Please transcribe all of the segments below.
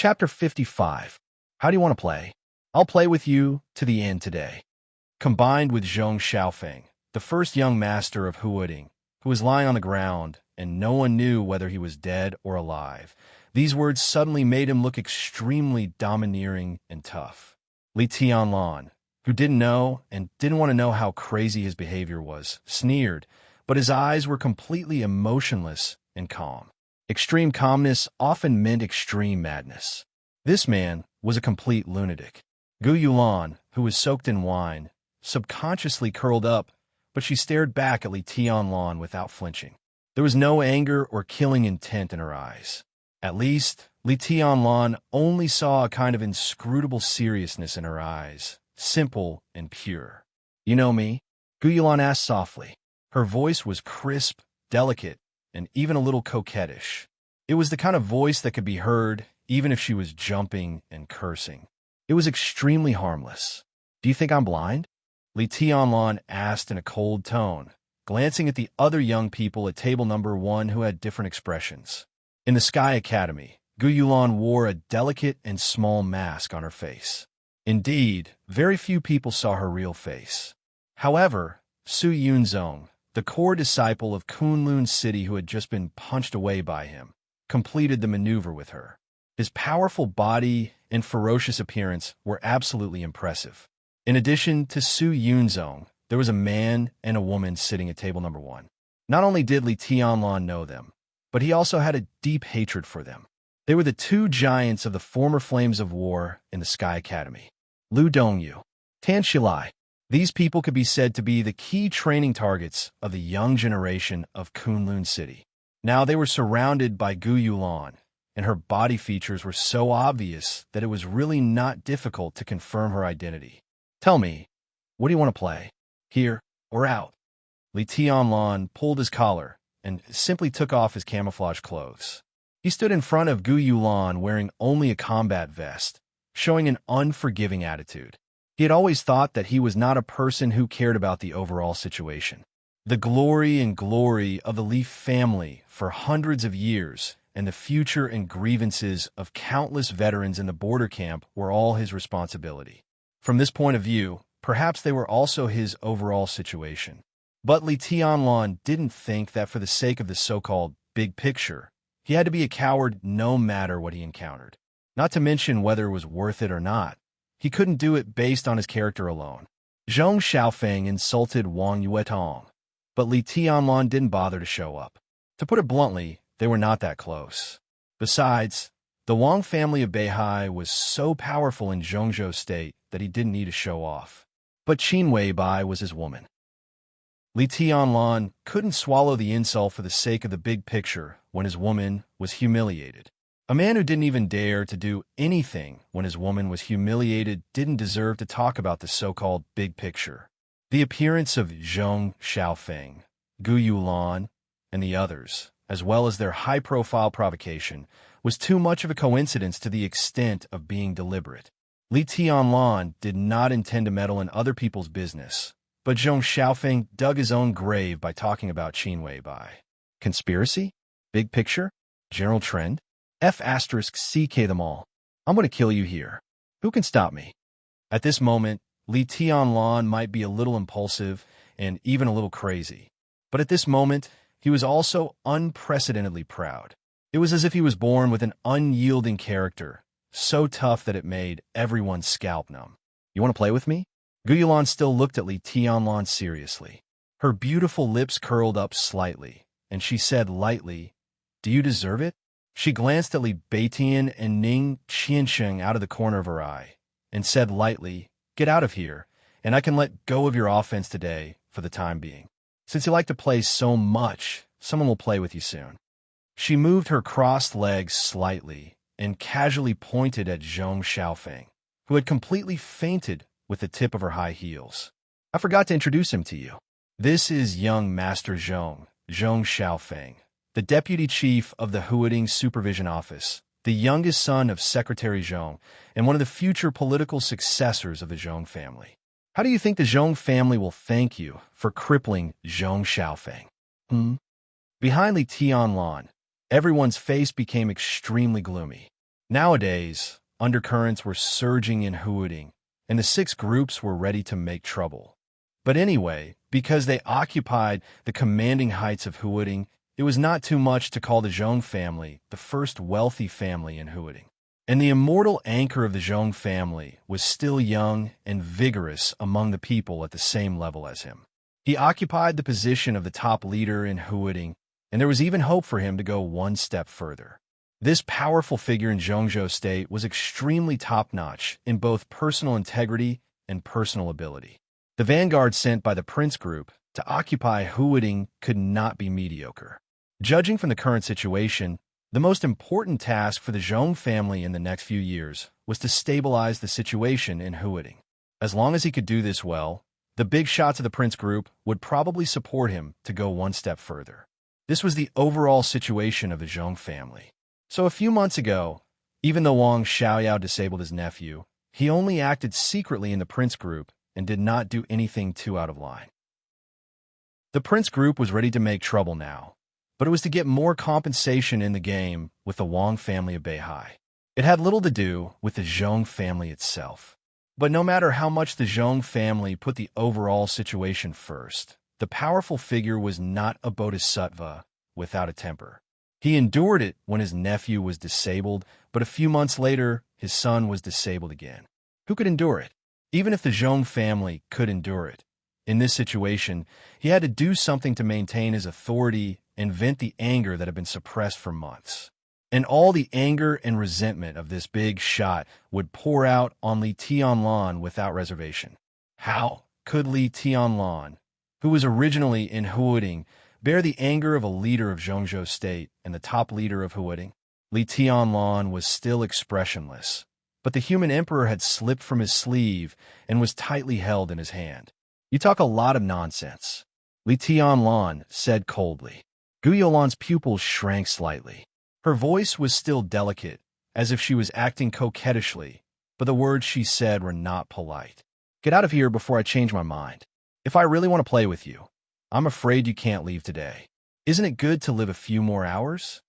Chapter 55. How do you want to play? I'll play with you to the end today. Combined with Zhong Xiaofeng, the first young master of Huading, who was lying on the ground, and no one knew whether he was dead or alive. These words suddenly made him look extremely domineering and tough. Li Tianlan, who didn't know and didn't want to know how crazy his behavior was, sneered, but his eyes were completely emotionless and calm. Extreme calmness often meant extreme madness. This man was a complete lunatic. Gu Yulan, who was soaked in wine, subconsciously curled up, but she stared back at Li Tianlan without flinching. There was no anger or killing intent in her eyes. At least, Li Tianlan only saw a kind of inscrutable seriousness in her eyes, simple and pure. "You know me?" Gu Yulan asked softly. Her voice was crisp, delicate, and even a little coquettish. It was the kind of voice that could be heard even if she was jumping and cursing. It was extremely harmless. "Do you think I'm blind?" Li Tianlan asked in a cold tone, glancing at the other young people at table number 1 who had different expressions. In the Sky Academy, Gu Yulan wore a delicate and small mask on her face. Indeed, very few people saw her real face. However, Su Yunzong, the core disciple of Kunlun City who had just been punched away by him, completed the maneuver with her. His powerful body and ferocious appearance were absolutely impressive. In addition to Su Yunzong, there was a man and a woman sitting at table number 1. Not only did Li Tianlan know them, but he also had a deep hatred for them. They were the 2 giants of the former Flames of War in the Sky Academy. Lu Dongyu, Tan Shilai. These people could be said to be the key training targets of the young generation of Kunlun City. Now they were surrounded by Gu Yulan, and her body features were so obvious that it was really not difficult to confirm her identity. "Tell me, what do you want to play? Here or out?" Li Tianlan pulled his collar and simply took off his camouflage clothes. He stood in front of Gu Yulan wearing only a combat vest, showing an unforgiving attitude. He had always thought that he was not a person who cared about the overall situation. The glory of the Li family for hundreds of years and the future and grievances of countless veterans in the border camp were all his responsibility. From this point of view, perhaps they were also his overall situation. But Li Tianlan didn't think that for the sake of the so-called big picture, he had to be a coward no matter what he encountered. Not to mention whether it was worth it or not. He couldn't do it based on his character alone. Zhong Xiaofeng insulted Wang Yuetong, but Li Tianlan didn't bother to show up. To put it bluntly, they were not that close. Besides, the Wang family of Beihai was so powerful in Zhongzhou State that he didn't need to show off. But Qin Weibai was his woman. Li Tianlan couldn't swallow the insult for the sake of the big picture when his woman was humiliated. A man who didn't even dare to do anything when his woman was humiliated didn't deserve to talk about the so-called big picture. The appearance of Zhong Xiaofeng, Gu Yulan, and the others, as well as their high-profile provocation, was too much of a coincidence to the extent of being deliberate. Li Tianlan did not intend to meddle in other people's business, but Zhong Xiaofeng dug his own grave by talking about Qin Weibai. Conspiracy? Big picture? General trend? F*CK them all. I'm going to kill you here. Who can stop me? At this moment, Li Tianlan might be a little impulsive and even a little crazy. But at this moment, he was also unprecedentedly proud. It was as if he was born with an unyielding character, so tough that it made everyone's scalp numb. "You want to play with me?" Gu Yulan still looked at Li Tianlan seriously. Her beautiful lips curled up slightly, and she said lightly, "Do you deserve it?" She glanced at Li Beitian and Ning Qiansheng out of the corner of her eye, and said lightly, "Get out of here, and I can let go of your offense today for the time being. Since you like to play so much, someone will play with you soon." She moved her crossed legs slightly and casually pointed at Zhong Xiaofeng, who had completely fainted with the tip of her high heels. "I forgot to introduce him to you. This is young Master Zhong Xiaofeng, the deputy chief of the Huading Supervision Office, the youngest son of Secretary Zhong, and one of the future political successors of the Zhong family. How do you think the Zhong family will thank you for crippling Zhong Xiaofeng?" Behind Li Tianlan, everyone's face became extremely gloomy. Nowadays, undercurrents were surging in Huading, and the six groups were ready to make trouble. But anyway, because they occupied the commanding heights of Huading, it was not too much to call the Zhong family the first wealthy family in Huading. And the immortal anchor of the Zhong family was still young and vigorous among the people at the same level as him. He occupied the position of the top leader in Huading, and there was even hope for him to go one step further. This powerful figure in Zhongzhou State was extremely top-notch in both personal integrity and personal ability. The vanguard sent by the Prince Group to occupy Huading could not be mediocre. Judging from the current situation, the most important task for the Zhong family in the next few years was to stabilize the situation in Huading. As long as he could do this well, the big shots of the Prince Group would probably support him to go one step further. This was the overall situation of the Zhong family. So a few months ago, even though Wang Xiaoyao disabled his nephew, he only acted secretly in the Prince Group and did not do anything too out of line. The Prince Group was ready to make trouble now, but it was to get more compensation in the game with the Wang family of Beihai. It had little to do with the Zhong family itself. But no matter how much the Zhong family put the overall situation first, the powerful figure was not a bodhisattva without a temper. He endured it when his nephew was disabled, but a few months later, his son was disabled again. Who could endure it? Even if the Zhong family could endure it. In this situation, he had to do something to maintain his authority and vent the anger that had been suppressed for months. And all the anger and resentment of this big shot would pour out on Li Tianlan without reservation. How could Li Tianlan, who was originally in Huading, bear the anger of a leader of Zhongzhou State and the top leader of Huading? Li Tianlan was still expressionless, but the human emperor had slipped from his sleeve and was tightly held in his hand. "You talk a lot of nonsense," Li Tianlan said coldly. Gu Youlan's pupils shrank slightly. Her voice was still delicate, as if she was acting coquettishly, but the words she said were not polite. "Get out of here before I change my mind. If I really want to play with you, I'm afraid you can't leave today. Isn't it good to live a few more hours?"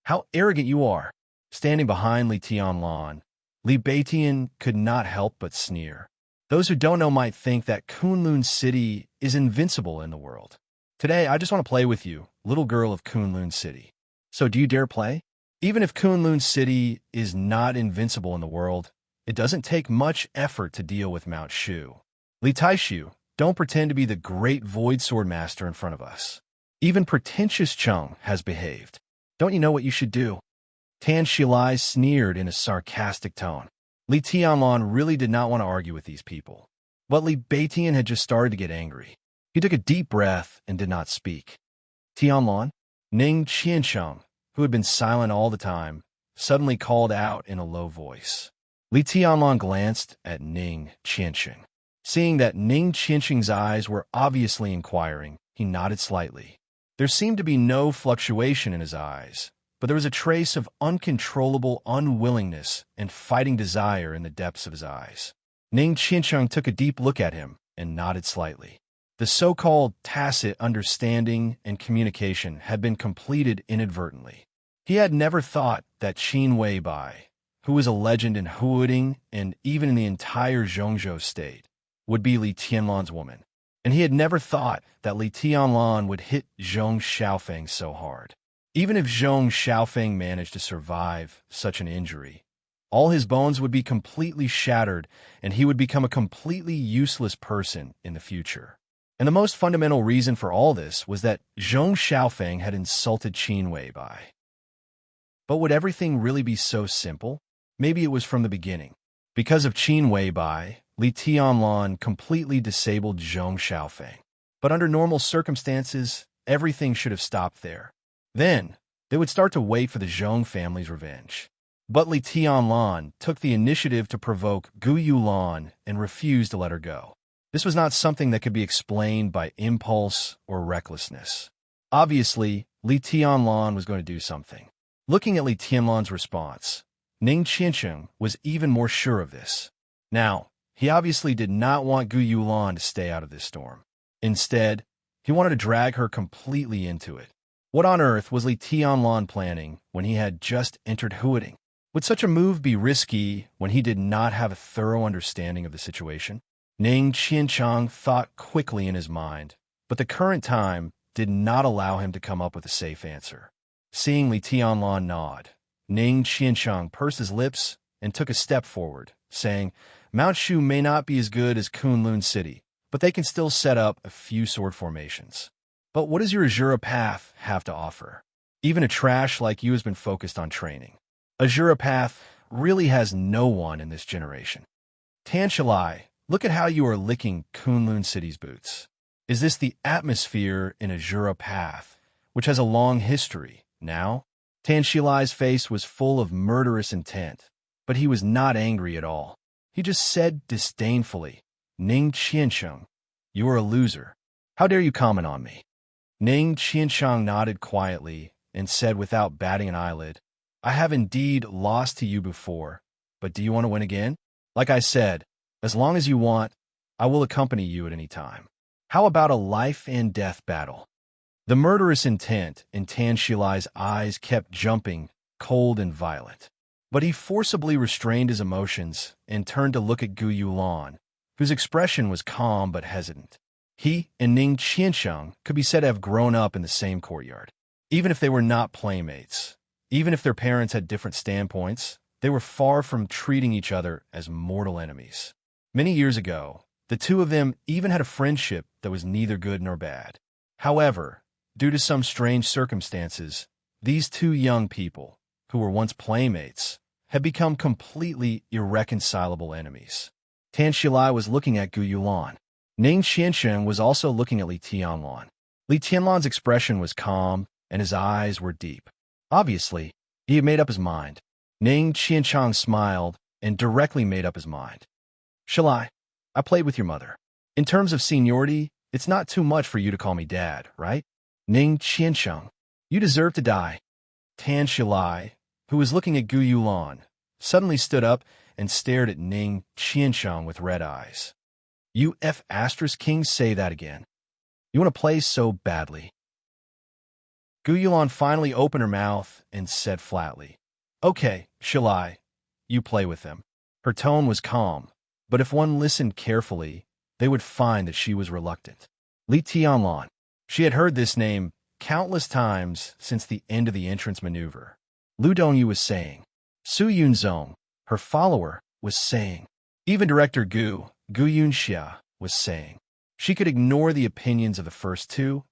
"How arrogant you are!" Standing behind Li Tianlan, Li Beitian could not help but sneer. Those who don't know might think that Kunlun City is invincible in the world. "Today, I just want to play with you, little girl of Kunlun City. So do you dare play?" Even if Kunlun City is not invincible in the world, it doesn't take much effort to deal with Mount Shu. "Li Taishu, don't pretend to be the great Void Sword Master in front of us. Even pretentious Chung has behaved. Don't you know what you should do?" Tan Shilai sneered in a sarcastic tone. Li Tianlan really did not want to argue with these people. But Li Beitian had just started to get angry. He took a deep breath and did not speak. "Tianlan?" Ning Qiansheng, who had been silent all the time, suddenly called out in a low voice. Li Tianlan glanced at Ning Qiansheng. Seeing that Ning Qiansheng's eyes were obviously inquiring, he nodded slightly. There seemed to be no fluctuation in his eyes, but there was a trace of uncontrollable unwillingness and fighting desire in the depths of his eyes. Ning Qiansheng took a deep look at him and nodded slightly. The so-called tacit understanding and communication had been completed inadvertently. He had never thought that Qin Weibai, who was a legend in Huading and even in the entire Zhongzhou State, would be Li Tianlan's woman. And he had never thought that Li Tianlan would hit Zhong Xiaofeng so hard. Even if Zhong Xiaofeng managed to survive such an injury, all his bones would be completely shattered and he would become a completely useless person in the future. And the most fundamental reason for all this was that Zhong Xiaofeng had insulted Qin Weibai. But would everything really be so simple? Maybe it was from the beginning. Because of Qin Weibai, Li Tianlan completely disabled Zhong Xiaofeng. But under normal circumstances, everything should have stopped there. Then, they would start to wait for the Zhong family's revenge. But Li Tianlan took the initiative to provoke Gu Yulan and refused to let her go. This was not something that could be explained by impulse or recklessness. Obviously, Li Tianlan was going to do something. Looking at Li Tianlan's response, Ning Qiansheng was even more sure of this. Now, he obviously did not want Gu Yulan to stay out of this storm. Instead, he wanted to drag her completely into it. What on earth was Li Tianlan planning when he had just entered Huading? Would such a move be risky when he did not have a thorough understanding of the situation? Ning Qianchang thought quickly in his mind, but the current time did not allow him to come up with a safe answer. Seeing Li Tianlan nod, Ning Qianchang pursed his lips and took a step forward, saying, Mount Shu may not be as good as Kunlun City, but they can still set up a few sword formations. But what does your Azura path have to offer? Even a trash like you has been focused on training. Azura path really has no one in this generation. Tan Shalai, look at how you are licking Kunlun City's boots. Is this the atmosphere in Azura path, which has a long history, now? Tan Shalai's face was full of murderous intent, but he was not angry at all. He just said disdainfully, Ning Qiancheng, you are a loser. How dare you comment on me? Ning Qiancheng nodded quietly and said without batting an eyelid, I have indeed lost to you before, but do you want to win again? Like I said, as long as you want, I will accompany you at any time. How about a life and death battle? The murderous intent in Tan Shilai's eyes kept jumping, cold and violent. But he forcibly restrained his emotions and turned to look at Gu Yulan, whose expression was calm but hesitant. He and Ning Qiancheng could be said to have grown up in the same courtyard. Even if they were not playmates, even if their parents had different standpoints, they were far from treating each other as mortal enemies. Many years ago, the two of them even had a friendship that was neither good nor bad. However, due to some strange circumstances, these two young people, who were once playmates, had become completely irreconcilable enemies. Tan Shilai was looking at Gu Yulan. Ning Qiancheng was also looking at Li Tianlan. Li Tianlan's expression was calm, and his eyes were deep. Obviously, he had made up his mind. Ning Qiancheng smiled and directly made up his mind. Shilai, I played with your mother. In terms of seniority, it's not too much for you to call me dad, right? Ning Qiancheng, you deserve to die. Tan Shilai, who was looking at Gu Yulan, suddenly stood up and stared at Ning Qiancheng with red eyes. You Kings say that again. You want to play so badly. Gu Yulan finally opened her mouth and said flatly, Okay, Shilai, you play with them. Her tone was calm, but if one listened carefully, they would find that she was reluctant. Li Tianlan. She had heard this name countless times since the end of the entrance maneuver. Lu Dongyu was saying. Su Yunzong, her follower, was saying. Even director Gu Yunxia, was saying. She could ignore the opinions of the first two,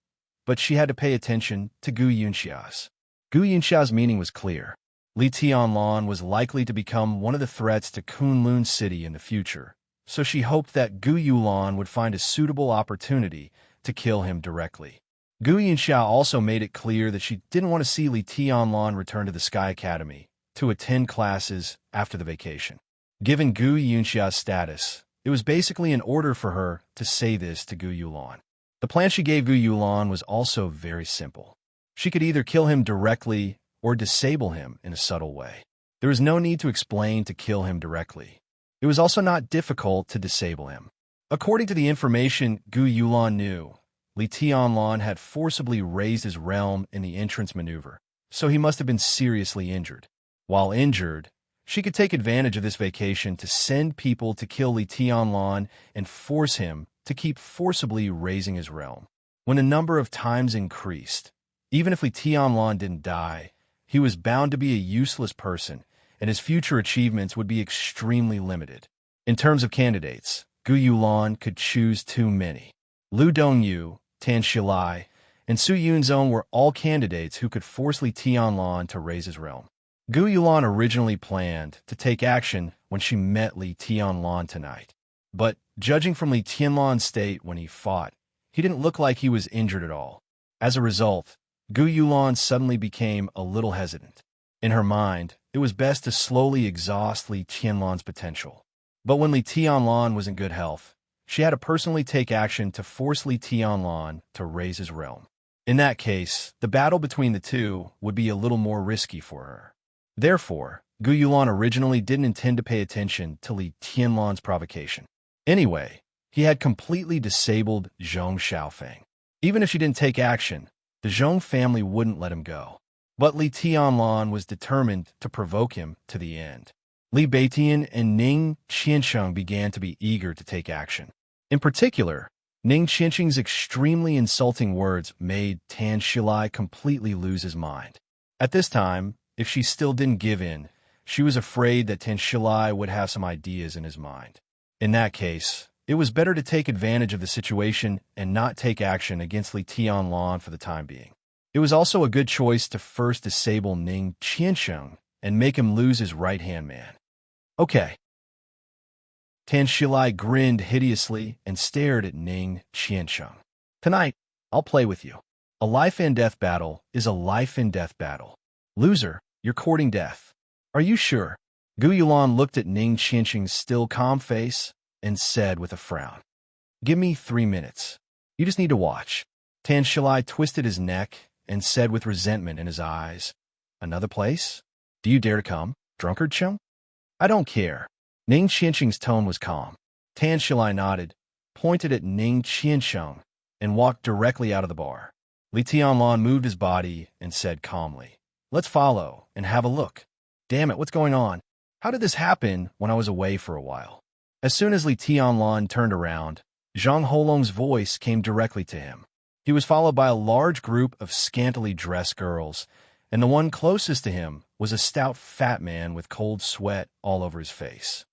but she had to pay attention to Gu Yunxia's. Gu Yunxia's meaning was clear. Li Tianlan was likely to become one of the threats to Kunlun City in the future, so she hoped that Gu Yulan would find a suitable opportunity to kill him directly. Gu Yunxia also made it clear that she didn't want to see Li Tianlan return to the Sky Academy to attend classes after the vacation. Given Gu Yunxia's status, it was basically an order for her to say this to Gu Yulan. The plan she gave Gu Yulan was also very simple. She could either kill him directly or disable him in a subtle way. There was no need to explain to kill him directly. It was also not difficult to disable him. According to the information Gu Yulan knew, Li Tianlan had forcibly raised his realm in the entrance maneuver, so he must have been seriously injured. While injured, she could take advantage of this vacation to send people to kill Li Tianlan and force him to keep forcibly raising his realm. When the number of times increased, even if Li Tianlan didn't die, he was bound to be a useless person, and his future achievements would be extremely limited. In terms of candidates, Gu Yulan could choose too many. Lu Dongyu, Tan Shilai, and Su Yunzong were all candidates who could force Li Tianlan to raise his realm. Gu Yulan originally planned to take action when she met Li Tianlan tonight. But, judging from Li Tianlan's state when he fought, he didn't look like he was injured at all. As a result, Gu Yulan suddenly became a little hesitant. In her mind, it was best to slowly exhaust Li Tianlan's potential. But when Li Tianlan was in good health, she had to personally take action to force Li Tianlan to raise his realm. In that case, the battle between the two would be a little more risky for her. Therefore, Gu Yulan originally didn't intend to pay attention to Li Tianlan's provocation. Anyway, he had completely disabled Zhong Xiaofeng. Even if she didn't take action, the Zhong family wouldn't let him go. But Li Tianlan was determined to provoke him to the end. Li Beitian and Ning Qiansheng began to be eager to take action. In particular, Ning Qiansheng's extremely insulting words made Tan Shilai completely lose his mind. At this time, if she still didn't give in, she was afraid that Tan Shilai would have some ideas in his mind. In that case, it was better to take advantage of the situation and not take action against Li Tianlan for the time being. It was also a good choice to first disable Ning Qiansheng and make him lose his right-hand man. Okay. Tan Shilai grinned hideously and stared at Ning Qiansheng. Tonight, I'll play with you. A life-and-death battle is a life-and-death battle. Loser, you're courting death. Are you sure? Gu Yulan looked at Ning Qiansheng's still calm face and said with a frown, "Give me 3 minutes. You just need to watch." Tan Shilai twisted his neck and said with resentment in his eyes, "Another place? Do you dare to come, drunkard Chung?" "I don't care." Ning Qiansheng's tone was calm. Tan Shilai nodded, pointed at Ning Qiansheng, and walked directly out of the bar. Li Tianlan moved his body and said calmly, "Let's follow and have a look." "Damn it, what's going on? How did this happen when I was away for a while?" As soon as Li Tianlan turned around, Zhang Holong's voice came directly to him. He was followed by a large group of scantily dressed girls, and the one closest to him was a stout fat man with cold sweat all over his face.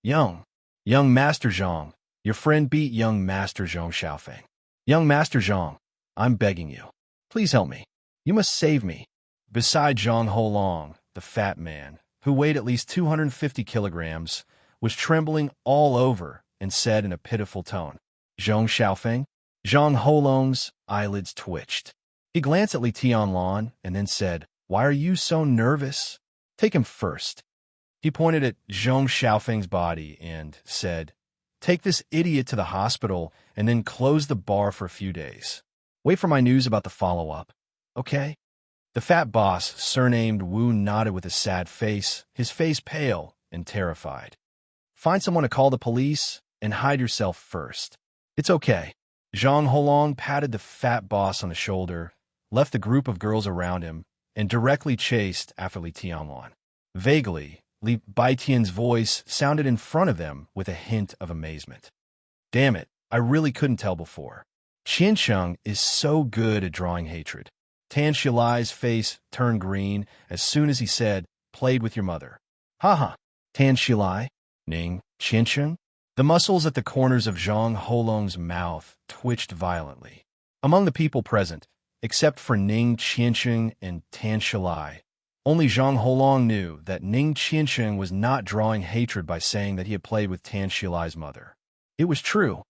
Young Master Zhang, your friend beat young Master Zhong Xiaofeng. Young Master Zhang, I'm begging you. Please help me. You must save me." Beside Zhang Holong, the fat man, who weighed at least 250 kilograms, was trembling all over and said in a pitiful tone, "Zhong Xiaofeng?" Zhang Holong's eyelids twitched. He glanced at Li Tianlan and then said, "Why are you so nervous? Take him first." He pointed at Zhong Xiaofeng's body and said, "Take this idiot to the hospital and then close the bar for a few days. Wait for my news about the follow-up, okay?" The fat boss, surnamed Wu, nodded with a sad face, his face pale and terrified. "Find someone to call the police and hide yourself first." "It's okay." Zhang Holong patted the fat boss on the shoulder, left the group of girls around him, and directly chased after Li Tianlan. Vaguely, Li Baitian's voice sounded in front of them with a hint of amazement. "Damn it, I really couldn't tell before. Qiansheng is so good at drawing hatred." Tan Shilai's face turned green as soon as he said, "Played with your mother." "Haha, Tan Shilai? Ning Qiansheng?" The muscles at the corners of Zhang Holong's mouth twitched violently. Among the people present, except for Ning Qiansheng and Tan Shilai, only Zhang Holong knew that Ning Qiansheng was not drawing hatred by saying that he had played with Tan Shilai's mother. It was true.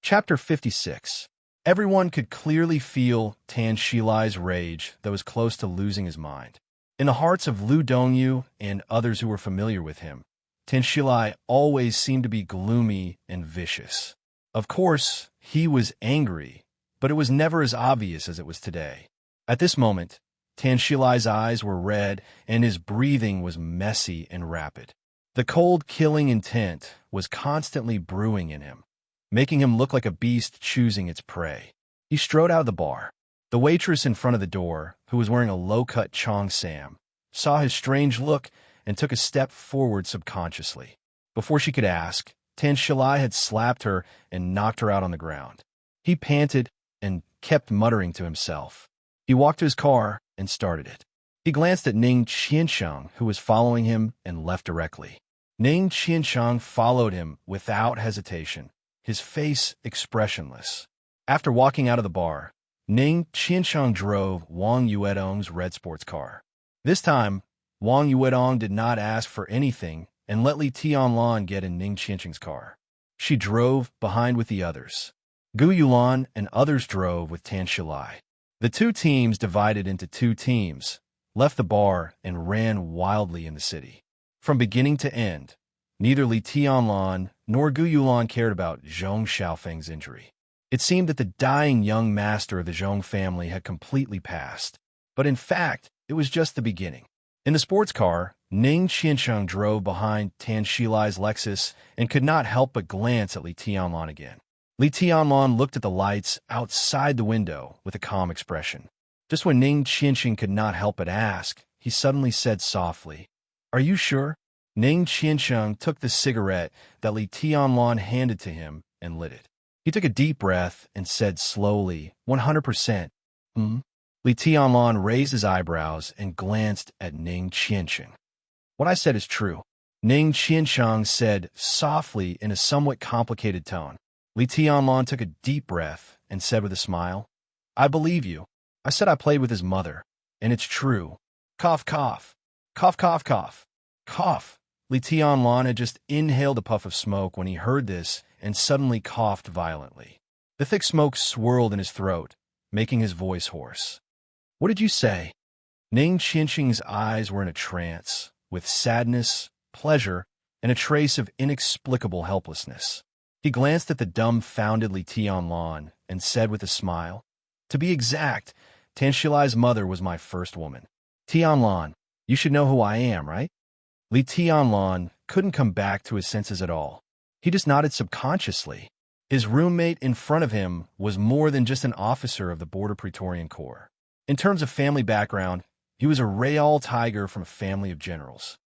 Chapter 56. Everyone could clearly feel Tan Shilai's rage that was close to losing his mind. In the hearts of Lu Dongyu and others who were familiar with him, Tan Shilai always seemed to be gloomy and vicious. Of course, he was angry, but it was never as obvious as it was today. At this moment, Tan Shilai's eyes were red and his breathing was messy and rapid. The cold killing intent was constantly brewing in him, making him look like a beast choosing its prey. He strode out of the bar. The waitress in front of the door, who was wearing a low-cut Chong Sam, saw his strange look and took a step forward subconsciously. Before she could ask, Tan Shilai had slapped her and knocked her out on the ground. He panted and kept muttering to himself. He walked to his car and started it. He glanced at Ning Qiansheng, who was following him, and left directly. Ning Qiansheng followed him without hesitation, his face expressionless. After walking out of the bar, Ning Qiansheng drove Wang Yuedong's red sports car. This time, Wang Yuedong did not ask for anything and let Li Tianlan get in Ning Qiansheng's car. She drove behind with the others. Gu Yulan and others drove with Tan Shilai. The two teams divided into two teams, left the bar, and ran wildly in the city. From beginning to end, neither Li Tianlan nor Gu Yulan cared about Zhong Xiaofeng's injury. It seemed that the dying young master of the Zhong family had completely passed, but in fact, it was just the beginning. In the sports car, Ning Qiansheng drove behind Tan Shilai's Lexus and could not help but glance at Li Tianlan again. Li Tianlong looked at the lights outside the window with a calm expression. Just when Ning Qianqing could not help but ask, he suddenly said softly, "Are you sure?" Ning Qianqing took the cigarette that Li Tianlong handed to him and lit it. He took a deep breath and said slowly, 100%. Hmm? Li Tianlong raised his eyebrows and glanced at Ning Qianqing. "What I said is true," Ning Qianqing said softly in a somewhat complicated tone. Li Tianlong took a deep breath and said with a smile, "I believe you. I said I played with his mother, and it's true." Cough, cough. Cough, cough, cough. Cough. Li Tianlong had just inhaled a puff of smoke when he heard this and suddenly coughed violently. The thick smoke swirled in his throat, making his voice hoarse. "What did you say?" Ning Qianqing's eyes were in a trance, with sadness, pleasure, and a trace of inexplicable helplessness. He glanced at the dumbfounded Li Tianlong and said with a smile, "To be exact, Tanshilai's mother was my first woman. Tianlong, you should know who I am, right?" Li Tianlong couldn't come back to his senses at all. He just nodded subconsciously. His roommate in front of him was more than just an officer of the Border Praetorian Corps. In terms of family background, he was a Real Tiger from a family of generals.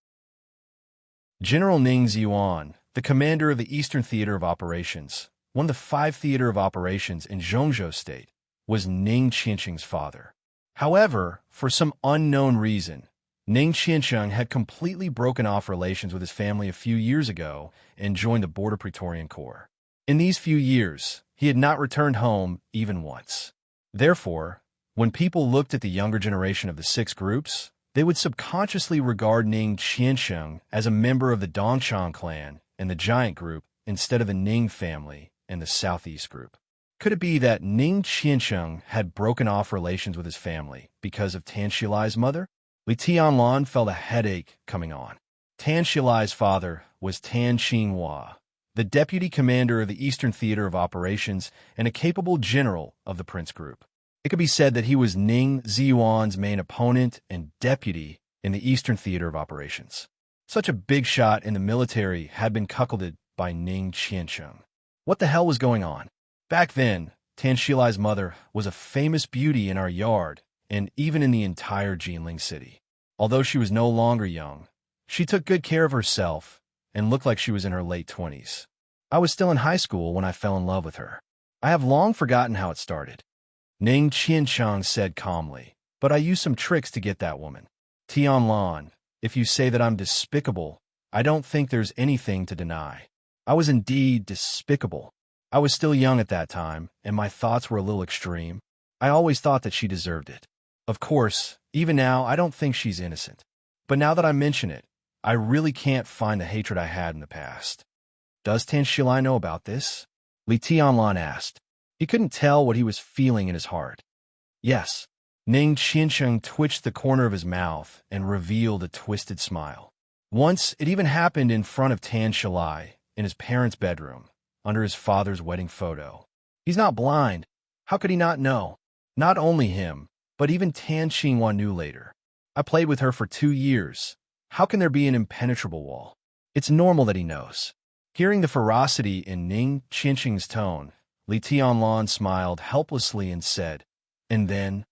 General Ning Ziyuan, the commander of the Eastern Theater of Operations, one of the 5 theater of operations in Zhongzhou State, was Ning Qianqing's father. However, for some unknown reason, Ning Qianqing had completely broken off relations with his family a few years ago and joined the Border Praetorian Corps. In these few years, he had not returned home even once. Therefore, when people looked at the younger generation of the 6 groups, they would subconsciously regard Ning Qianqing as a member of the Dongchang clan and the Giant Group instead of the Ning family and the Southeast Group. Could it be that Ning Qianqing had broken off relations with his family because of Tanshilai's mother? Li Tianlong felt a headache coming on. Tanshilai's father was Tan Qinghua, the deputy commander of the Eastern Theater of Operations and a capable general of the Prince Group. It could be said that he was Ning Ziyuan's main opponent and deputy in the Eastern Theater of Operations. Such a big shot in the military had been cuckolded by Ning Qianqing. What the hell was going on? Back then, Tanshilai's mother was a famous beauty in our yard and even in the entire Jinling city. Although she was no longer young, she took good care of herself and looked like she was in her late 20s. I was still in high school when I fell in love with her. I have long forgotten how it started. Ning Qianqing said calmly, "But I used some tricks to get that woman." Tianlong, if you say that I'm despicable, I don't think there's anything to deny. I was indeed despicable. I was still young at that time, and my thoughts were a little extreme. I always thought that she deserved it. Of course, even now, I don't think she's innocent. But now that I mention it, I really can't find the hatred I had in the past. Does Tanshilai know about this? Li Tianlong asked. He couldn't tell what he was feeling in his heart. Yes. Ning Qianqing twitched the corner of his mouth and revealed a twisted smile. Once, it even happened in front of Tanshilai, in his parents' bedroom, under his father's wedding photo. He's not blind. How could he not know? Not only him, but even Tan Qinghua knew later. I played with her for 2 years. How can there be an impenetrable wall? It's normal that he knows. Hearing the ferocity in Ning Qianqing's tone, Li Tianlong smiled helplessly and said, And then?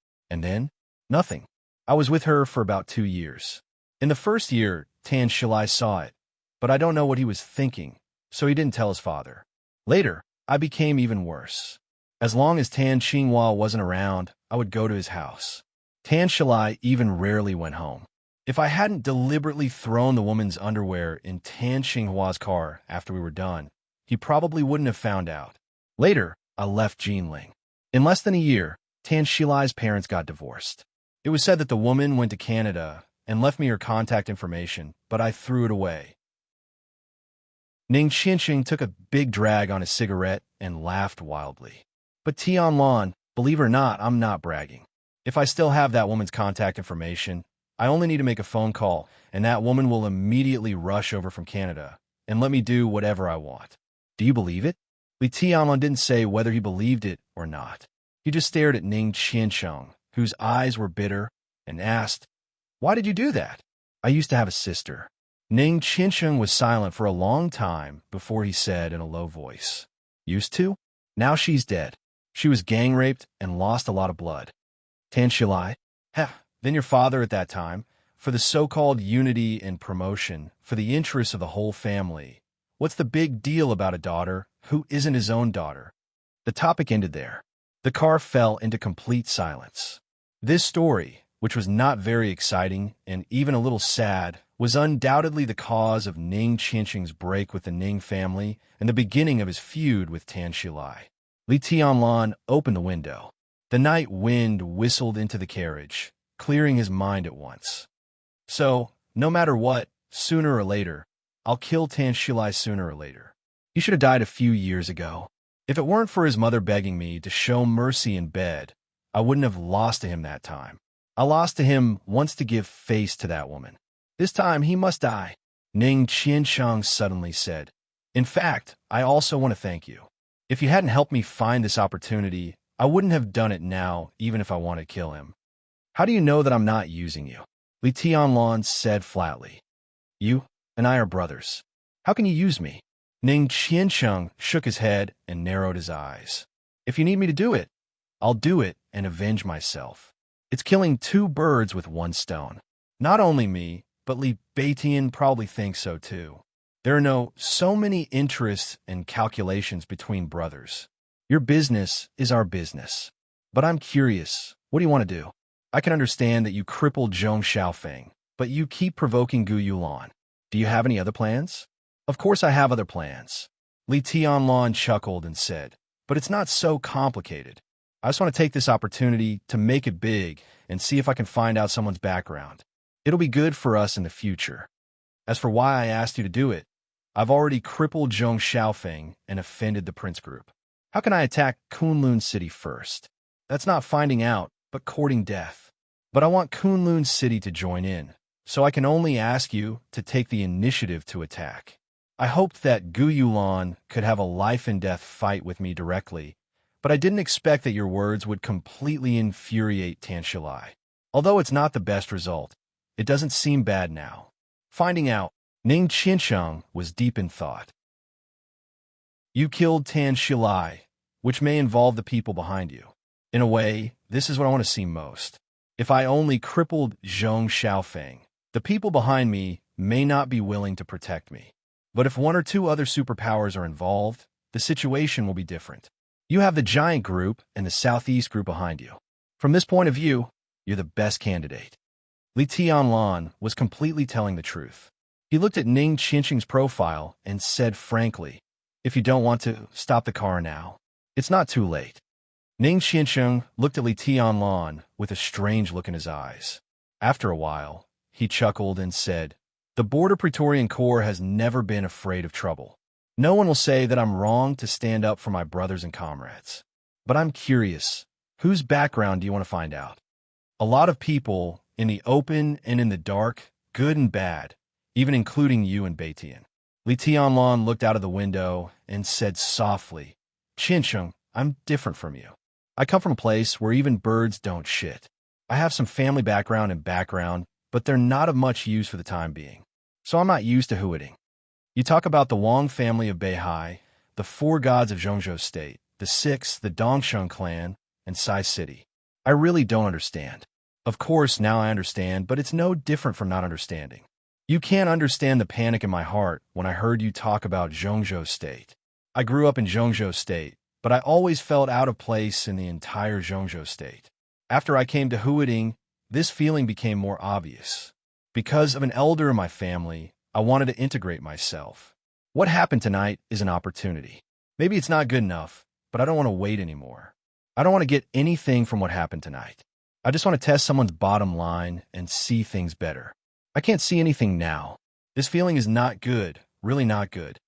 Nothing. I was with her for about 2 years. In the first year, Tan Shilai saw it, but I don't know what he was thinking, so he didn't tell his father. Later, I became even worse. As long as Tan Qinghua wasn't around, I would go to his house. Tan Shilai even rarely went home. If I hadn't deliberately thrown the woman's underwear in Tan Qinghua's car after we were done, he probably wouldn't have found out. Later, I left Jinling. In less than a year, Tan Shilai's parents got divorced. It was said that the woman went to Canada and left me her contact information, but I threw it away. Ning Qianqing took a big drag on his cigarette and laughed wildly. But Tianlong, believe it or not, I'm not bragging. If I still have that woman's contact information, I only need to make a phone call, and that woman will immediately rush over from Canada and let me do whatever I want. Do you believe it? Li Tianlong didn't say whether he believed it or not. He just stared at Ning Qianqing, whose eyes were bitter, and asked, Why did you do that? I used to have a sister. Ning Qianqing was silent for a long time before he said in a low voice, Used to? Now she's dead. She was gang raped and lost a lot of blood. Tan Shilai? Heh, then your father at that time, for the so-called unity and promotion, for the interests of the whole family. What's the big deal about a daughter who isn't his own daughter? The topic ended there. The car fell into complete silence. This story, which was not very exciting and even a little sad, was undoubtedly the cause of Ning Qianqing's break with the Ning family and the beginning of his feud with Tan Shilai. Li Tianlan opened the window. The night wind whistled into the carriage, clearing his mind at once. So, no matter what, sooner or later, I'll kill Tan Shilai sooner or later. He should have died a few years ago. If it weren't for his mother begging me to show mercy in bed, I wouldn't have lost to him that time. I lost to him once to give face to that woman. This time he must die, Ning Qiansheng suddenly said. In fact, I also want to thank you. If you hadn't helped me find this opportunity, I wouldn't have done it now, even if I wanted to kill him. How do you know that I'm not using you? Li Tianlan said flatly. You and I are brothers. How can you use me? Ning Qiansheng shook his head and narrowed his eyes. If you need me to do it, I'll do it and avenge myself. It's killing two birds with one stone. Not only me, but Li Beitian probably thinks so too. There are so many interests and calculations between brothers. Your business is our business. But I'm curious, what do you want to do? I can understand that you crippled Zhong Xiaofeng, but you keep provoking Gu Yulan. Do you have any other plans? Of course I have other plans. Li Tianlan chuckled and said, but it's not so complicated. I just want to take this opportunity to make it big and see if I can find out someone's background. It'll be good for us in the future. As for why I asked you to do it, I've already crippled Zhong Xiaofeng and offended the Prince Group. How can I attack Kunlun City first? That's not finding out, but courting death. But I want Kunlun City to join in, so I can only ask you to take the initiative to attack. I hoped that Gu Yulan could have a life-and-death fight with me directly, but I didn't expect that your words would completely infuriate Tan Shilai. Although it's not the best result, it doesn't seem bad now. Finding out, Ning Qiansheng was deep in thought. You killed Tan Shilai, which may involve the people behind you. In a way, this is what I want to see most. If I only crippled Zhong Xiaofeng, the people behind me may not be willing to protect me. But if one or two other superpowers are involved, the situation will be different. You have the giant group and the southeast group behind you. From this point of view, you're the best candidate. Li Tianlan was completely telling the truth. He looked at Ning Qianqing's profile and said frankly, if you don't want to, stop the car now. It's not too late. Ning Qianqing looked at Li Tianlan with a strange look in his eyes. After a while, he chuckled and said, the Border Praetorian Corps has never been afraid of trouble. No one will say that I'm wrong to stand up for my brothers and comrades. But I'm curious, whose background do you want to find out? A lot of people, in the open and in the dark, good and bad, even including you and Beitian. Li Tianlan looked out of the window and said softly, Qiansheng, I'm different from you. I come from a place where even birds don't shit. I have some family background, but they're not of much use for the time being. So I'm not used to hooting. You talk about the Wang family of Beihai, the four gods of Zhongzhou State, the six, the Dongsheng clan, and Sai City. I really don't understand. Of course, now I understand, but it's no different from not understanding. You can't understand the panic in my heart when I heard you talk about Zhongzhou State. I grew up in Zhongzhou State, but I always felt out of place in the entire Zhongzhou State. After I came to Huading, this feeling became more obvious. Because of an elder in my family, I wanted to integrate myself. What happened tonight is an opportunity. Maybe it's not good enough, but I don't want to wait anymore. I don't want to get anything from what happened tonight. I just want to test someone's bottom line and see things better. I can't see anything now. This feeling is not good, really not good.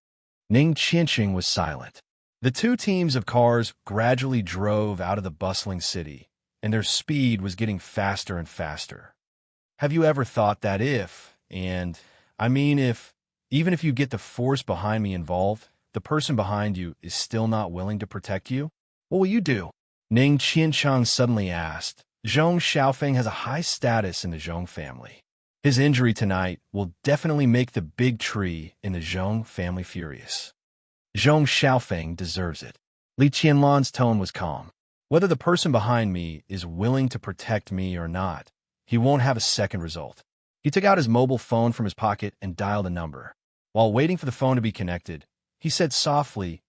Ning Qianqing was silent. The two teams of cars gradually drove out of the bustling city, and their speed was getting faster and faster. Have you ever thought that even if you get the force behind me involved, the person behind you is still not willing to protect you? What will you do? Ning Qiansheng suddenly asked. Zhong Xiaofeng has a high status in the Zhong family. His injury tonight will definitely make the big tree in the Zhong family furious. Zhong Xiaofeng deserves it. Li Qianlan's tone was calm. Whether the person behind me is willing to protect me or not, he won't have a second result. He took out his mobile phone from his pocket and dialed a number. While waiting for the phone to be connected, he said softly,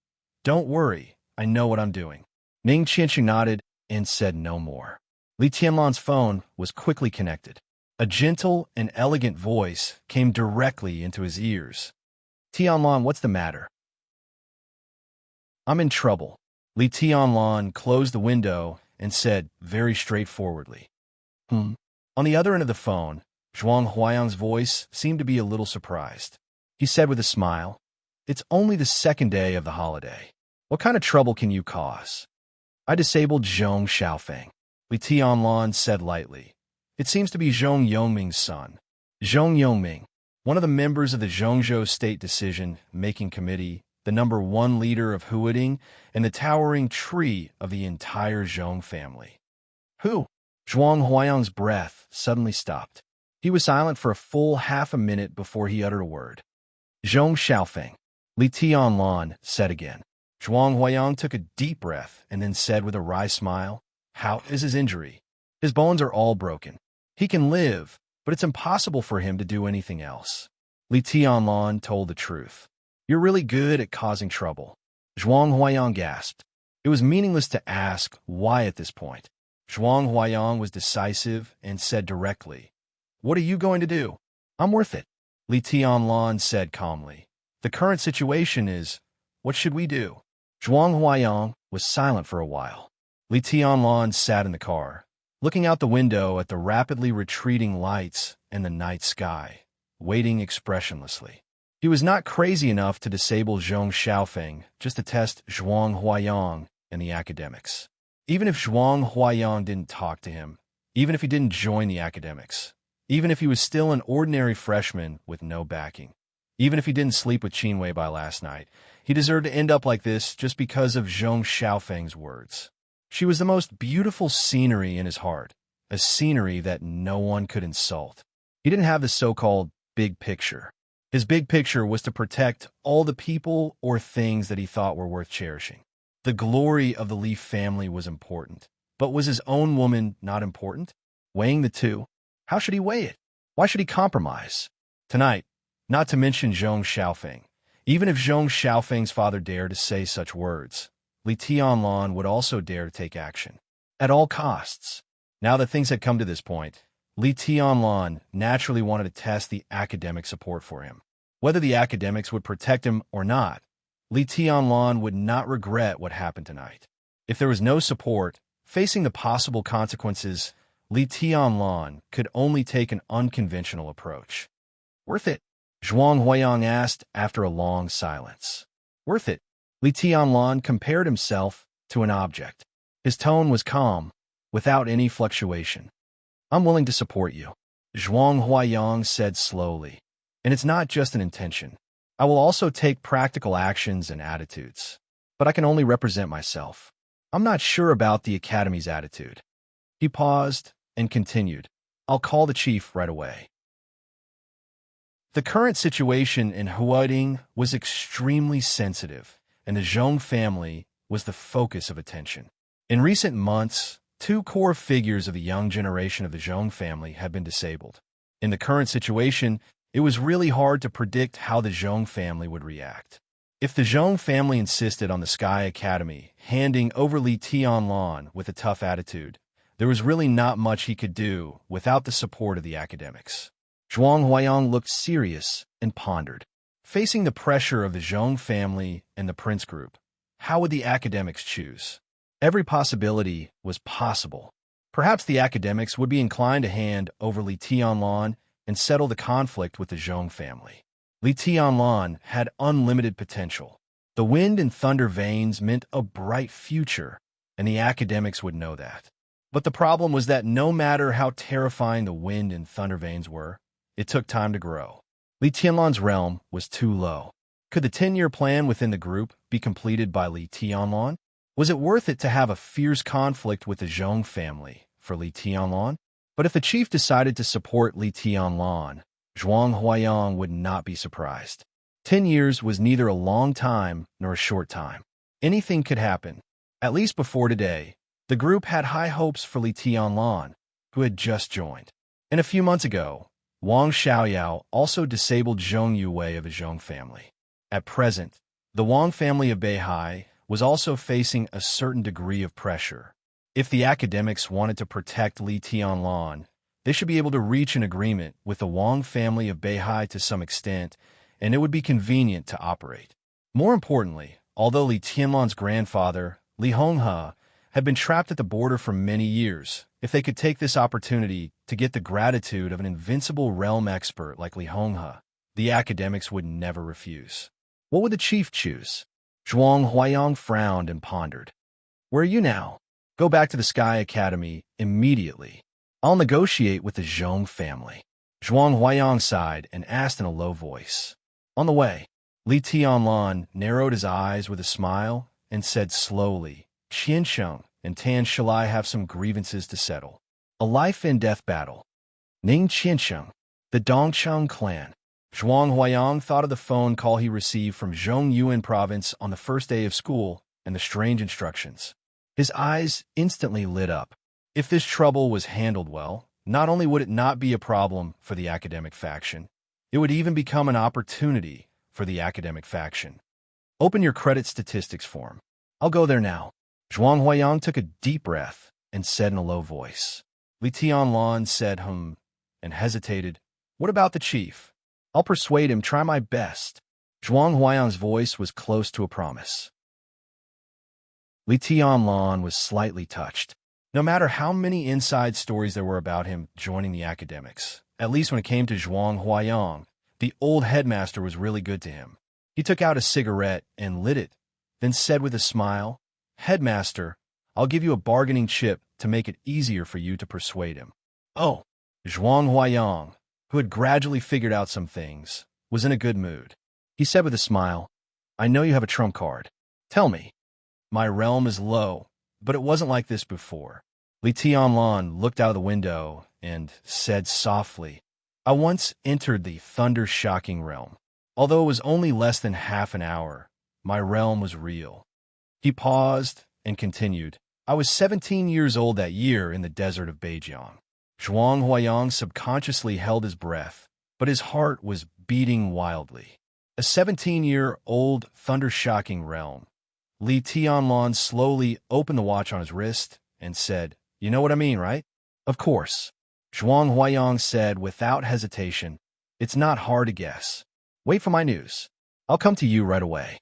"Don't worry, I know what I'm doing." Ning Qianxing nodded and said no more. Li Tianlan's phone was quickly connected. A gentle and elegant voice came directly into his ears. "Tianlan, what's the matter?" "I'm in trouble." Li Tianlan closed the window and said very straightforwardly. On the other end of the phone, Zhuang Huayang's voice seemed to be a little surprised. He said with a smile, "It's only the second day of the holiday. What kind of trouble can you cause?" "I disabled Zhong Xiaofeng," Li Tianlan said lightly. "It seems to be Zhong Yongming's son." Zhong Yongming, one of the members of the Zhongzhou State Decision-Making Committee, the #1 leader of Huading, and the towering tree of the entire Zhong family. "Who?" Zhuang Huayang's breath suddenly stopped. He was silent for a full half a minute before he uttered a word. "Zhong Xiaofeng," Li Tianlan said again. Zhuang Huayang took a deep breath and then said with a wry smile, "How is his injury?" "His bones are all broken. He can live, but it's impossible for him to do anything else." Li Tianlan told the truth. "You're really good at causing trouble." Zhuang Huayang gasped. It was meaningless to ask why at this point. Zhuang Huayang was decisive and said directly, "What are you going to do?" "I'm worth it," Li Tianlan said calmly. "The current situation is, what should we do?" Zhuang Huayang was silent for a while. Li Tianlan sat in the car, looking out the window at the rapidly retreating lights and the night sky, waiting expressionlessly. He was not crazy enough to disable Zhong Xiaofeng just to test Zhuang Huayang and the academics. Even if Zhuang Huayang didn't talk to him, even if he didn't join the academics, even if he was still an ordinary freshman with no backing, even if he didn't sleep with Qinwei by last night, he deserved to end up like this just because of Zhong Xiaofeng's words. She was the most beautiful scenery in his heart, a scenery that no one could insult. He didn't have the so-called big picture. His big picture was to protect all the people or things that he thought were worth cherishing. The glory of the Li family was important, but was his own woman not important? Weighing the two, how should he weigh it? Why should he compromise? Tonight, not to mention Zhong Xiaofeng, even if Zhong Xiaofeng's father dared to say such words, Li Tianlan would also dare to take action. At all costs. Now that things had come to this point, Li Tianlan naturally wanted to test the academic support for him. Whether the academics would protect him or not, Li Tianlan would not regret what happened tonight. If there was no support, facing the possible consequences, Li Tianlan could only take an unconventional approach. "Worth it?" Zhuang Huayang asked after a long silence. "Worth it?" Li Tianlan compared himself to an object. His tone was calm, without any fluctuation. "I'm willing to support you," Zhuang Huayang said slowly. "And it's not just an intention. I will also take practical actions and attitudes. But I can only represent myself. I'm not sure about the Academy's attitude." He paused and continued, "I'll call the chief right away." The current situation in Huading was extremely sensitive, and the Zhong family was the focus of attention. In recent months, two core figures of the young generation of the Zhong family had been disabled. In the current situation, it was really hard to predict how the Zhong family would react. If the Zhong family insisted on the Sky Academy handing over Li Tianlan with a tough attitude, there was really not much he could do without the support of the academics. Zhuang Huayang looked serious and pondered. Facing the pressure of the Zhong family and the Prince Group, how would the academics choose? Every possibility was possible. Perhaps the academics would be inclined to hand over Li Tianlan and settle the conflict with the Zhong family. Li Tianlan had unlimited potential. The wind and thunder veins meant a bright future, and the academics would know that. But the problem was that no matter how terrifying the wind and thunder veins were, it took time to grow. Li Tianlan's realm was too low. Could the 10-year plan within the group be completed by Li Tianlan? Was it worth it to have a fierce conflict with the Zhong family for Li Tianlan? But if the chief decided to support Li Tianlan, Zhuang Huayang would not be surprised. 10 years was neither a long time nor a short time. Anything could happen. At least before today, the group had high hopes for Li Tianlan, who had just joined. And a few months ago, Wang Xiaoyao also disabled Zhong Yuwei of the Zhong family. At present, the Wang family of Beihai was also facing a certain degree of pressure. If the academics wanted to protect Li Tianlan, they should be able to reach an agreement with the Wang family of Beihai to some extent, and it would be convenient to operate. More importantly, although Li Tianlan's grandfather, Li Honghe, had been trapped at the border for many years, if they could take this opportunity to get the gratitude of an invincible realm expert like Li Honghe, the academics would never refuse. What would the chief choose? Zhuang Huayang frowned and pondered. Where are you now? Go back to the Sky Academy immediately. I'll negotiate with the Zhong family. Zhuang Huayang sighed and asked in a low voice. On the way, Li Tianlan narrowed his eyes with a smile and said slowly, Qiansheng and Tan Shalai have some grievances to settle. A life-and-death battle. Ning Qiansheng, the Dongcheng clan. Zhuang Huayang thought of the phone call he received from Zhongyuan province on the first day of school and the strange instructions. His eyes instantly lit up. If this trouble was handled well, not only would it not be a problem for the academic faction, it would even become an opportunity for the academic faction. Open your credit statistics form. I'll go there now. Zhuang Huayang took a deep breath and said in a low voice. Li Tianlan said, and hesitated. What about the chief? I'll persuade him, try my best. Zhuang Huayang's voice was close to a promise. Li Tianlan was slightly touched. No matter how many inside stories there were about him joining the academics, at least when it came to Zhuang Huayang, the old headmaster was really good to him. He took out a cigarette and lit it, then said with a smile, Headmaster, I'll give you a bargaining chip to make it easier for you to persuade him. Oh, Zhuang Huayang, who had gradually figured out some things, was in a good mood. He said with a smile, I know you have a trump card. Tell me. My realm is low, but it wasn't like this before. Li Tianlan looked out of the window and said softly, I once entered the thunder-shocking realm. Although it was only less than half an hour, my realm was real. He paused and continued, I was 17 years old that year in the desert of Beijiang. Zhuang Huayang subconsciously held his breath, but his heart was beating wildly. A 17-year-old thunder-shocking realm. Li Tianlan slowly opened the watch on his wrist and said, You know what I mean, right? Of course. Zhuang Huayang said without hesitation, It's not hard to guess. Wait for my news. I'll come to you right away.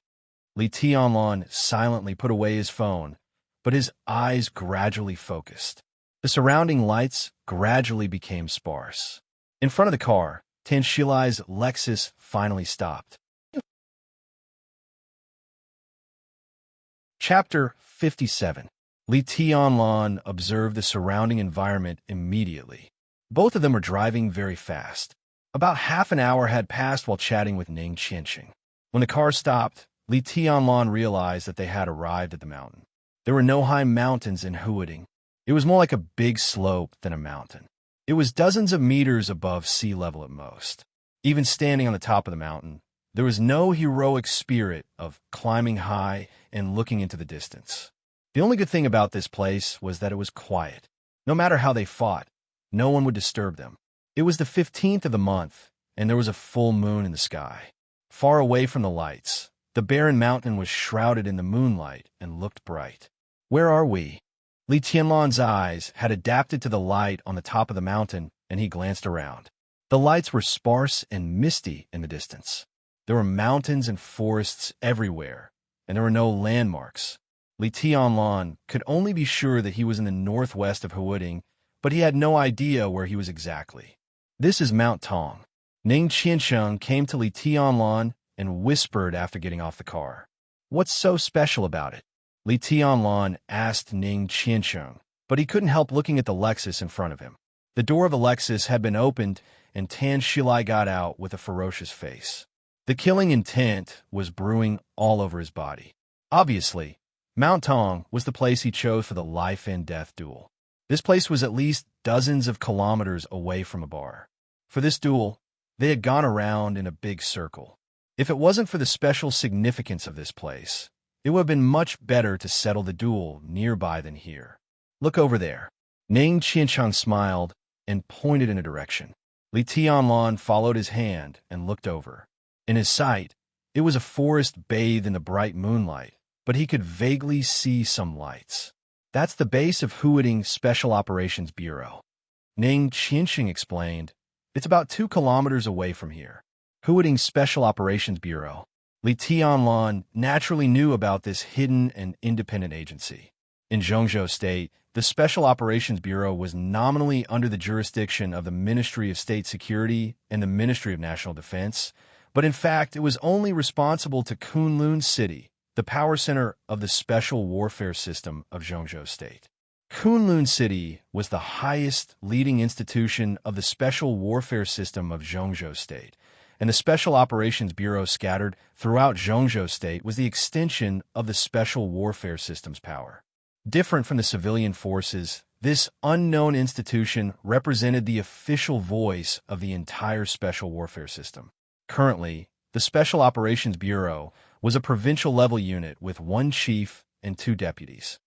Li Tianlan silently put away his phone, but his eyes gradually focused. The surrounding lights gradually became sparse. In front of the car, Tan Shilai's Lexus finally stopped. Chapter 57. Li Tianlan observed the surrounding environment immediately. Both of them were driving very fast. About half an hour had passed while chatting with Ning Qiansheng. When the car stopped, Li Tianlan realized that they had arrived at the mountain. There were no high mountains in Huading. It was more like a big slope than a mountain. It was dozens of meters above sea level at most. Even standing on the top of the mountain, there was no heroic spirit of climbing high and looking into the distance. The only good thing about this place was that it was quiet. No matter how they fought, no one would disturb them. It was the 15th of the month, and there was a full moon in the sky. Far away from the lights, the barren mountain was shrouded in the moonlight and looked bright. Where are we? Li Tianlan's eyes had adapted to the light on the top of the mountain, and he glanced around. The lights were sparse and misty in the distance. There were mountains and forests everywhere, and there were no landmarks. Li Tianlan could only be sure that he was in the northwest of Huading, but he had no idea where he was exactly. This is Mount Tong. Ning Qiansheng came to Li Tianlan and whispered after getting off the car. What's so special about it? Li Tianlan asked Ning Qiansheng, but he couldn't help looking at the Lexus in front of him. The door of the Lexus had been opened, and Tan Shilai got out with a ferocious face. The killing intent was brewing all over his body. Obviously, Mount Tong was the place he chose for the life-and-death duel. This place was at least dozens of kilometers away from a bar. For this duel, they had gone around in a big circle. If it wasn't for the special significance of this place, It would have been much better to settle the duel nearby than here. Look over there. Ning Qiancheng smiled and pointed in a direction. Li Tianlan followed his hand and looked over. In his sight, it was a forest bathed in the bright moonlight, but he could vaguely see some lights. That's the base of Huading Special Operations Bureau. Ning Qiancheng explained. It's about 2 kilometers away from here. Huading Special Operations Bureau. Li Tianlan naturally knew about this hidden and independent agency. In Zhongzhou State, the Special Operations Bureau was nominally under the jurisdiction of the Ministry of State Security and the Ministry of National Defense, but in fact it was only responsible to Kunlun City, the power center of the Special Warfare System of Zhongzhou State. Kunlun City was the highest leading institution of the Special Warfare System of Zhongzhou State, and the Special Operations Bureau scattered throughout Zhongzhou State was the extension of the Special Warfare System's power. Different from the civilian forces, this unknown institution represented the official voice of the entire Special Warfare System. Currently, the Special Operations Bureau was a provincial-level unit with 1 chief and 2 deputies.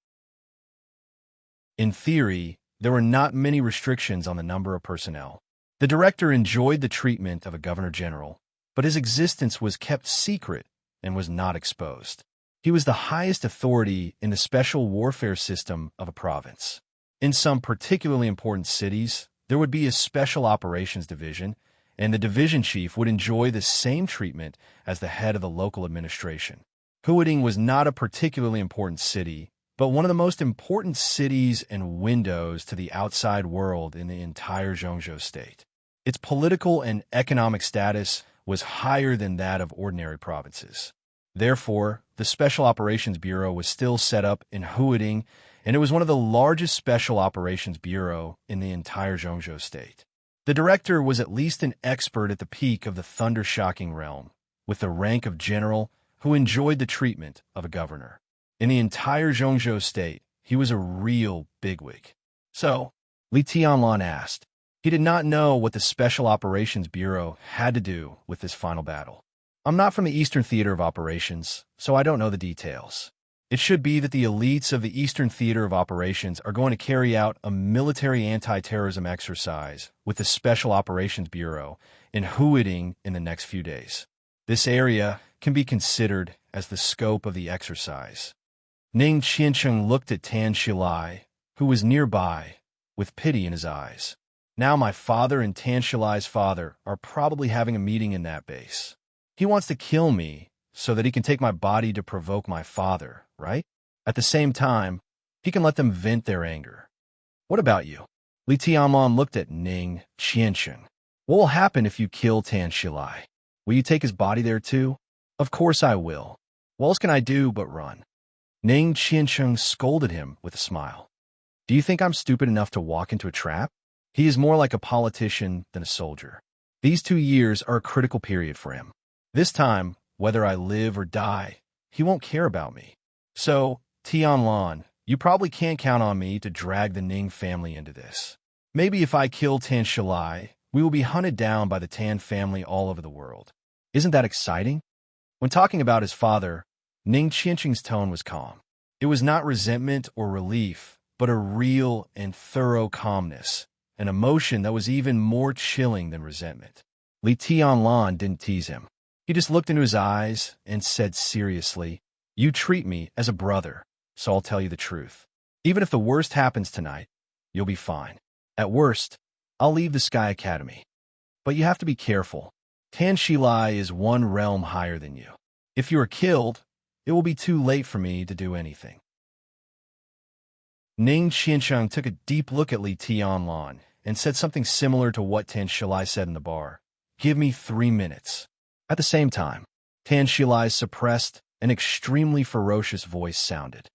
In theory, there were not many restrictions on the number of personnel. The director enjoyed the treatment of a governor-general, but his existence was kept secret and was not exposed. He was the highest authority in the special warfare system of a province. In some particularly important cities, there would be a special operations division, and the division chief would enjoy the same treatment as the head of the local administration. Huading was not a particularly important city, but one of the most important cities and windows to the outside world in the entire Zhongzhou State. Its political and economic status was higher than that of ordinary provinces. Therefore, the Special Operations Bureau was still set up in Huading, and it was one of the largest Special Operations Bureau in the entire Zhongzhou State. The director was at least an expert at the peak of the thunder-shocking realm, with the rank of general who enjoyed the treatment of a governor. In the entire Zhongzhou State, he was a real bigwig. So, Li Tianlan asked. He did not know what the Special Operations Bureau had to do with this final battle. I'm not from the Eastern Theater of Operations, so I don't know the details. It should be that the elites of the Eastern Theater of Operations are going to carry out a military anti-terrorism exercise with the Special Operations Bureau in Huading in the next few days. This area can be considered as the scope of the exercise. Ning Qiancheng looked at Tan Shilai, who was nearby, with pity in his eyes. Now my father and Tan Shilai's father are probably having a meeting in that base. He wants to kill me so that he can take my body to provoke my father, right? At the same time, he can let them vent their anger. What about you? Li Tianlan looked at Ning Qiancheng. What will happen if you kill Tan Shilai? Will you take his body there too? Of course I will. What else can I do but run? Ning Qiancheng scolded him with a smile. Do you think I'm stupid enough to walk into a trap? He is more like a politician than a soldier. These 2 years are a critical period for him. This time, whether I live or die, he won't care about me. So, Tianlan, you probably can't count on me to drag the Ning family into this. Maybe if I kill Tan Shilai, we will be hunted down by the Tan family all over the world. Isn't that exciting? When talking about his father, Ning Qiancheng's tone was calm. It was not resentment or relief, but a real and thorough calmness, an emotion that was even more chilling than resentment. Li Tianlan didn't tease him. He just looked into his eyes and said seriously, You treat me as a brother, so I'll tell you the truth. Even if the worst happens tonight, you'll be fine. At worst, I'll leave the Sky Academy. But you have to be careful. Tan Shilai is 1 realm higher than you. If you are killed, it will be too late for me to do anything. Ning Qiancheng took a deep look at Li Tianlan and said something similar to what Tan Shilai said in the bar. Give me 3 minutes. At the same time, Tan Shilai's suppressed and extremely ferocious voice sounded.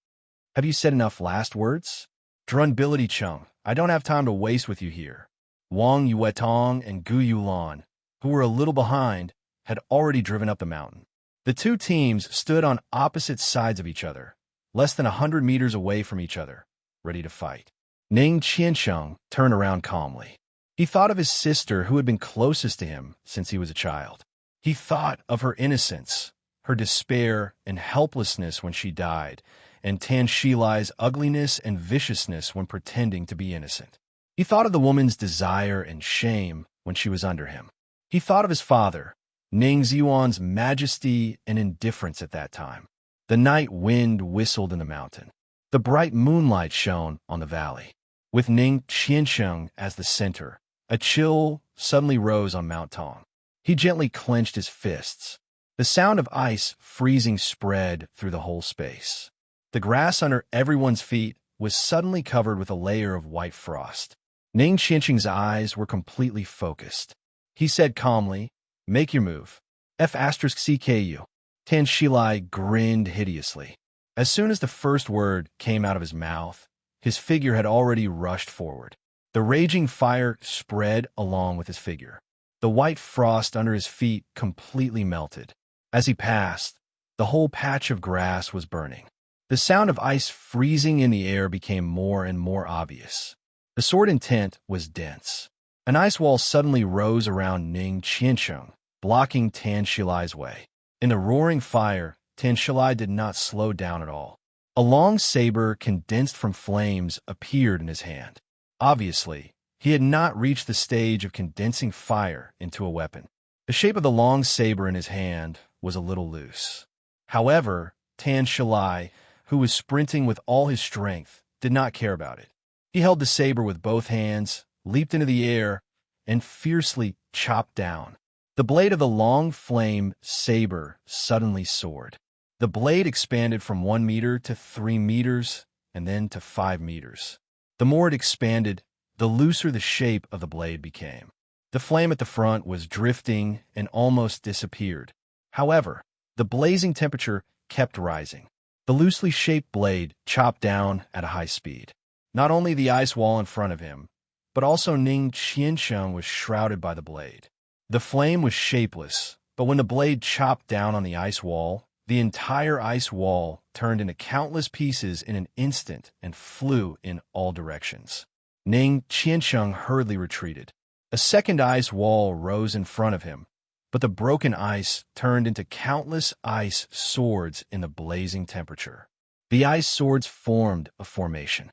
Have you said enough last words? Drunbility Chung, I don't have time to waste with you here. Wang Yuetong and Gu Yulan, who were a little behind, had already driven up the mountain. The 2 teams stood on opposite sides of each other, less than 100 meters away from each other, ready to fight. Ning Qiancheng turned around calmly. He thought of his sister who had been closest to him since he was a child. He thought of her innocence, her despair and helplessness when she died, and Tan Shilai's ugliness and viciousness when pretending to be innocent. He thought of the woman's desire and shame when she was under him. He thought of his father, Ning Ziyuan's majesty and indifference at that time. The night wind whistled in the mountain. The bright moonlight shone on the valley. With Ning Qiansheng as the center, a chill suddenly rose on Mount Tong. He gently clenched his fists. The sound of ice freezing spread through the whole space. The grass under everyone's feet was suddenly covered with a layer of white frost. Ning Qiansheng's eyes were completely focused. He said calmly, "Make your move. F*CKU. Tan Shilai grinned hideously. As soon as the first word came out of his mouth, his figure had already rushed forward. The raging fire spread along with his figure. The white frost under his feet completely melted. As he passed, the whole patch of grass was burning. The sound of ice freezing in the air became more and more obvious. The sword intent was dense. An ice wall suddenly rose around Ning Qiansheng, blocking Tan Shilai's way. In the roaring fire, Tan Shilai did not slow down at all. A long saber condensed from flames appeared in his hand. Obviously, he had not reached the stage of condensing fire into a weapon. The shape of the long saber in his hand was a little loose. However, Tan Shilai, who was sprinting with all his strength, did not care about it. He held the saber with both hands, leaped into the air, and fiercely chopped down. The blade of the long flame saber suddenly soared. The blade expanded from 1 meter to 3 meters, and then to 5 meters. The more it expanded, the looser the shape of the blade became. The flame at the front was drifting and almost disappeared. However, the blazing temperature kept rising. The loosely shaped blade chopped down at a high speed. Not only the ice wall in front of him, but also Ning Qiansheng was shrouded by the blade. The flame was shapeless, but when the blade chopped down on the ice wall, the entire ice wall turned into countless pieces in an instant and flew in all directions. Ning Qiansheng hurriedly retreated. A second ice wall rose in front of him, but the broken ice turned into countless ice swords in the blazing temperature. The ice swords formed a formation.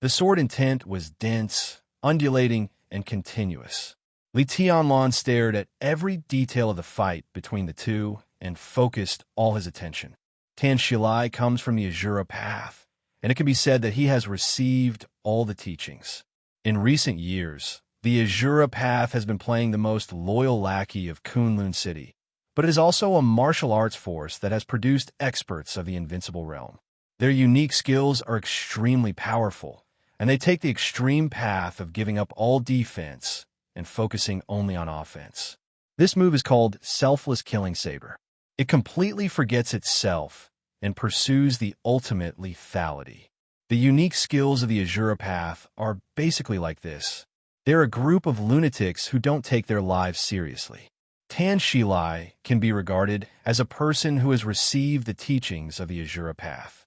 The sword intent was dense, undulating, and continuous. Li Tianlan stared at every detail of the fight between the two and focused all his attention. Tan Shilai comes from the Azura path, and it can be said that he has received all the teachings. In recent years, the Azura path has been playing the most loyal lackey of Kunlun City, but it is also a martial arts force that has produced experts of the invincible realm. Their unique skills are extremely powerful, and they take the extreme path of giving up all defense and focusing only on offense. This move is called Selfless Killing Saber. It completely forgets itself and pursues the ultimate lethality. The unique skills of the Azura path are basically like this. They're a group of lunatics who don't take their lives seriously. Tan Shilai can be regarded as a person who has received the teachings of the Azura path.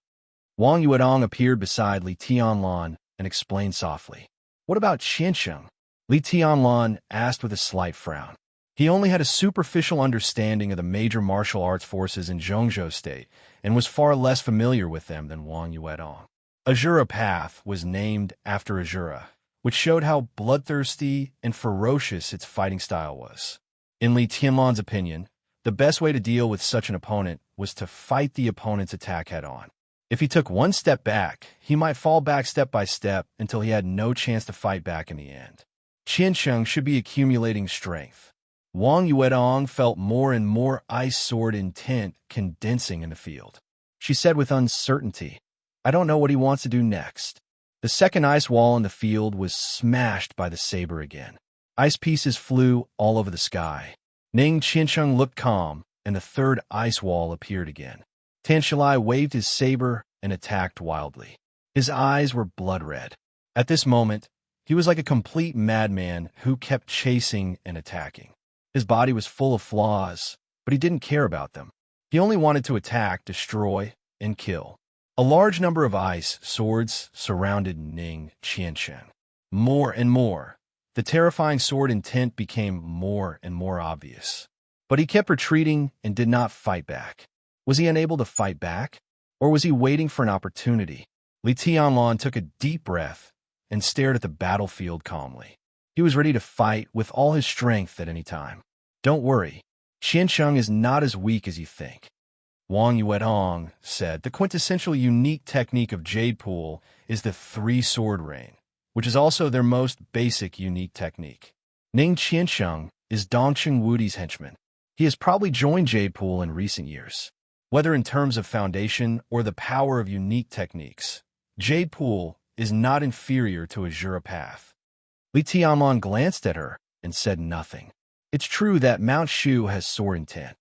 Wang Yuedong appeared beside Li Tianlan and explained softly. "What about Qiansheng?" Li Tianlan asked with a slight frown. He only had a superficial understanding of the major martial arts forces in Zhongzhou State and was far less familiar with them than Wang Yuedong. Azura Path was named after Azura, which showed how bloodthirsty and ferocious its fighting style was. In Li Tianlan's opinion, the best way to deal with such an opponent was to fight the opponent's attack head-on. If he took one step back, he might fall back step by step until he had no chance to fight back in the end. Qiansheng should be accumulating strength. Wang Yuedong felt more and more ice sword intent condensing in the field. She said with uncertainty, "I don't know what he wants to do next." The second ice wall in the field was smashed by the saber again. Ice pieces flew all over the sky. Ning Qiansheng looked calm, and the third ice wall appeared again. Tan Shilai waved his saber and attacked wildly. His eyes were blood red. At this moment, he was like a complete madman who kept chasing and attacking. His body was full of flaws, but he didn't care about them. He only wanted to attack, destroy, and kill. A large number of ice swords surrounded Ning Qiansheng. More and more, the terrifying sword intent became more and more obvious. But he kept retreating and did not fight back. Was he unable to fight back? Or was he waiting for an opportunity? Li Tianlan took a deep breath and stared at the battlefield calmly. He was ready to fight with all his strength at any time. Don't worry, Qiansheng is not as weak as you think. Wang Yuetong said, the quintessential unique technique of Jade Pool is the three-sword rain, which is also their most basic unique technique. Ning Qiansheng is Dongqing Wudi's henchman. He has probably joined Jade Pool in recent years. Whether in terms of foundation or the power of unique techniques, Jade Pool is not inferior to Azura Path. Li Tianlan glanced at her and said nothing. It's true that Mount Shu has sword intent.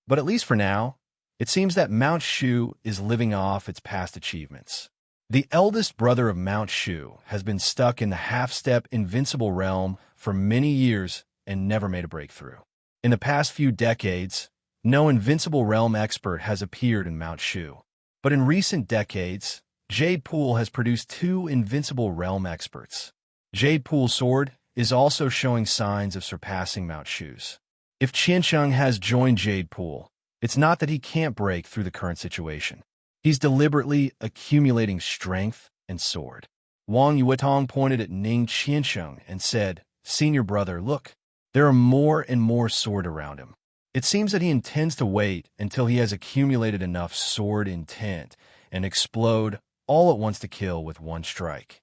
But at least for now, it seems that Mount Shu is living off its past achievements. The eldest brother of Mount Shu has been stuck in the half-step invincible realm for many years and never made a breakthrough. In the past few decades, no invincible realm expert has appeared in Mount Shu. But in recent decades, Jade Pool has produced 2 invincible realm experts. Jade Pool's sword is also showing signs of surpassing Mount Shu's. If Qiansheng has joined Jade Pool, it's not that he can't break through the current situation. He's deliberately accumulating strength and sword. Wang Yuetong pointed at Ning Qiansheng and said, Senior brother, look, there are more and more sword around him. It seems that he intends to wait until he has accumulated enough sword intent and explode all at once to kill with one strike.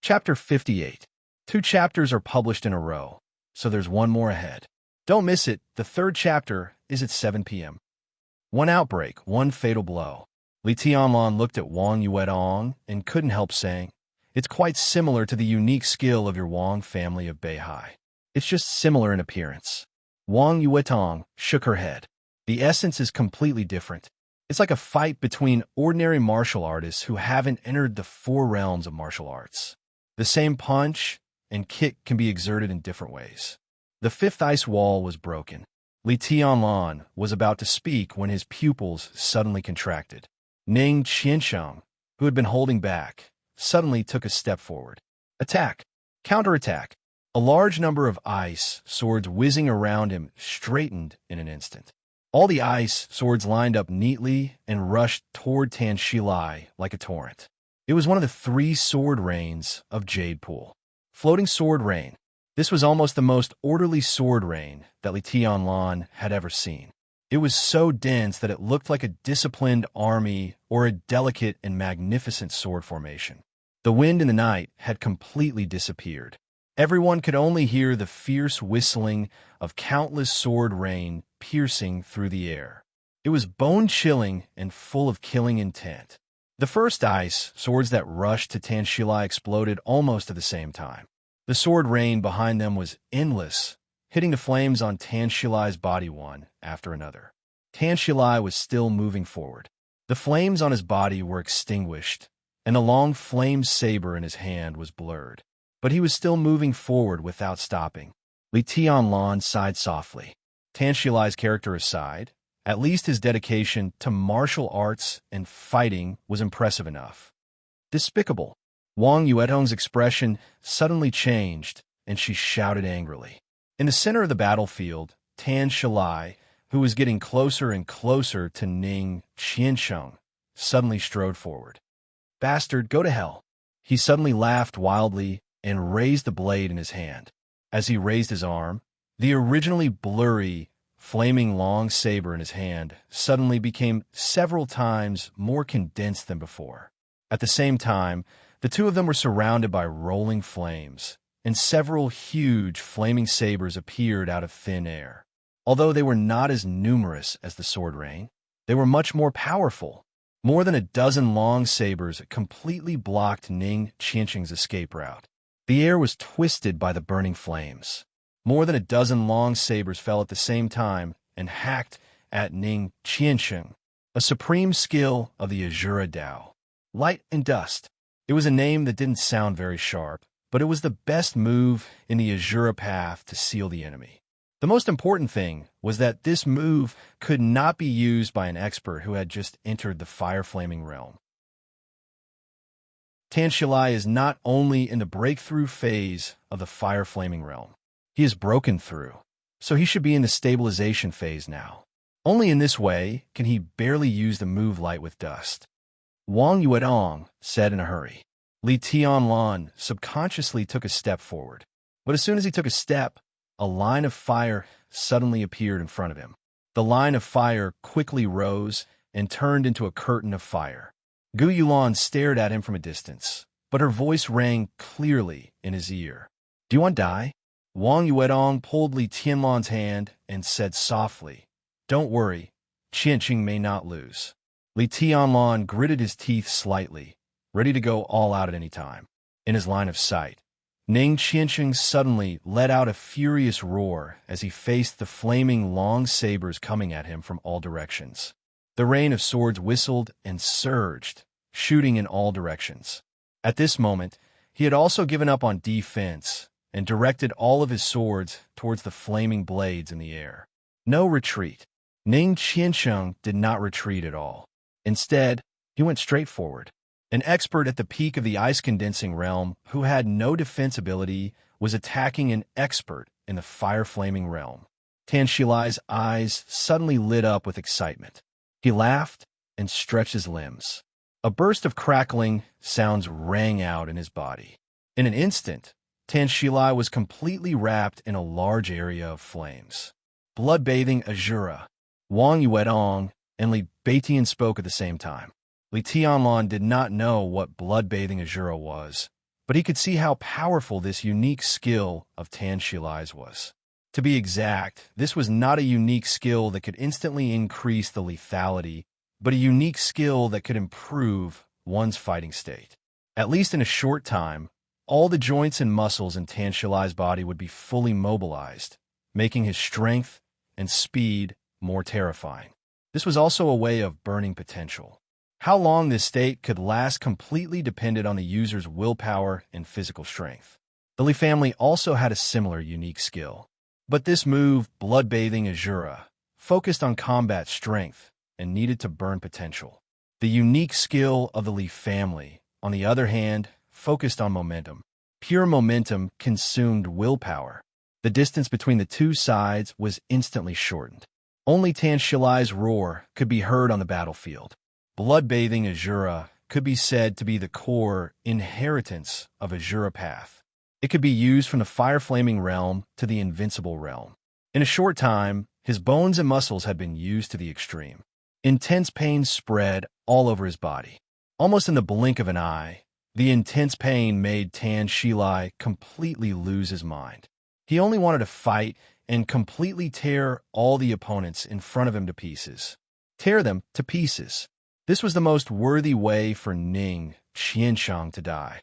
Chapter 58. 2 chapters are published in a row, so there's one more ahead. Don't miss it, the 3rd chapter is at 7 p.m. One outbreak, one fatal blow. Li Tianlan looked at Wang Yuetong and couldn't help saying, it's quite similar to the unique skill of your Wang family of Beihai. It's just similar in appearance. Wang Yuetong shook her head. The essence is completely different. It's like a fight between ordinary martial artists who haven't entered the 4 realms of martial arts. The same punch and kick can be exerted in different ways. The 5th ice wall was broken. Li Tianlan was about to speak when his pupils suddenly contracted. Ning Qiansheng, who had been holding back, suddenly took a step forward. Attack! Counterattack! A large number of ice swords whizzing around him straightened in an instant. All the ice swords lined up neatly and rushed toward Tan Shilai like a torrent. It was one of the 3 sword rains of Jade Pool. Floating sword rain. This was almost the most orderly sword rain that Li Tianlan had ever seen. It was so dense that it looked like a disciplined army or a delicate and magnificent sword formation. The wind in the night had completely disappeared. Everyone could only hear the fierce whistling of countless sword rain piercing through the air. It was bone-chilling and full of killing intent. The first ice swords that rushed to Tan Shilai exploded almost at the same time. The sword rain behind them was endless, hitting the flames on Tan Shilai's body one after another. Tan Shilai was still moving forward. The flames on his body were extinguished, and the long flame saber in his hand was blurred. But he was still moving forward without stopping. Li Tianlan sighed softly. Tan Shilai's character aside, at least his dedication to martial arts and fighting was impressive enough. Despicable. Wang Yuetong's expression suddenly changed, and she shouted angrily. In the center of the battlefield, Tan Shilai, who was getting closer and closer to Ning Qiansheng, suddenly strode forward. Bastard, go to hell. He suddenly laughed wildly and raised the blade in his hand. As he raised his arm, the originally blurry, flaming long saber in his hand suddenly became several times more condensed than before. At the same time, the 2 of them were surrounded by rolling flames, and several huge flaming sabers appeared out of thin air. Although they were not as numerous as the sword rain, they were much more powerful. More than a dozen long sabers completely blocked Ning Qiansheng's escape route. The air was twisted by the burning flames. More than a dozen long sabers fell at the same time and hacked at Ning Qiansheng, a supreme skill of the Azura Dao. Light and dust. It was a name that didn't sound very sharp, but it was the best move in the Azura path to seal the enemy. The most important thing was that this move could not be used by an expert who had just entered the fire-flaming realm. Tan Shilai is not only in the breakthrough phase of the fire-flaming realm. He is broken through, so he should be in the stabilization phase now. Only in this way can he barely use the move light with dust. Wang Yuedong said in a hurry. Li Tianlan subconsciously took a step forward. But as soon as he took a step, a line of fire suddenly appeared in front of him. The line of fire quickly rose and turned into a curtain of fire. Gu Yulan stared at him from a distance, but her voice rang clearly in his ear. Do you want to die? Wang Yuedong pulled Li Tianlan's hand and said softly, Don't worry, Qianqing may not lose. Li Tianlan gritted his teeth slightly, ready to go all out at any time. In his line of sight, Ning Qianqing suddenly let out a furious roar as he faced the flaming long sabers coming at him from all directions. The rain of swords whistled and surged, shooting in all directions. At this moment, he had also given up on defense and directed all of his swords towards the flaming blades in the air. No retreat. Ning Qianqing did not retreat at all. Instead, he went straight forward. An expert at the peak of the ice-condensing realm who had no defense ability was attacking an expert in the fire-flaming realm. Tan Shilai's eyes suddenly lit up with excitement. He laughed and stretched his limbs. A burst of crackling sounds rang out in his body. In an instant, Tan Shilai was completely wrapped in a large area of flames. Blood-bathing Azura, Wang Yuedong, and Li Beitian spoke at the same time. Li Tianlan did not know what blood-bathing Azura was, but he could see how powerful this unique skill of Tan Shilai's was. To be exact, this was not a unique skill that could instantly increase the lethality, but a unique skill that could improve one's fighting state. At least in a short time, all the joints and muscles in Tan Shilai's body would be fully mobilized, making his strength and speed more terrifying. This was also a way of burning potential. How long this state could last completely depended on the user's willpower and physical strength. The Li family also had a similar unique skill. But this move, blood-bathing Azura, focused on combat strength and needed to burn potential. The unique skill of the Li family, on the other hand, focused on momentum. Pure momentum consumed willpower. The distance between the two sides was instantly shortened. Only Tan Shilai's roar could be heard on the battlefield. Blood-bathing Azura could be said to be the core inheritance of Azura Path. It could be used from the fire-flaming realm to the invincible realm. In a short time, his bones and muscles had been used to the extreme. Intense pain spread all over his body. Almost in the blink of an eye, the intense pain made Tan Shilai completely lose his mind. He only wanted to fight and completely tear all the opponents in front of him to pieces. Tear them to pieces. This was the most worthy way for Ning Qianqing to die.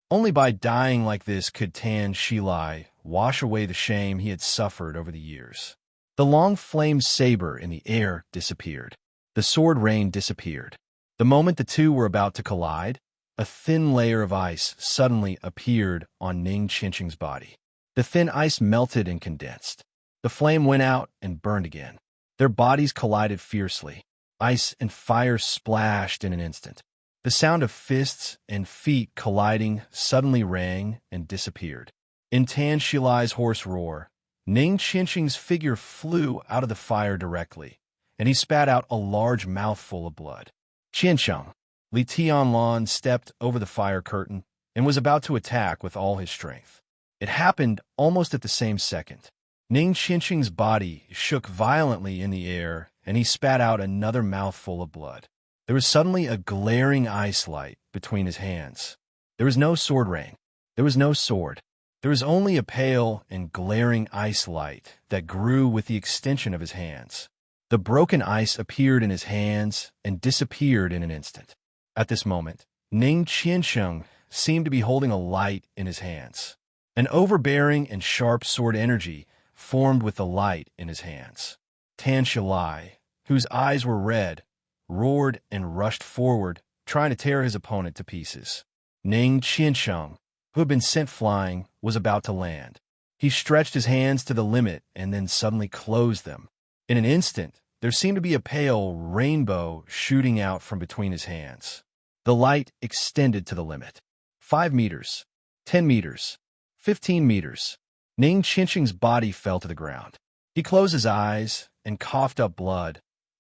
Only by dying like this could Tan Shilai wash away the shame he had suffered over the years. The long flame saber in the air disappeared. The sword rain disappeared. The moment the two were about to collide, a thin layer of ice suddenly appeared on Ning Qianqing's body. The thin ice melted and condensed. The flame went out and burned again. Their bodies collided fiercely. Ice and fire splashed in an instant. The sound of fists and feet colliding suddenly rang and disappeared. In Tan Shilai's hoarse roar, Ning Qianqing's figure flew out of the fire directly, and he spat out a large mouthful of blood. Qianqing, Li Tianlan stepped over the fire curtain and was about to attack with all his strength. It happened almost at the same second. Ning Qianqing's body shook violently in the air, and he spat out another mouthful of blood. There was suddenly a glaring ice light between his hands. There was no sword rain. There was no sword. There was only a pale and glaring ice light that grew with the extension of his hands. The broken ice appeared in his hands and disappeared in an instant. At this moment, Ning Qianqing seemed to be holding a light in his hands. An overbearing and sharp sword energy formed with the light in his hands. Tan Shilai, whose eyes were red, roared and rushed forward, trying to tear his opponent to pieces. Ning Qianqing, who had been sent flying, was about to land. He stretched his hands to the limit and then suddenly closed them. In an instant, there seemed to be a pale rainbow shooting out from between his hands. The light extended to the limit. 5 meters, 10 meters, 15 meters. Ning Qianqing's body fell to the ground. He closed his eyes and coughed up blood,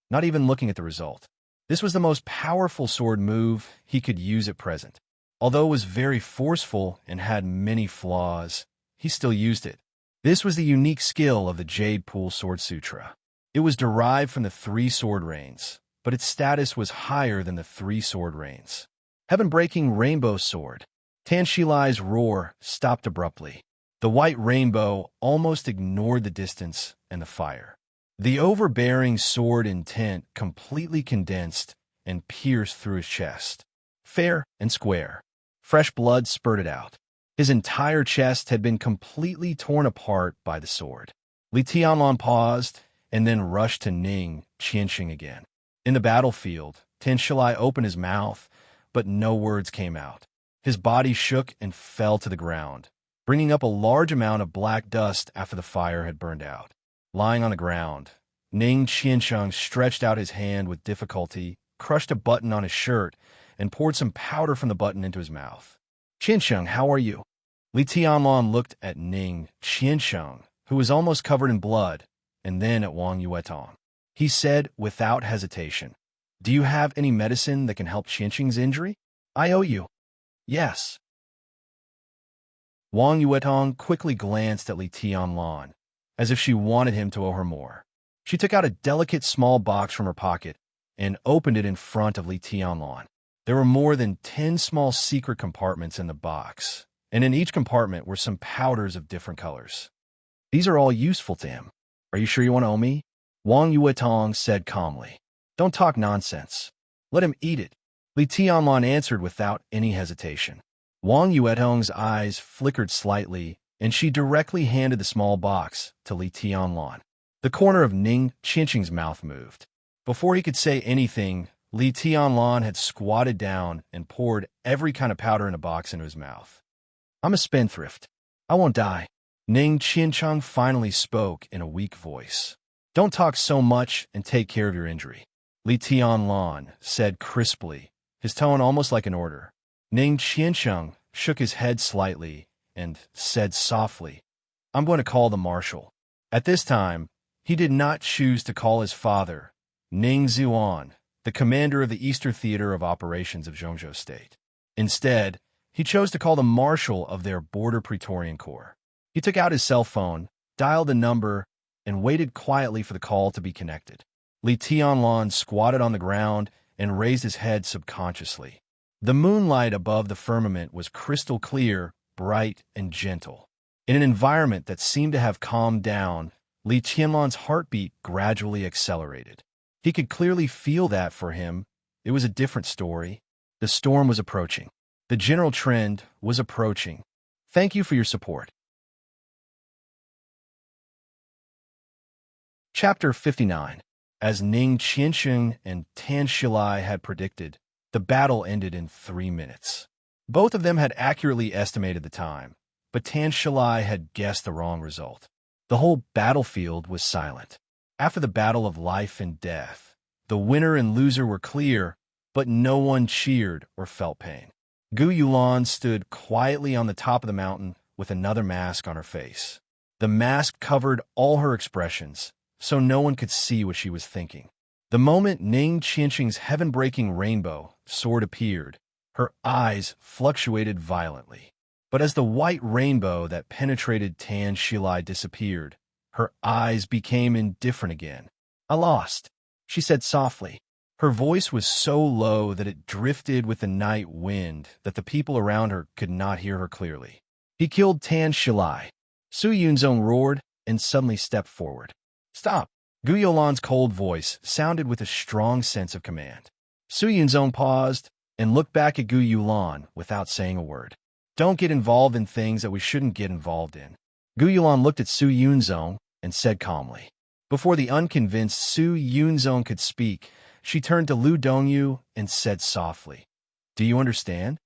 not even looking at the result. This was the most powerful sword move he could use at present. Although it was very forceful and had many flaws, he still used it. This was the unique skill of the Jade Pool Sword Sutra. It was derived from the 3 sword rains, but its status was higher than the 3 sword rains. Heaven-breaking rainbow sword. Tan Shilai's roar stopped abruptly. The white rainbow almost ignored the distance and the fire. The overbearing sword intent completely condensed and pierced through his chest. Fair and square. Fresh blood spurted out. His entire chest had been completely torn apart by the sword. Li Tianlan paused and then rushed to Ning Qianqing again. In the battlefield, Tan Shilai opened his mouth, but no words came out. His body shook and fell to the ground, bringing up a large amount of black dust after the fire had burned out. Lying on the ground, Ning Qianqing stretched out his hand with difficulty, crushed a button on his shirt, and poured some powder from the button into his mouth. "Qianqing, how are you?" Li Tianlan looked at Ning Qianqing, who was almost covered in blood, and then at Wang Yuetong. He said without hesitation, "Do you have any medicine that can help Qianqing's injury? I owe you." "Yes." Wang Yuetong quickly glanced at Li Tianlan, as if she wanted him to owe her more. She took out a delicate small box from her pocket and opened it in front of Li Tianlan. There were more than 10 small secret compartments in the box, and in each compartment were some powders of different colors. "These are all useful to him. Are you sure you want to owe me?" Wang Yuetong said calmly. "Don't talk nonsense. Let him eat it." Li Tianlan answered without any hesitation. Wang Yuetong's eyes flickered slightly, and she directly handed the small box to Li Tianlan. The corner of Ning Qianqing's mouth moved. Before he could say anything, Li Tianlan had squatted down and poured every kind of powder in a box into his mouth. "I'm a spendthrift. I won't die." Ning Qianqing finally spoke in a weak voice. "Don't talk so much and take care of your injury," Li Tianlan said crisply, his tone almost like an order. Ning Qianqing shook his head slightly and said softly, "I'm going to call the marshal." At this time, he did not choose to call his father, Ning Zuan, the commander of the Eastern Theater of Operations of Zhongzhou State. Instead, he chose to call the marshal of their border Praetorian Corps. He took out his cell phone, dialed the number, and waited quietly for the call to be connected. Li Tianlan squatted on the ground and raised his head subconsciously. The moonlight above the firmament was crystal clear, bright, and gentle. In an environment that seemed to have calmed down, Li Tianlan's heartbeat gradually accelerated. He could clearly feel that for him, it was a different story. The storm was approaching. The general trend was approaching. Thank you for your support. Chapter 59. As Ning Qianqing and Tan Shilai had predicted, the battle ended in 3 minutes. Both of them had accurately estimated the time, but Tan Shilai had guessed the wrong result. The whole battlefield was silent. After the battle of life and death, the winner and loser were clear, but no one cheered or felt pain. Gu Yulan stood quietly on the top of the mountain with another mask on her face. The mask covered all her expressions, so no one could see what she was thinking. The moment Ning Qianqing's heaven-breaking rainbow sword appeared, her eyes fluctuated violently. But as the white rainbow that penetrated Tan Shilai disappeared, her eyes became indifferent again. "I lost," she said softly. Her voice was so low that it drifted with the night wind that the people around her could not hear her clearly. "He killed Tan Shilai." Su Yunzong roared and suddenly stepped forward. "Stop!" Gu Yolan's cold voice sounded with a strong sense of command. Su Yunzong paused and looked back at Gu Yulan without saying a word. "Don't get involved in things that we shouldn't get involved in." Gu Yulan looked at Su Yunzong and said calmly. Before the unconvinced Su Yunzong could speak, she turned to Lu Dongyu and said softly, "Do you understand?"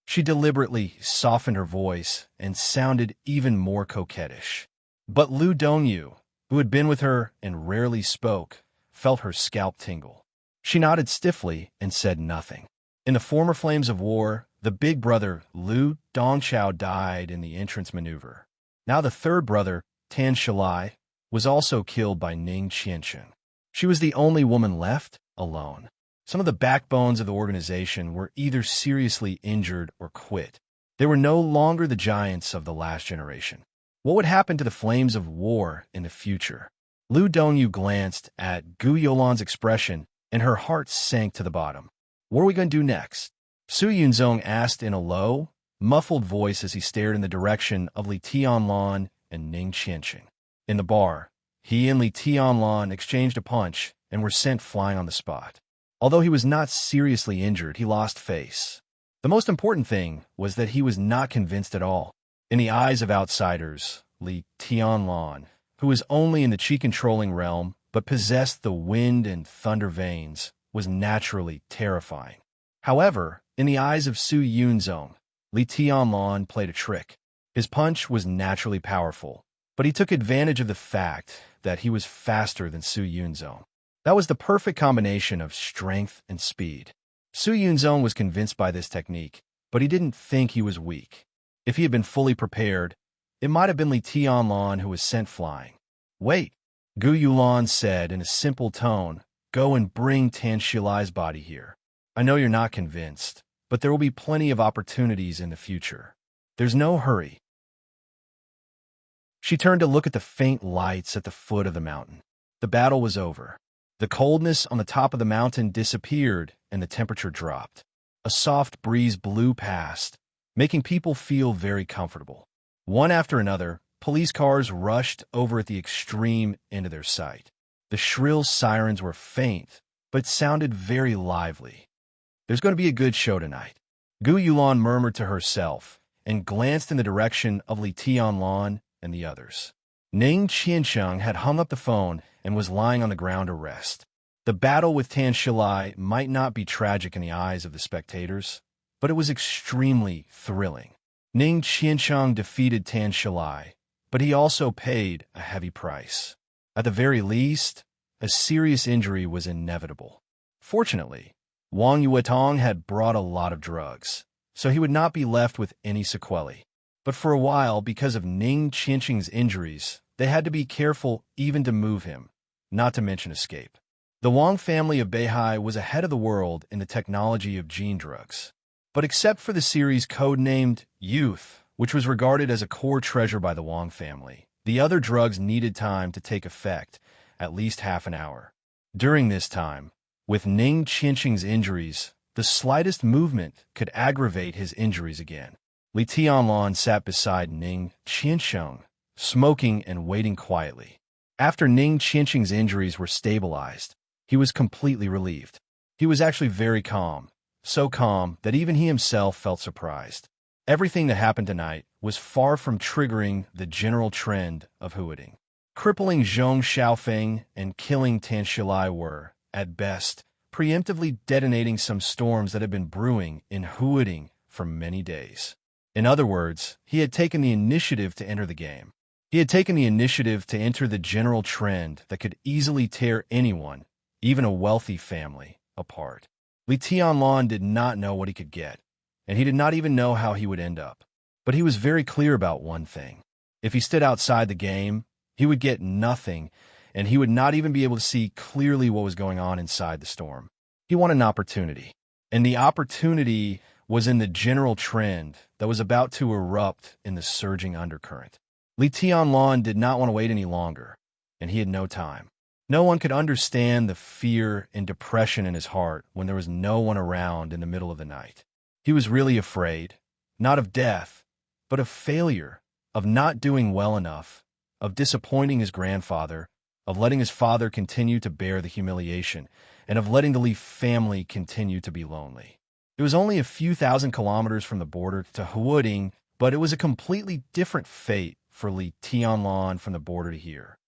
She deliberately softened her voice and sounded even more coquettish. But Lu Dongyu, who had been with her and rarely spoke, felt her scalp tingle. She nodded stiffly and said nothing. In the former Flames of War, the big brother, Lu Dongchao, died in the entrance maneuver. Now the third brother, Tan Shalai, was also killed by Ning Qiansheng. She was the only woman left, alone. Some of the backbones of the organization were either seriously injured or quit. They were no longer the giants of the last generation. What would happen to the Flames of War in the future? Lu Dongyu glanced at Gu Yolan's expression, and her heart sank to the bottom. What are we going to do next? Su Yunzong asked in a low, muffled voice as he stared in the direction of Li Tianlan and Ning Qiansheng. In the bar, he and Li Tianlan exchanged a punch and were sent flying on the spot. Although he was not seriously injured, he lost face. The most important thing was that he was not convinced at all. In the eyes of outsiders, Li Tianlan, who was only in the chi-controlling realm but possessed the wind and thunder veins, was naturally terrifying. However, in the eyes of Su Yunzong, Li Tianlan played a trick. His punch was naturally powerful, but he took advantage of the fact that he was faster than Su Yunzong. That was the perfect combination of strength and speed. Su Yunzong was convinced by this technique, but he didn't think he was weak. If he had been fully prepared, it might have been Li Tianlan who was sent flying. Wait, Gu Yulan said in a simple tone, go and bring Tan Shilai's body here. I know you're not convinced, but there will be plenty of opportunities in the future. There's no hurry. She turned to look at the faint lights at the foot of the mountain. The battle was over. The coldness on the top of the mountain disappeared and the temperature dropped. A soft breeze blew past, making people feel very comfortable. One after another, police cars rushed over at the extreme end of their sight. The shrill sirens were faint, but sounded very lively. There's going to be a good show tonight. Gu Yulan murmured to herself and glanced in the direction of Li Tianlan and the others. Ning Qiansheng had hung up the phone and was lying on the ground to rest. The battle with Tan Shilai might not be tragic in the eyes of the spectators, but it was extremely thrilling. Ning Qiansheng defeated Tan Shilai, but he also paid a heavy price. At the very least, a serious injury was inevitable. Fortunately, Wang Yuetong had brought a lot of drugs, so he would not be left with any sequelae. But for a while, because of Ning Qiansheng's injuries, they had to be careful even to move him, not to mention escape. The Wang family of Beihai was ahead of the world in the technology of gene drugs. But except for the series codenamed Youth, which was regarded as a core treasure by the Wang family, the other drugs needed time to take effect, at least half an hour. During this time, with Ning Qiansheng's injuries, the slightest movement could aggravate his injuries again. Li Tianlan sat beside Ning Qiansheng, smoking and waiting quietly. After Ning Qiansheng's injuries were stabilized, he was completely relieved. He was actually very calm, so calm that even he himself felt surprised. Everything that happened tonight was far from triggering the general trend of Huading. Crippling Zhong Xiaofeng and killing Tan Shilai were, at best, preemptively detonating some storms that had been brewing in Huading for many days. In other words, he had taken the initiative to enter the game. He had taken the initiative to enter the general trend that could easily tear anyone, even a wealthy family, apart. Li Tianlan did not know what he could get, and he did not even know how he would end up. But he was very clear about one thing. If he stood outside the game, he would get nothing, and he would not even be able to see clearly what was going on inside the storm. He wanted an opportunity, and the opportunity was in the general trend that was about to erupt in the surging undercurrent. Li Tianlan did not want to wait any longer, and he had no time. No one could understand the fear and depression in his heart when there was no one around in the middle of the night. He was really afraid, not of death, but of failure, of not doing well enough, of disappointing his grandfather, of letting his father continue to bear the humiliation, and of letting the Li family continue to be lonely. It was only a few thousand kilometers from the border to Huading, but it was a completely different fate for Li Tianlan from the border to here.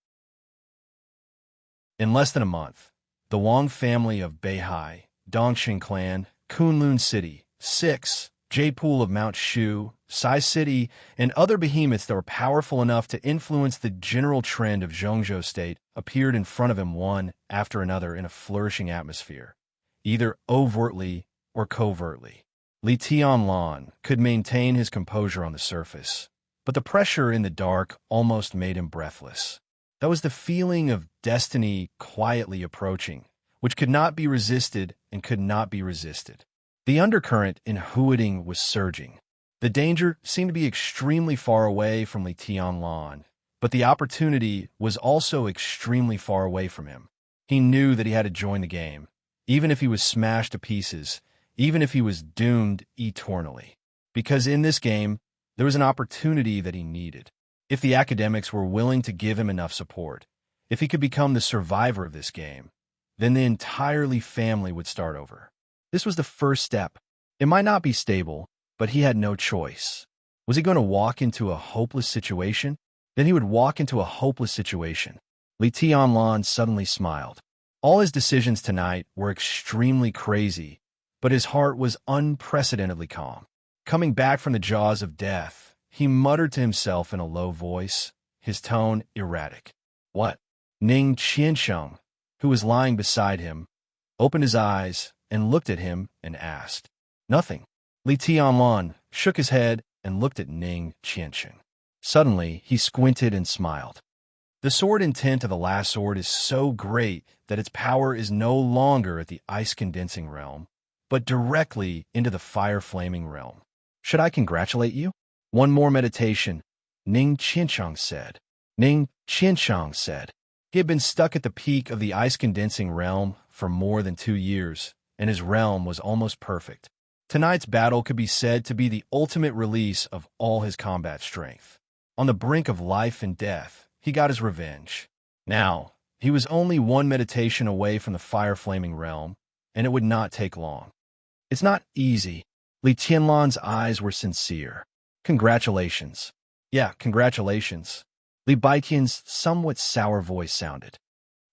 In less than a month, the Wang family of Beihai, Dongxing Clan, Kunlun City, 6, Jaipul of Mount Shu, Sai City, and other behemoths that were powerful enough to influence the general trend of Zhongzhou State appeared in front of him one after another in a flourishing atmosphere, either overtly or covertly. Li Tianlan could maintain his composure on the surface, but the pressure in the dark almost made him breathless. That was the feeling of destiny quietly approaching, which could not be resisted and could not be resisted. The undercurrent in Huading was surging. The danger seemed to be extremely far away from Li Tianlan, but the opportunity was also extremely far away from him. He knew that he had to join the game, even if he was smashed to pieces, even if he was doomed eternally. Because in this game, there was an opportunity that he needed. If the academics were willing to give him enough support, if he could become the survivor of this game, then the entirely family would start over. This was the first step. It might not be stable, but he had no choice. Was he going to walk into a hopeless situation? Then he would walk into a hopeless situation. Li Tianlan suddenly smiled. All his decisions tonight were extremely crazy, but his heart was unprecedentedly calm. Coming back from the jaws of death, he muttered to himself in a low voice, his tone erratic. What? Ning Qiansheng, who was lying beside him, opened his eyes and looked at him and asked. Nothing. Li Tianlan shook his head and looked at Ning Qiansheng. Suddenly, he squinted and smiled. The sword intent of the last sword is so great that its power is no longer at the ice-condensing realm, but directly into the fire-flaming realm. Should I congratulate you? One more meditation, Ning Qiansheng said. Ning Qiansheng said. He had been stuck at the peak of the ice-condensing realm for more than 2 years, and his realm was almost perfect. Tonight's battle could be said to be the ultimate release of all his combat strength. On the brink of life and death, he got his revenge. Now, he was only one meditation away from the fire-flaming realm, and it would not take long. It's not easy. Li Tianlan's eyes were sincere. Congratulations. Yeah, congratulations. Li Baitian's somewhat sour voice sounded.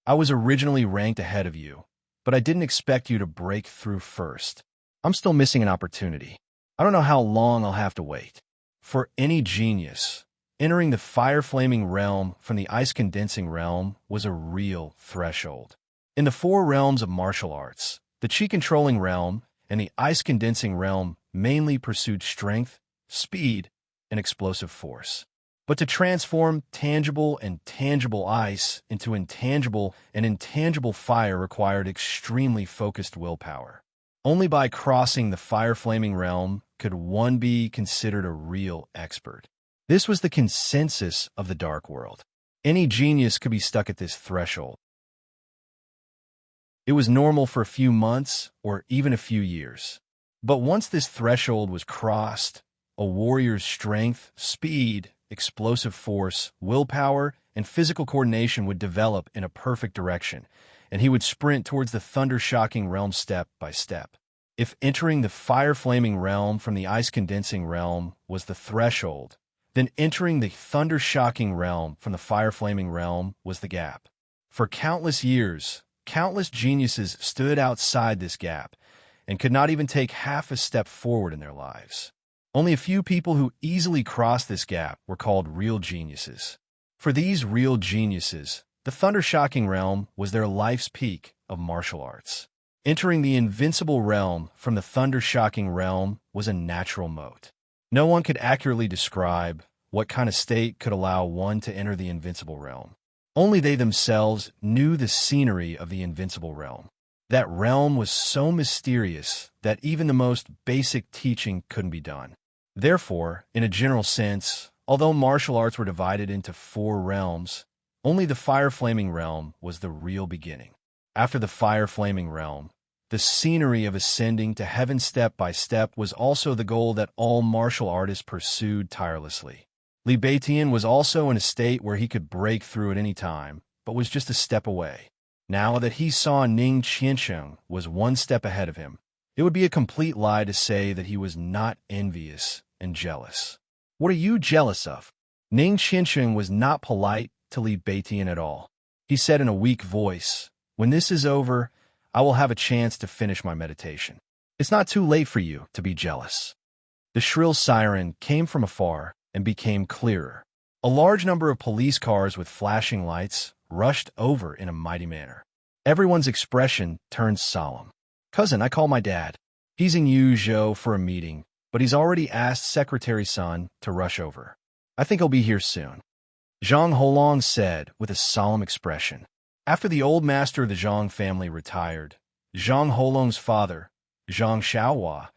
I was originally ranked ahead of you, but I didn't expect you to break through first. I'm still missing an opportunity. I don't know how long I'll have to wait. For any genius, entering the fire-flaming realm from the ice-condensing realm was a real threshold. In the 4 realms of martial arts, the chi-controlling realm and the ice-condensing realm mainly pursued strength, speed, and explosive force. But to transform tangible and tangible ice into intangible and intangible fire required extremely focused willpower. Only by crossing the fire-flaming realm could one be considered a real expert. This was the consensus of the Dark World. Any genius could be stuck at this threshold. It was normal for a few months or even a few years. But once this threshold was crossed, a warrior's strength, speed, explosive force, willpower, and physical coordination would develop in a perfect direction, and he would sprint towards the thunder-shocking realm step by step. If entering the fire-flaming realm from the ice-condensing realm was the threshold, then entering the thunder-shocking realm from the fire-flaming realm was the gap. For countless years, countless geniuses stood outside this gap and could not even take half a step forward in their lives. Only a few people who easily crossed this gap were called real geniuses. For these real geniuses, the thunder-shocking realm was their life's peak of martial arts. Entering the invincible realm from the thunder-shocking realm was a natural moat. No one could accurately describe what kind of state could allow one to enter the invincible realm. Only they themselves knew the scenery of the invincible realm. That realm was so mysterious that even the most basic teaching couldn't be done. Therefore, in a general sense, although martial arts were divided into 4 realms, only the fire-flaming realm was the real beginning. After the fire-flaming realm, the scenery of ascending to heaven step by step was also the goal that all martial artists pursued tirelessly. Li Baitian was also in a state where he could break through at any time, but was just a step away. Now that he saw Ning Qiansheng was 1 step ahead of him, it would be a complete lie to say that he was not envious and jealous. What are you jealous of? Ning Qiansheng was not polite to Li Baitian at all. He said in a weak voice, "When this is over, I will have a chance to finish my meditation. It's not too late for you to be jealous." The shrill siren came from afar and became clearer. A large number of police cars with flashing lights rushed over in a mighty manner. Everyone's expression turned solemn. "Cousin, I call my dad." He's in Yuzhou for a meeting, but he's already asked Secretary Sun to rush over. I think he'll be here soon. Zhang Holong said with a solemn expression. After the old master of the Zhang family retired, Zhang Holong's father, Zhang Xiaohua,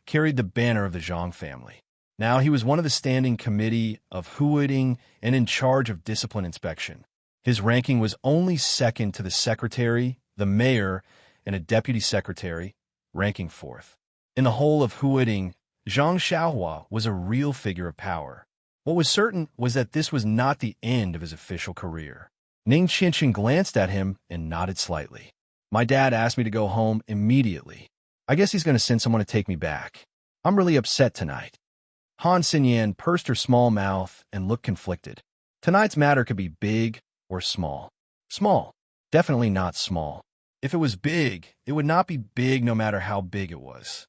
carried the banner of the Zhang family. Now he was one of the standing committee of Huiding and in charge of discipline inspection. His ranking was only second to the secretary, the mayor, and a deputy secretary, ranking fourth. In the whole of Huiding, Zhang Xiaohua was a real figure of power. What was certain was that this was not the end of his official career. Ning Qianqing glanced at him and nodded slightly. My dad asked me to go home immediately. I guess he's going to send someone to take me back. I'm really upset tonight. Han Xinyan pursed her small mouth and looked conflicted. Tonight's matter could be big or small. Small. Definitely not small. If it was big, it would not be big no matter how big it was.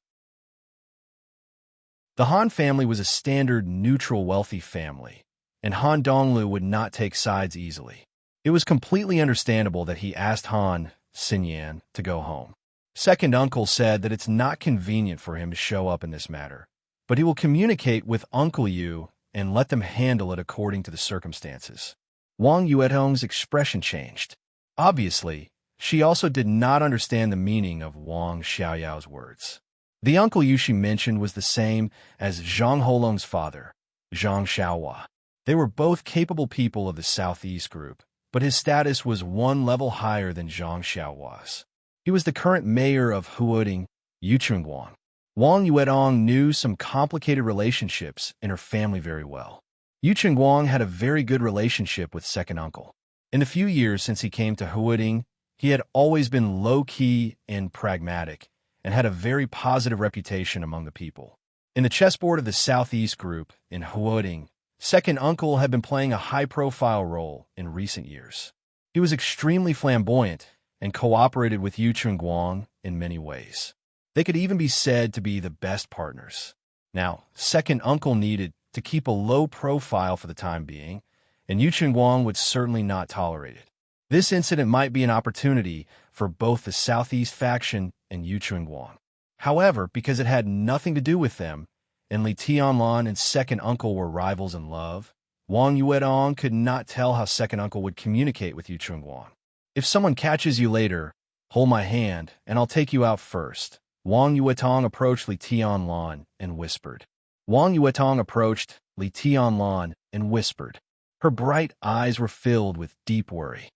The Han family was a standard, neutral, wealthy family, and Han Donglu would not take sides easily. It was completely understandable that he asked Han Xinyan to go home. Second uncle said that it's not convenient for him to show up in this matter, but he will communicate with Uncle Yu and let them handle it according to the circumstances. Wang Yuetong's expression changed. Obviously, she also did not understand the meaning of Wang Xiaoyao's words. The Uncle Yu she mentioned was the same as Zhang Holong's father, Zhang Xiaohua. They were both capable people of the Southeast group, but his status was one level higher than Zhang Xiaohua's. He was the current mayor of Huiding, Yu Chengguang. Wang Yuetong knew some complicated relationships in her family very well. Yu Chengguang had a very good relationship with second uncle. In the few years since he came to Huiding, he had always been low-key and pragmatic, and had a very positive reputation among the people. In the chessboard of the Southeast group in Huiding, second uncle had been playing a high-profile role in recent years. He was extremely flamboyant and cooperated with Yu Chengguang in many ways. They could even be said to be the best partners. Now, second uncle needed to keep a low profile for the time being, and Yu Chengguang would certainly not tolerate it. This incident might be an opportunity for both the Southeast faction and Yu Chengguang. However, because it had nothing to do with them, and Li Tianlan and second uncle were rivals in love, Wang Yuetong could not tell how second uncle would communicate with Yu Chengguang. If someone catches you later, hold my hand, and I'll take you out first. Wang Yuetong approached Li Tianlan and whispered. Wang Yuetong approached Li Tianlan and whispered. Her bright eyes were filled with deep worry.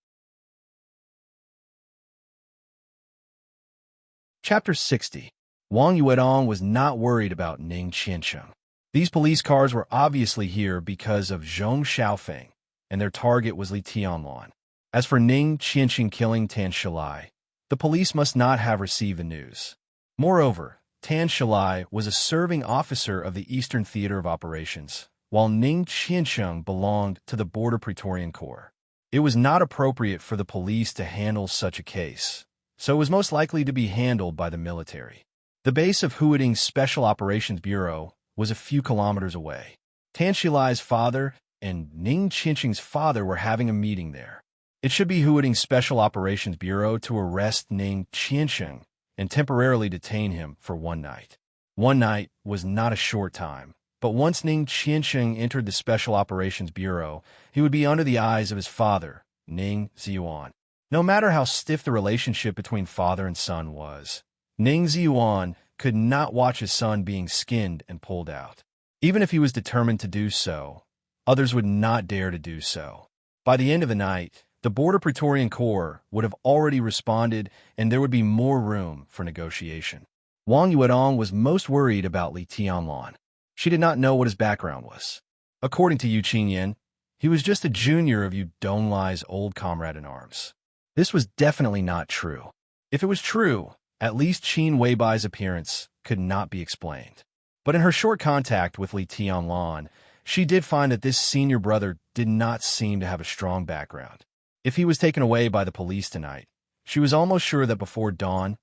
Chapter 60. Wang Yuetong was not worried about Ning Qianqing. These police cars were obviously here because of Zhong Xiaofeng, and their target was Li Tianlan. As for Ning Qianqing killing Tan Shilai, the police must not have received the news. Moreover, Tan Shilai was a serving officer of the Eastern Theater of Operations, while Ning Qianqing belonged to the Border Praetorian Corps. It was not appropriate for the police to handle such a case, so it was most likely to be handled by the military. The base of Huiding's Special Operations Bureau was a few kilometers away. Tan Shilai's father and Ning Qianqing's father were having a meeting there. It should be Huiding's Special Operations Bureau to arrest Ning Qianqing and temporarily detain him for one night. One night was not a short time, but once Ning Qianqing entered the Special Operations Bureau, he would be under the eyes of his father, Ning Ziyuan. No matter how stiff the relationship between father and son was, Ning Ziyuan could not watch his son being skinned and pulled out. Even if he was determined to do so, others would not dare to do so. By the end of the night, the Border Praetorian Corps would have already responded, and there would be more room for negotiation. Wang Yuetong was most worried about Li Tianlan. She did not know what his background was. According to Yu Qingyan, he was just a junior of Yu Donglai's old comrade-in-arms. This was definitely not true. If it was true, at least Qin Weibai's appearance could not be explained. But in her short contact with Li Tianlan, she did find that this senior brother did not seem to have a strong background. If he was taken away by the police tonight, she was almost sure that before dawn,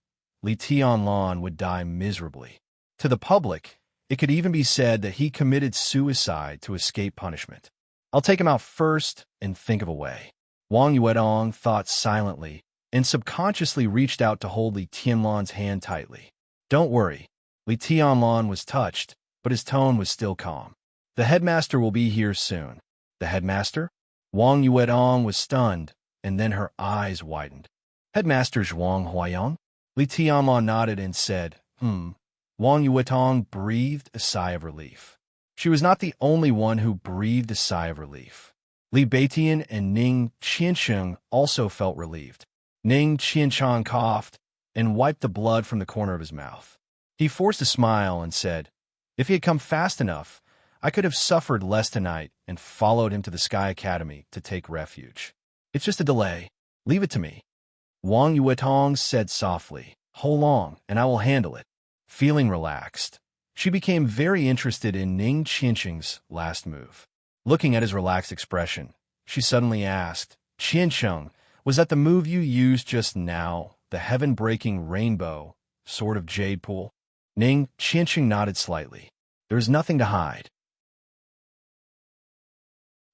Li Tianlan would die miserably. To the public, it could even be said that he committed suicide to escape punishment. I'll take him out first and think of a way. Wang Yuetong thought silently and subconsciously reached out to hold Li Tianlan's hand tightly. Don't worry, Li Tianlan was touched, but his tone was still calm. The headmaster will be here soon. The headmaster? Wang Yuetong was stunned, and then her eyes widened. Headmaster Zhuang Huayang? Li Tianlan nodded and said, Wang Yuetong breathed a sigh of relief. She was not the only one who breathed a sigh of relief. Li Beitian and Ning Qiansheng also felt relieved. Ning Qiansheng coughed and wiped the blood from the corner of his mouth. He forced a smile and said, If he had come fast enough, I could have suffered less tonight and followed him to the Sky Academy to take refuge. It's just a delay. Leave it to me. Wang Yuetong said softly, Hold on, and I will handle it. Feeling relaxed, she became very interested in Ning Qiansheng's last move. Looking at his relaxed expression, she suddenly asked, Qiansheng, was that the move you used just now, the heaven-breaking rainbow, sword of jade pool? Ning Qiansheng nodded slightly. There is nothing to hide.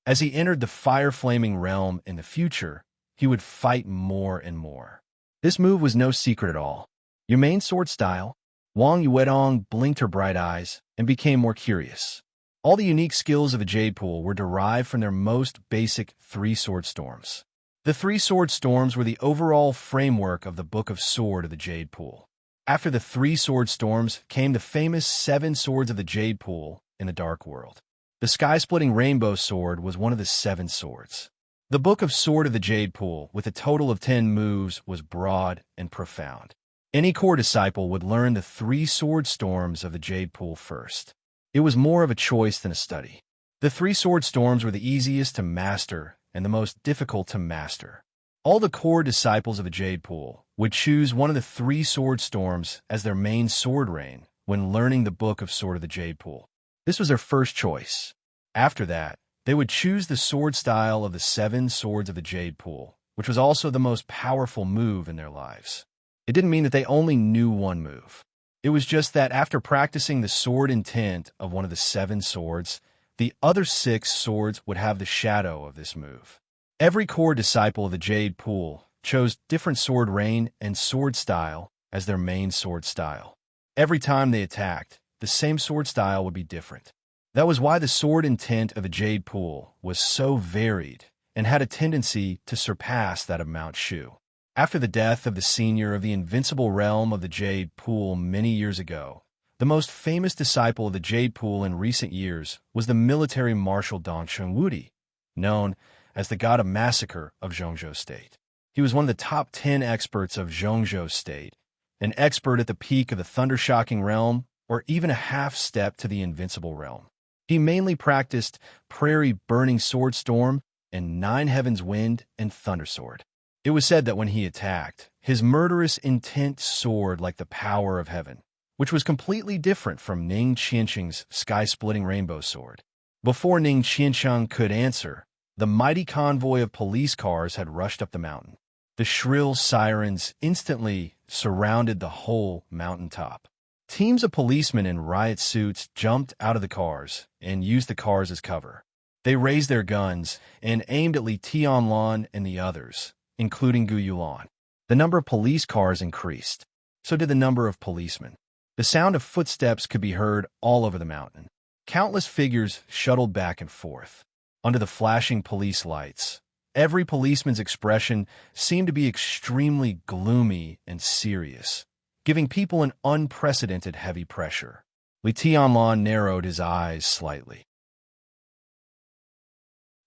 As he entered the fire-flaming realm in the future, he would fight more and more. This move was no secret at all. Your main sword style? Wang Yuetong blinked her bright eyes and became more curious. All the unique skills of a jade pool were derived from their most basic 3 sword storms. The 3 sword storms were the overall framework of the Book of Sword of the Jade Pool. After the 3 sword storms came the famous 7 swords of the Jade Pool in the Dark World. The sky-splitting rainbow sword was one of the 7 swords. The Book of Sword of the Jade Pool, with a total of 10 moves, was broad and profound. Any core disciple would learn the 3 sword storms of the Jade Pool first. It was more of a choice than a study. The 3 sword storms were the easiest to master and the most difficult to master. All the core disciples of the Jade Pool would choose one of the 3 sword storms as their main sword reign when learning the Book of Sword of the Jade Pool. This was their first choice. After that, they would choose the sword style of the 7 swords of the Jade Pool, which was also the most powerful move in their lives. It didn't mean that they only knew one move. It was just that after practicing the sword intent of one of the 7 swords, the other 6 swords would have the shadow of this move. Every core disciple of the Jade Pool chose different sword reign and sword style as their main sword style. Every time they attacked, the same sword style would be different. That was why the sword intent of the Jade Pool was so varied and had a tendency to surpass that of Mount Shu. After the death of the senior of the invincible realm of the Jade Pool many years ago, the most famous disciple of the Jade Pool in recent years was the military marshal Dong Chengwudi, known as the god of massacre of Zhongzhou State. He was one of the top 10 experts of Zhongzhou State, an expert at the peak of the thunder-shocking realm, or even a half step to the invincible realm. He mainly practiced Prairie Burning Sword Storm and 9 Heavens Wind and Thunder Sword. It was said that when he attacked, his murderous intent soared like the power of heaven, which was completely different from Ning Qiansheng's sky-splitting rainbow sword. Before Ning Qiansheng could answer, the mighty convoy of police cars had rushed up the mountain. The shrill sirens instantly surrounded the whole mountaintop. Teams of policemen in riot suits jumped out of the cars and used the cars as cover. They raised their guns and aimed at Li Tianlan and the others, including Gu Yulan. The number of police cars increased. So did the number of policemen. The sound of footsteps could be heard all over the mountain. Countless figures shuttled back and forth. Under the flashing police lights, every policeman's expression seemed to be extremely gloomy and serious, giving people an unprecedented heavy pressure. Li Tianlan narrowed his eyes slightly.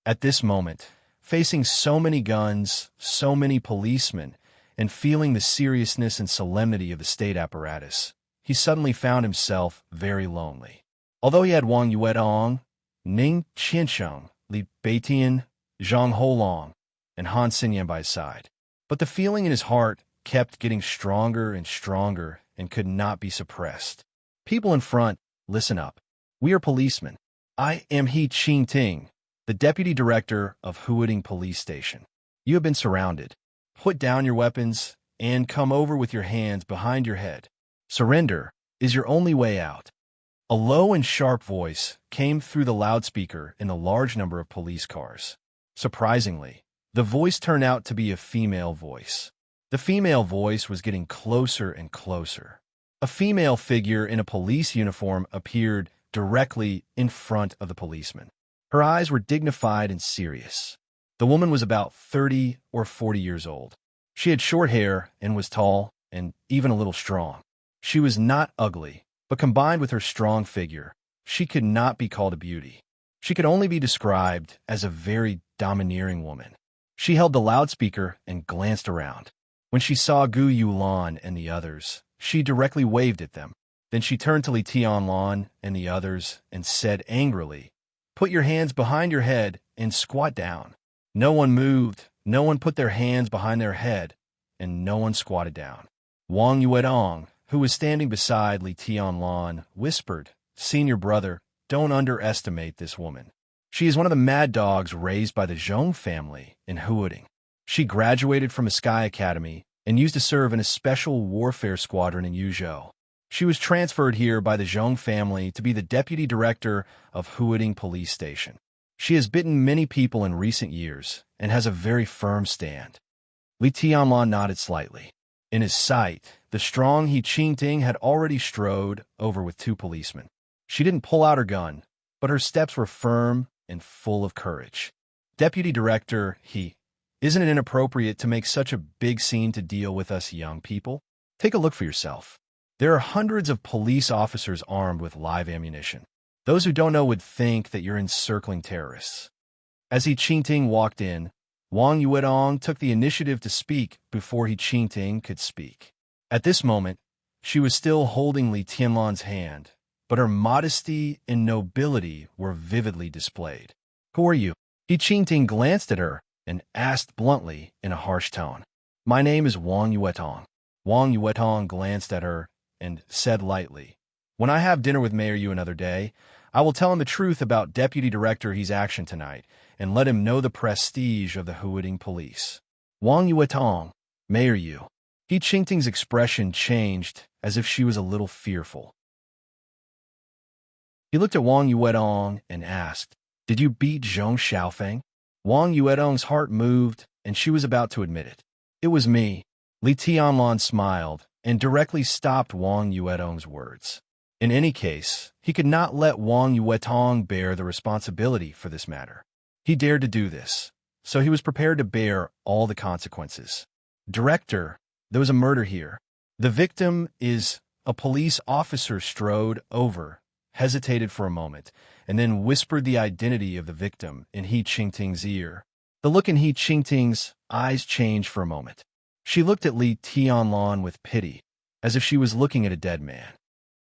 At this moment, facing so many guns, so many policemen, and feeling the seriousness and solemnity of the state apparatus, he suddenly found himself very lonely. Although he had Wang Yuetong, Ning Qiansheng, Li Beitian, Zhang Holong, and Han Xinyan by his side. But the feeling in his heart kept getting stronger and stronger and could not be suppressed. People in front, listen up. We are policemen. I am He Qing Ting, the deputy director of Huading Police Station. You have been surrounded. Put down your weapons and come over with your hands behind your head. Surrender is your only way out. A low and sharp voice came through the loudspeaker in the large number of police cars. Surprisingly, the voice turned out to be a female voice. The female voice was getting closer and closer. A female figure in a police uniform appeared directly in front of the policeman. Her eyes were dignified and serious. The woman was about 30 or 40 years old. She had short hair and was tall and even a little strong. She was not ugly, but combined with her strong figure, she could not be called a beauty. She could only be described as a very domineering woman. She held the loudspeaker and glanced around. When she saw Gu Yulan and the others, she directly waved at them. Then she turned to Li Tianlan and the others and said angrily, "Put your hands behind your head and squat down." No one moved, no one put their hands behind their head, and no one squatted down. Wang Yuedong, who was standing beside Li Tianlan, whispered, "Senior brother, don't underestimate this woman. She is one of the mad dogs raised by the Zhong family in Huading. She graduated from a Sky Academy and used to serve in a special warfare squadron in Yuzhou. She was transferred here by the Zhong family to be the deputy director of Huading Police Station. She has bitten many people in recent years and has a very firm stand." Li Tianlan nodded slightly. In his sight, the strong He Qingting had already strode over with two policemen. She didn't pull out her gun, but her steps were firm and full of courage. "Deputy Director, isn't it inappropriate to make such a big scene to deal with us young people? Take a look for yourself. There are hundreds of police officers armed with live ammunition. Those who don't know would think that you're encircling terrorists." As He Qingting walked in, Wang Yuedong took the initiative to speak before He Qingting could speak. At this moment, she was still holding Li Tianlan's hand, but her modesty and nobility were vividly displayed. "Who are you?" He Qingting glanced at her and asked bluntly in a harsh tone. "My name is Wang Yuetong." Wang Yuetong glanced at her and said lightly, "When I have dinner with Mayor Yu another day, I will tell him the truth about Deputy Director He's action tonight and let him know the prestige of the Huading Police." "Wang Yuetong, Mayor Yu." He Qingting's expression changed as if she was a little fearful. He looked at Wang Yuedong and asked, "Did you beat Zhong Xiaofeng?" Wang Yuedong's heart moved, and she was about to admit it. "It was me." Li Tianlan smiled and directly stopped Wang Yuedong's words. In any case, he could not let Wang Yuetong bear the responsibility for this matter. He dared to do this, so he was prepared to bear all the consequences. "Director, there was a murder here. The victim is..." A police officer strode over, hesitated for a moment, and then whispered the identity of the victim in He Qingting's ear. The look in He Qingting's eyes changed for a moment. She looked at Li Tianlan with pity, as if she was looking at a dead man.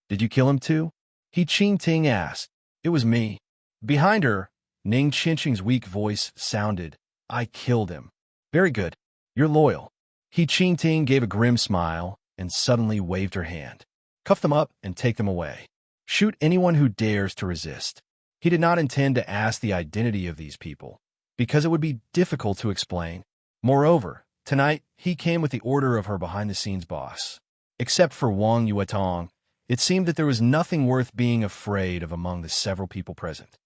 "Did you kill him too?" He Qingting asked. "It was me." Behind her, Ning Qingting's weak voice sounded, "I killed him." "Very good. You're loyal." He Qingting gave a grim smile and suddenly waved her hand. "Cuff them up and take them away. Shoot anyone who dares to resist." He did not intend to ask the identity of these people, because it would be difficult to explain. Moreover, tonight he came with the order of her behind-the-scenes boss. Except for Wang Yuetong, it seemed that there was nothing worth being afraid of among the several people present.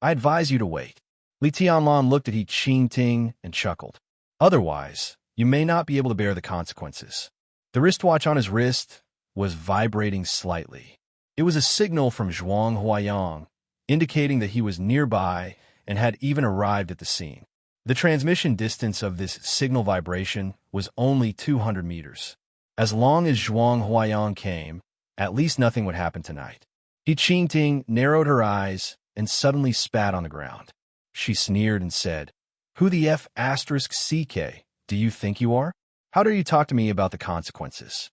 "I advise you to wait." Li Tianlan looked at He Qingting and chuckled. "Otherwise, you may not be able to bear the consequences." The wristwatch on his wrist was vibrating slightly. It was a signal from Zhuang Huayang, indicating that he was nearby and had even arrived at the scene. The transmission distance of this signal vibration was only 200 meters. As long as Zhuang Huayang came, at least nothing would happen tonight. He Qingting narrowed her eyes and suddenly spat on the ground. She sneered and said, "Who the F***CK do you think you are? How dare you talk to me about the consequences?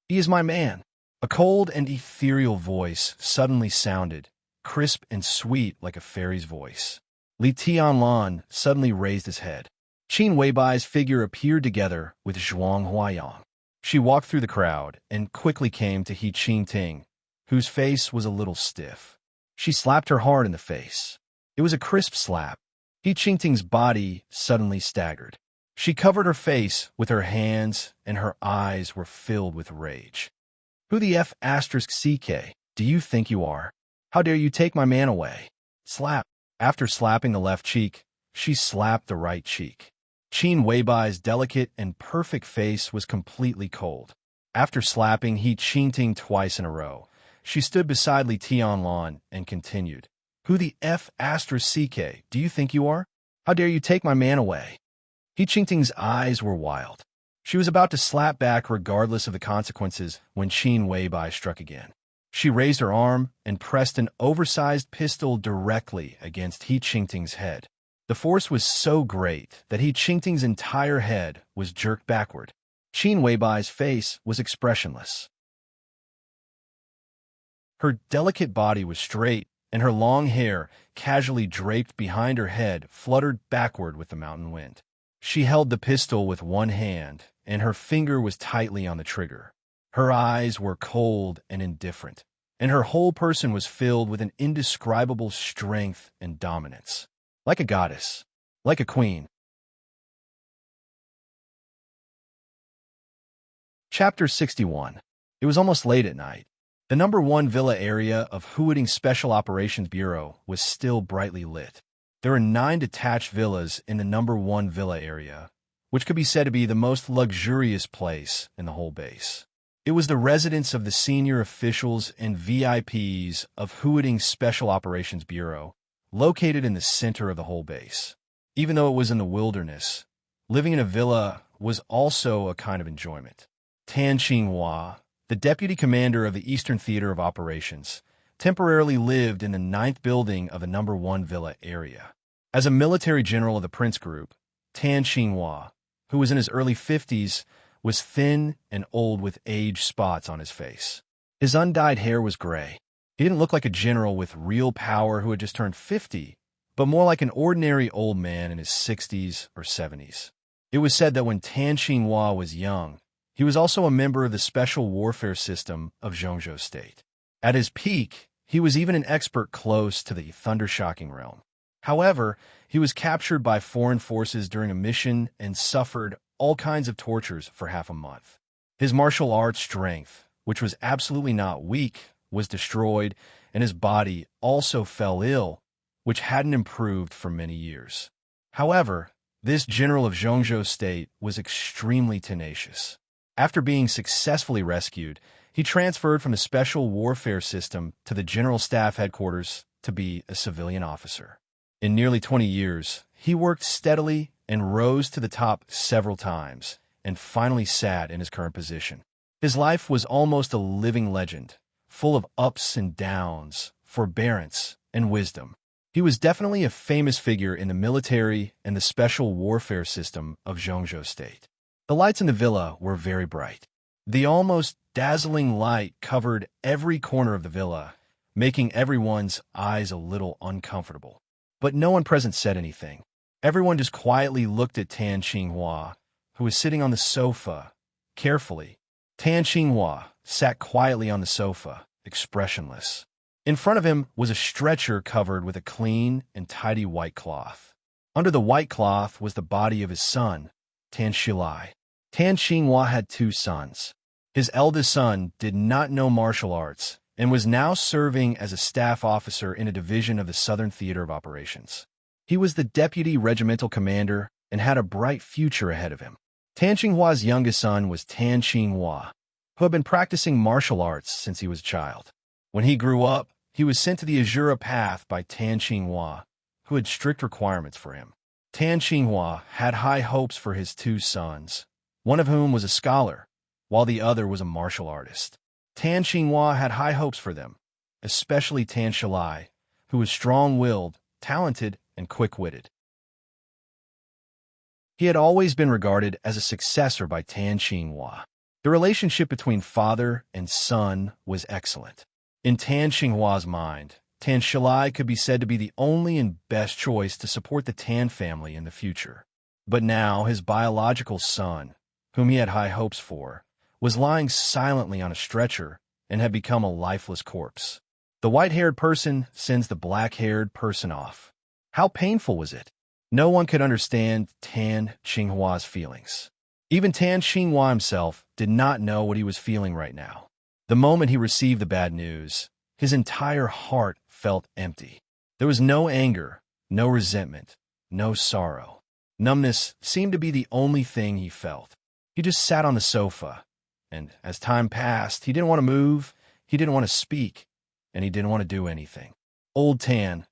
He is my man." A cold and ethereal voice suddenly sounded, crisp and sweet like a fairy's voice. Li Tianlan suddenly raised his head. Qin Weibai's figure appeared together with Zhuang Huayang. She walked through the crowd and quickly came to He Qingting, whose face was a little stiff. She slapped her hard in the face. It was a crisp slap. He Qingting's body suddenly staggered. She covered her face with her hands, and her eyes were filled with rage. "Who the F***CK do you think you are? How dare you take my man away?" Slap. After slapping the left cheek, she slapped the right cheek. Qin Weibai's delicate and perfect face was completely cold. After slapping He Qingting twice in a row, she stood beside Li Tianlan and continued, "Who the F *CK do you think you are? How dare you take my man away?" He Qingting's eyes were wild. She was about to slap back regardless of the consequences when Qin Weibai struck again. She raised her arm and pressed an oversized pistol directly against He Qingting's head. The force was so great that He Qingting's entire head was jerked backward. Qin Weibai's face was expressionless. Her delicate body was straight, and her long hair, casually draped behind her head, fluttered backward with the mountain wind. She held the pistol with one hand, and her finger was tightly on the trigger. Her eyes were cold and indifferent, and her whole person was filled with an indescribable strength and dominance. Like a goddess, like a queen. Chapter 61. It was almost late at night. The number 1 villa area of Huading Special Operations Bureau was still brightly lit. There were 9 detached villas in the number 1 villa area, which could be said to be the most luxurious place in the whole base. It was the residence of the senior officials and VIPs of Huading Special Operations Bureau, located in the center of the whole base. Even though it was in the wilderness, living in a villa was also a kind of enjoyment. Tan Qinghua, the deputy commander of the Eastern Theater of Operations, temporarily lived in the 9th building of the number 1 villa area. As a military general of the Prince Group, Tan Qinghua, who was in his early 50s, was thin and old with age spots on his face. His undyed hair was gray. He didn't look like a general with real power who had just turned 50, but more like an ordinary old man in his 60s or 70s. It was said that when Tan Qinghua was young, he was also a member of the special warfare system of Zhongzhou State. At his peak, he was even an expert close to the thunder-shocking realm. However, he was captured by foreign forces during a mission and suffered all kinds of tortures for half a month. His martial arts strength, which was absolutely not weak, was destroyed, and his body also fell ill, which hadn't improved for many years. However, this general of Zhongzhou State was extremely tenacious. After being successfully rescued, he transferred from the special warfare system to the General Staff Headquarters to be a civilian officer. In nearly 20 years, he worked steadily and rose to the top several times, and finally sat in his current position. His life was almost a living legend, full of ups and downs, forbearance, and wisdom. He was definitely a famous figure in the military and the special warfare system of Zhongzhou State. The lights in the villa were very bright. The almost dazzling light covered every corner of the villa, making everyone's eyes a little uncomfortable. But no one present said anything. Everyone just quietly looked at Tan Qinghua, who was sitting on the sofa, carefully. Tan Qinghua sat quietly on the sofa, expressionless. In front of him was a stretcher covered with a clean and tidy white cloth. Under the white cloth was the body of his son, Tan Shilai. Tan Qinghua had 2 sons. His eldest son did not know martial arts and was now serving as a staff officer in a division of the Southern Theater of Operations. He was the deputy regimental commander and had a bright future ahead of him. Tan Qinghua's youngest son was Tan Qinghua, who had been practicing martial arts since he was a child. When he grew up, he was sent to the Azura Path by Tan Qinghua, who had strict requirements for him. Tan Qinghua had high hopes for his 2 sons, one of whom was a scholar, while the other was a martial artist. Tan Qinghua had high hopes for them, especially Tan Shilai, who was strong-willed, talented, and quick-witted. He had always been regarded as a successor by Tan Qinghua. The relationship between father and son was excellent. In Tan Qinghua's mind, Tan Shilai could be said to be the only and best choice to support the Tan family in the future. But now his biological son, whom he had high hopes for, was lying silently on a stretcher and had become a lifeless corpse. The white-haired person sends the black-haired person off. How painful was it? No one could understand Tan Qinghua's feelings. Even Tan Qinghua himself did not know what he was feeling right now. The moment he received the bad news, his entire heart felt empty. There was no anger, no resentment, no sorrow. Numbness seemed to be the only thing he felt. He just sat on the sofa, And as time passed, he didn't want to move, he didn't want to speak, and he didn't want to do anything. Old Tan,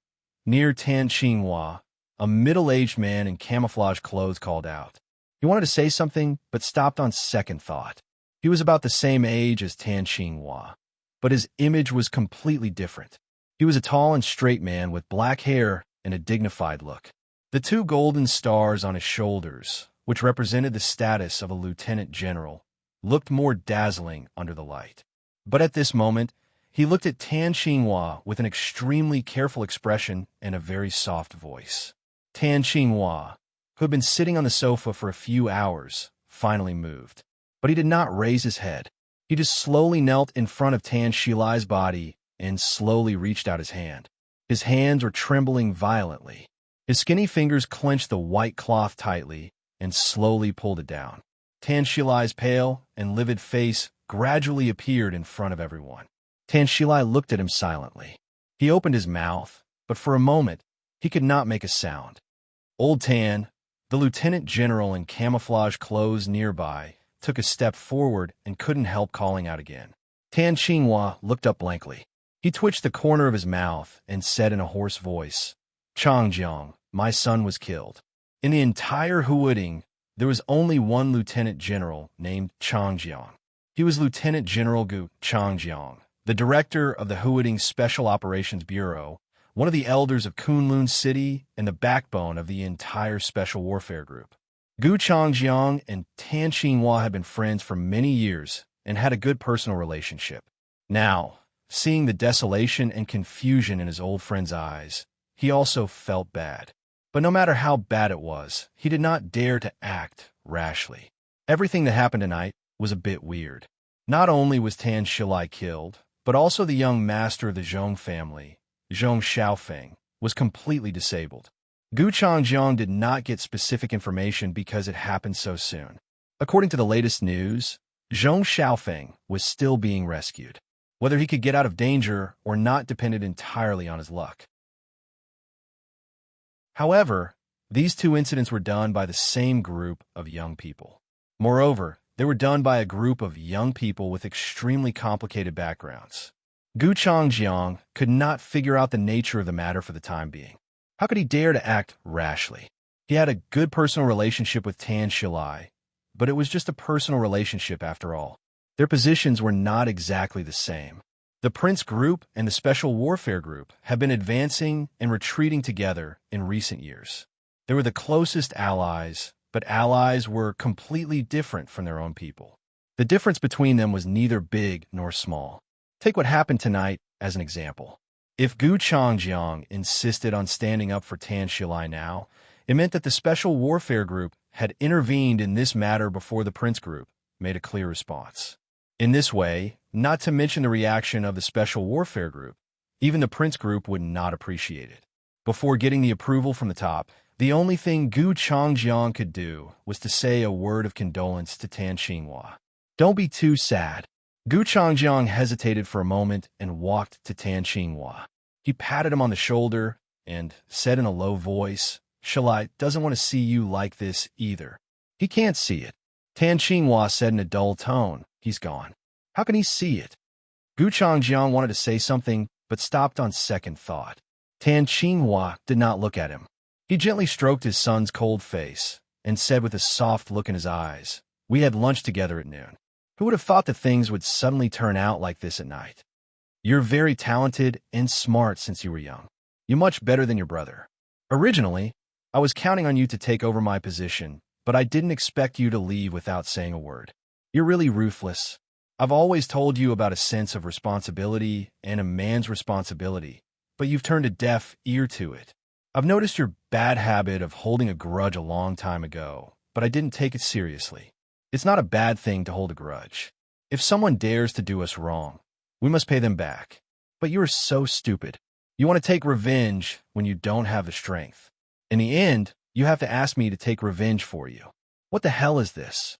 near Tan Xinhua, a middle-aged man in camouflage clothes called out. He wanted to say something, but stopped on second thought. He was about the same age as Tan Xinhua, but his image was completely different. He was a tall and straight man with black hair and a dignified look. The two golden stars on his shoulders, which represented the status of a lieutenant general, looked more dazzling under the light. But at this moment, he looked at Tan Xinhua with an extremely careful expression and a very soft voice. Tan Xinhua, who had been sitting on the sofa for a few hours, finally moved. But he did not raise his head. He just slowly knelt in front of Tan Shilai's body and slowly reached out his hand. His hands were trembling violently. His skinny fingers clenched the white cloth tightly and slowly pulled it down. Tan Shilai's pale and livid face gradually appeared in front of everyone. Tan Shilai looked at him silently. He opened his mouth, but for a moment, he could not make a sound. Old Tan, the lieutenant general in camouflage clothes nearby, took a step forward and couldn't help calling out again. Tan Xinhua looked up blankly. He twitched the corner of his mouth and said in a hoarse voice, "Changjiang, my son was killed." In the entire Huading, there was only one lieutenant general named Changjiang. He was Lieutenant General Gu Changjiang, the director of the Huading Special Operations Bureau, one of the elders of Kunlun City and the backbone of the entire Special Warfare Group. Gu Changjiang and Tan Xinhua had been friends for many years and had a good personal relationship. Now, seeing the desolation and confusion in his old friend's eyes, he also felt bad. But no matter how bad it was, he did not dare to act rashly. Everything that happened tonight was a bit weird. Not only was Tan Shilai killed, but also the young master of the Zhong family, Zhong Xiaofeng, was completely disabled. Gu Changjiang did not get specific information because it happened so soon. According to the latest news, Zhong Xiaofeng was still being rescued. Whether he could get out of danger or not depended entirely on his luck. However, these two incidents were done by the same group of young people. Moreover, they were done by a group of young people with extremely complicated backgrounds. Gu Changjiang could not figure out the nature of the matter for the time being. How could he dare to act rashly? He had a good personal relationship with Tan Shilai, but it was just a personal relationship after all. Their positions were not exactly the same. The Prince Group and the Special Warfare Group have been advancing and retreating together in recent years. They were the closest allies, but allies were completely different from their own people. The difference between them was neither big nor small. Take what happened tonight as an example. If Gu Changjiang insisted on standing up for Tan Shilai now, it meant that the Special Warfare Group had intervened in this matter before the Prince Group made a clear response. In this way, not to mention the reaction of the Special Warfare Group, even the Prince Group would not appreciate it. Before getting the approval from the top, the only thing Gu Changjiang could do was to say a word of condolence to Tan Xinhua. "Don't be too sad." Gu Changjiang hesitated for a moment and walked to Tan Xinhua. He patted him on the shoulder and said in a low voice, "Shilai doesn't want to see you like this either." "He can't see it." Tan Xinhua said in a dull tone, "He's gone." "How can he see it?" Gu Changjiang wanted to say something, but stopped on second thought. Tan Xinhua did not look at him. He gently stroked his son's cold face and said with a soft look in his eyes, "We had lunch together at noon. Who would have thought that things would suddenly turn out like this at night? You're very talented and smart since you were young. You're much better than your brother. Originally, I was counting on you to take over my position, but I didn't expect you to leave without saying a word. You're really ruthless. I've always told you about a sense of responsibility and a man's responsibility, but you've turned a deaf ear to it. I've noticed your bad habit of holding a grudge a long time ago, but I didn't take it seriously. It's not a bad thing to hold a grudge. If someone dares to do us wrong, we must pay them back. But you are so stupid. You want to take revenge when you don't have the strength. In the end, you have to ask me to take revenge for you. What the hell is this?"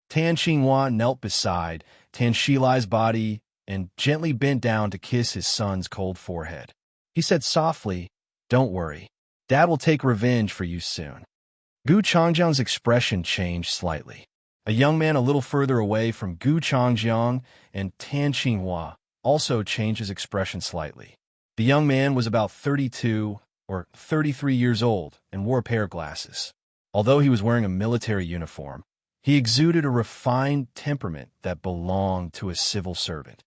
Tan Xinhua knelt beside Tan Shilai's body and gently bent down to kiss his son's cold forehead. He said softly, "Don't worry. Dad will take revenge for you soon." Gu Changjiang's expression changed slightly. A young man a little further away from Gu Changjiang and Tan Qinghua also changed his expression slightly. The young man was about 32 or 33 years old and wore a pair of glasses. Although he was wearing a military uniform, he exuded a refined temperament that belonged to a civil servant.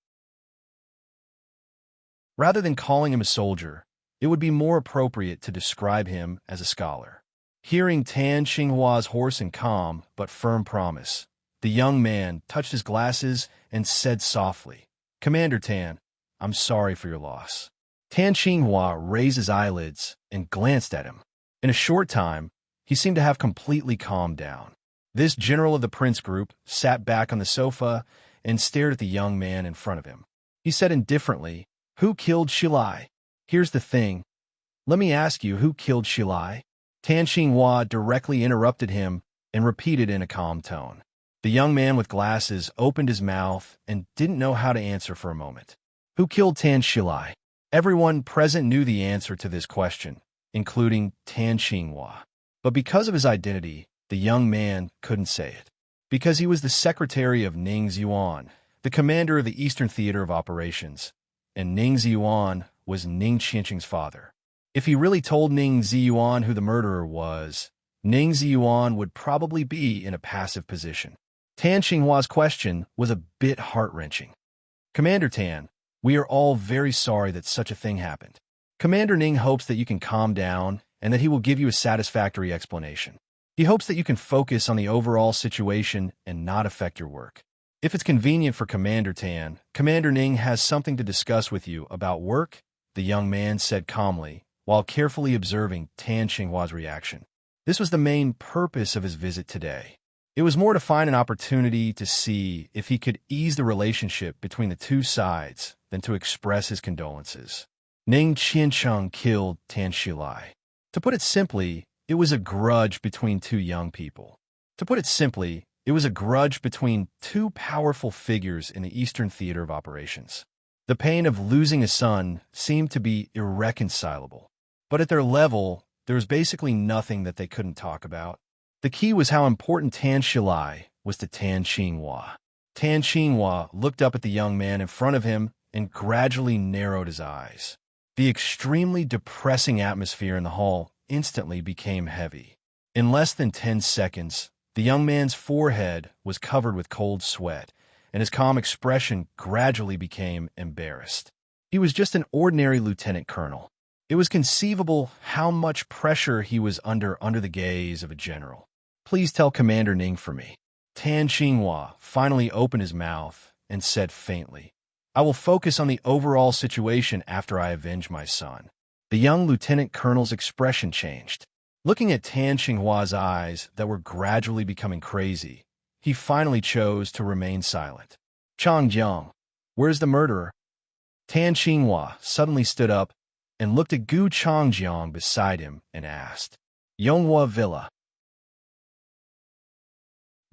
Rather than calling him a soldier, it would be more appropriate to describe him as a scholar. Hearing Tan Qinghua's hoarse and calm but firm promise, the young man touched his glasses and said softly, "Commander Tan, I'm sorry for your loss." Tan Qinghua raised his eyelids and glanced at him. In a short time, he seemed to have completely calmed down. This general of the prince group sat back on the sofa and stared at the young man in front of him. He said indifferently, "Who killed Shilai?" "Here's the thing. Let me ask you, who killed Shilai?" Tan Qinghua directly interrupted him and repeated in a calm tone. The young man with glasses opened his mouth and didn't know how to answer for a moment. Who killed Tan Shilai? Everyone present knew the answer to this question, including Tan Qinghua. But because of his identity, the young man couldn't say it. Because he was the secretary of Ning Ziyuan, the commander of the Eastern Theater of Operations, and Ning Ziyuan was Ning Qianqing's father. If he really told Ning Ziyuan who the murderer was, Ning Ziyuan would probably be in a passive position. Tan Qinghua's question was a bit heart-wrenching. "Commander Tan, we are all very sorry that such a thing happened. Commander Ning hopes that you can calm down and that he will give you a satisfactory explanation. He hopes that you can focus on the overall situation and not affect your work. If it's convenient for Commander Tan, Commander Ning has something to discuss with you about work," the young man said calmly, while carefully observing Tan Qinghua's reaction. This was the main purpose of his visit today. It was more to find an opportunity to see if he could ease the relationship between the two sides than to express his condolences. Ning Qianqing killed Tan Shilai. To put it simply, it was a grudge between two young people. To put it simply, it was a grudge between two powerful figures in the Eastern Theater of Operations. The pain of losing a son seemed to be irreconcilable. But at their level, there was basically nothing that they couldn't talk about. The key was how important Tan Shilai was to Tan Qinghua. Tan Qinghua looked up at the young man in front of him and gradually narrowed his eyes. The extremely depressing atmosphere in the hall instantly became heavy. In less than 10 seconds, the young man's forehead was covered with cold sweat, and his calm expression gradually became embarrassed. He was just an ordinary lieutenant colonel. It was conceivable how much pressure he was under the gaze of a general. "Please tell Commander Ning for me." Tan Qinghua finally opened his mouth and said faintly, "I will focus on the overall situation after I avenge my son." The young lieutenant colonel's expression changed. Looking at Tan Qinghua's eyes that were gradually becoming crazy, he finally chose to remain silent. "Changjiang, where's the murderer?" Tan Qinghua suddenly stood up and looked at Gu Changjiang beside him and asked, "Yonghua Villa."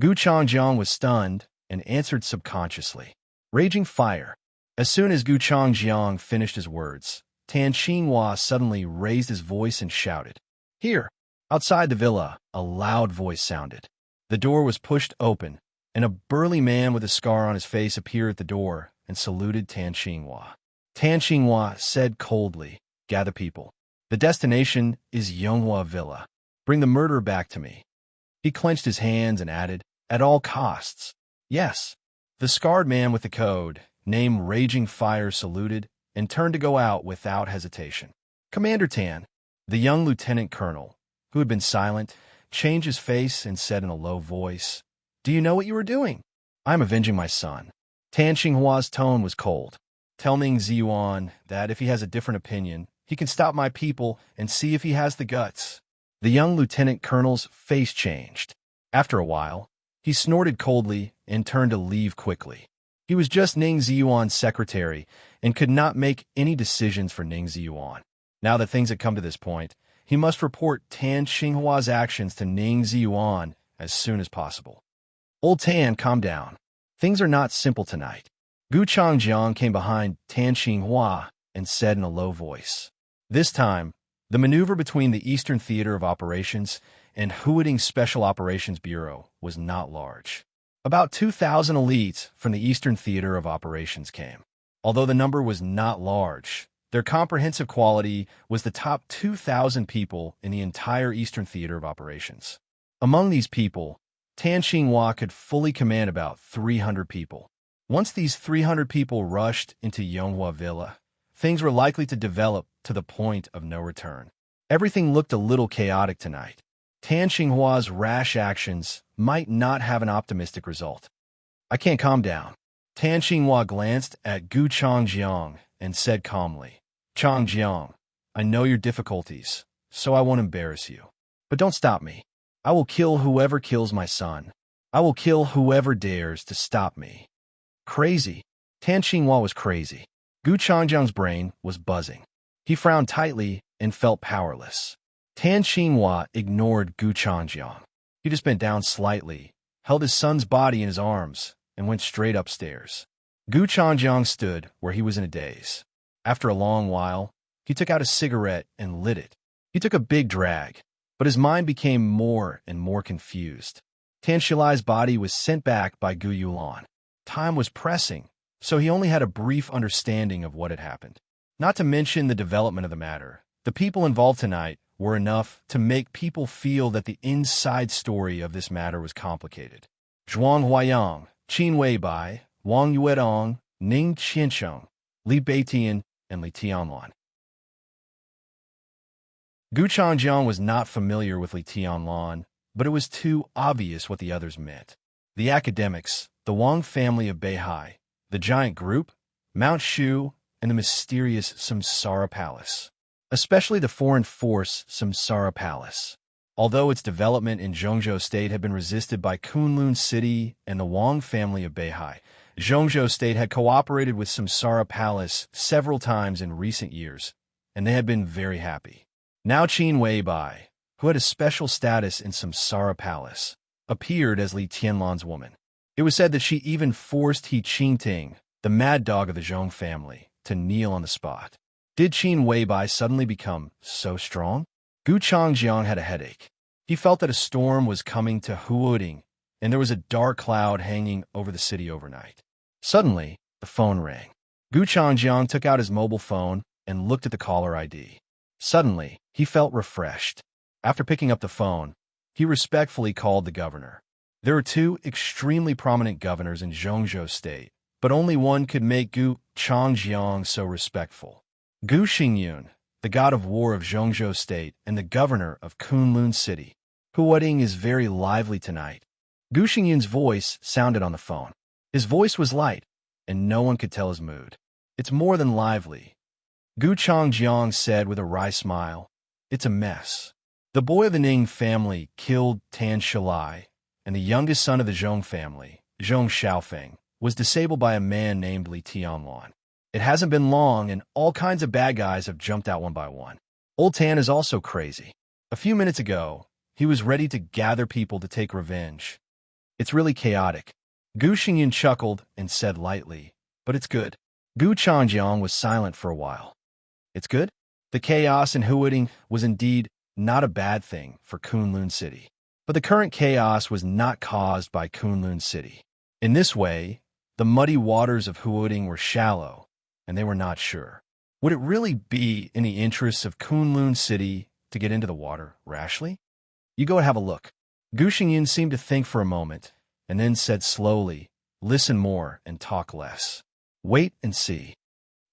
Gu Changjiang was stunned and answered subconsciously, "Raging fire." As soon as Gu Changjiang finished his words, Tan Qinghua suddenly raised his voice and shouted, "Here!" Outside the villa, a loud voice sounded. The door was pushed open, and a burly man with a scar on his face appeared at the door and saluted Tan Qinghua. Tan Qinghua said coldly, "Gather people. The destination is Yonghua Villa. Bring the murderer back to me." He clenched his hands and added, "At all costs." "Yes." The scarred man with the code, named Raging Fire, saluted and turned to go out without hesitation. "Commander Tan," the young lieutenant colonel, who had been silent, changed his face and said in a low voice, "Do you know what you are doing?" "I am avenging my son." Tan Qinghua's tone was cold. "Tell Ning Ziyuan that if he has a different opinion, he can stop my people and see if he has the guts." The young lieutenant colonel's face changed. After a while, he snorted coldly and turned to leave quickly. He was just Ning Ziyuan's secretary and could not make any decisions for Ning Ziyuan. Now that things had come to this point, he must report Tan Qinghua's actions to Ning Ziyuan as soon as possible. "Old Tan, calm down. Things are not simple tonight." Gu Changjiang came behind Tan Qinghua and said in a low voice. This time, the maneuver between the Eastern Theater of Operations and Huading Special Operations Bureau was not large. About 2,000 elites from the Eastern Theater of Operations came. Although the number was not large, their comprehensive quality was the top 2,000 people in the entire Eastern Theater of Operations. Among these people, Tan Xinhua could fully command about 300 people. Once these 300 people rushed into Yonghua Villa, things were likely to develop to the point of no return. Everything looked a little chaotic tonight. Tan Xinghua's rash actions might not have an optimistic result. I can't calm down. Tan Xinhua glanced at Gu Changjiang and said calmly, Changjiang, I know your difficulties, so I won't embarrass you. But don't stop me. I will kill whoever kills my son. I will kill whoever dares to stop me. Crazy. Tan Xinhua was crazy. Gu Changjiang's brain was buzzing. He frowned tightly and felt powerless. Tan Xinhua ignored Gu Changjiang. He just bent down slightly, held his son's body in his arms, and went straight upstairs. Gu Changjiang stood where he was in a daze. After a long while, he took out a cigarette and lit it. He took a big drag, but his mind became more and more confused. Tan Shilai's body was sent back by Gu Yulan. Time was pressing, so he only had a brief understanding of what had happened. Not to mention the development of the matter. The people involved tonight were enough to make people feel that the inside story of this matter was complicated. Zhuang Huayang, Qin Weibai, Wang Yuedong, Ning Qiansheng, Li Beitian, and Li Tianlan. Gu Changjiang was not familiar with Li Tianlan, but it was too obvious what the others meant. The academics, the Wang family of Beihai, the giant group, Mount Shu, and the mysterious Samsara Palace. Especially the foreign force Samsara Palace. Although its development in Zhongzhou State had been resisted by Kunlun City and the Wang family of Beihai, Zhongzhou State had cooperated with Samsara Palace several times in recent years, and they had been very happy. Now Qin Weibai, who had a special status in Samsara Palace, appeared as Li Tianlan's woman. It was said that she even forced He Qingting, the mad dog of the Zhong family, to kneel on the spot. Did Qin Weibai suddenly become so strong? Gu Changjiang had a headache. He felt that a storm was coming to Huoding, and there was a dark cloud hanging over the city overnight. Suddenly, the phone rang. Gu Changjiang took out his mobile phone and looked at the caller ID. Suddenly, he felt refreshed. After picking up the phone, he respectfully called the governor. There were two extremely prominent governors in Zhongzhou State, but only one could make Gu Changjiang so respectful. Gu Xingyun, the god of war of Zhongzhou State and the governor of Kunlun City. Huoding is very lively tonight. Gu Xingyun's voice sounded on the phone. His voice was light, and no one could tell his mood. It's more than lively. Gu Changjiang said with a wry smile, It's a mess. The boy of the Ning family killed Tan Shilai, and the youngest son of the Zhong family, Zhong Xiaofeng, was disabled by a man named Li Tianlan. It hasn't been long, and all kinds of bad guys have jumped out one by one. Old Tan is also crazy. A few minutes ago, he was ready to gather people to take revenge. It's really chaotic. Gu Xingyun chuckled and said lightly, But it's good. Gu Changjiang was silent for a while. It's good? The chaos in Huoding was indeed not a bad thing for Kunlun City. But the current chaos was not caused by Kunlun City. In this way, the muddy waters of Huoding were shallow, and they were not sure. Would it really be in the interests of Kunlun City to get into the water rashly? You go and have a look. Gu Xingyun seemed to think for a moment, and then said slowly, Listen more and talk less. Wait and see.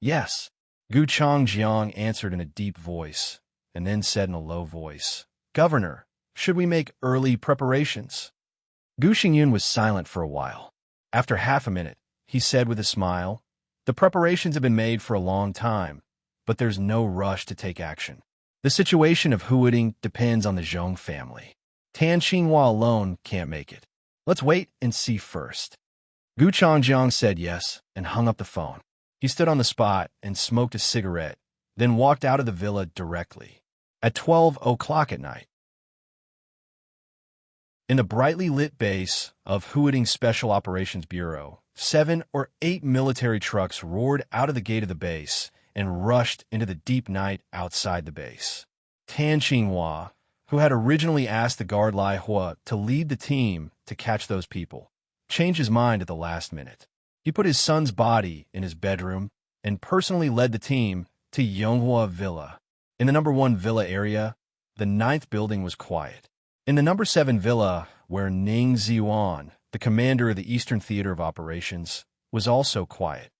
Yes. Gu Changjiang answered in a deep voice, and then said in a low voice, Governor, should we make early preparations? Gu Xingyun was silent for a while. After half a minute, he said with a smile, The preparations have been made for a long time, but there's no rush to take action. The situation of Huoding depends on the Zhong family. Tan Xinhua alone can't make it. Let's wait and see first. Gu Changjiang said yes and hung up the phone. He stood on the spot and smoked a cigarette, then walked out of the villa directly. At 12 o'clock at night, in the brightly lit base of Huoding Special Operations Bureau, 7 or 8 military trucks roared out of the gate of the base and rushed into the deep night outside the base. Tan Xinhua, who had originally asked the guard Lai Hua to lead the team to catch those people, changed his mind at the last minute. He put his son's body in his bedroom and personally led the team to Yonghua Villa. In the number 1 villa area, the 9th building was quiet. In the number 7 villa, where Ning Ziwan, the commander of the Eastern Theater of Operations, was also quiet.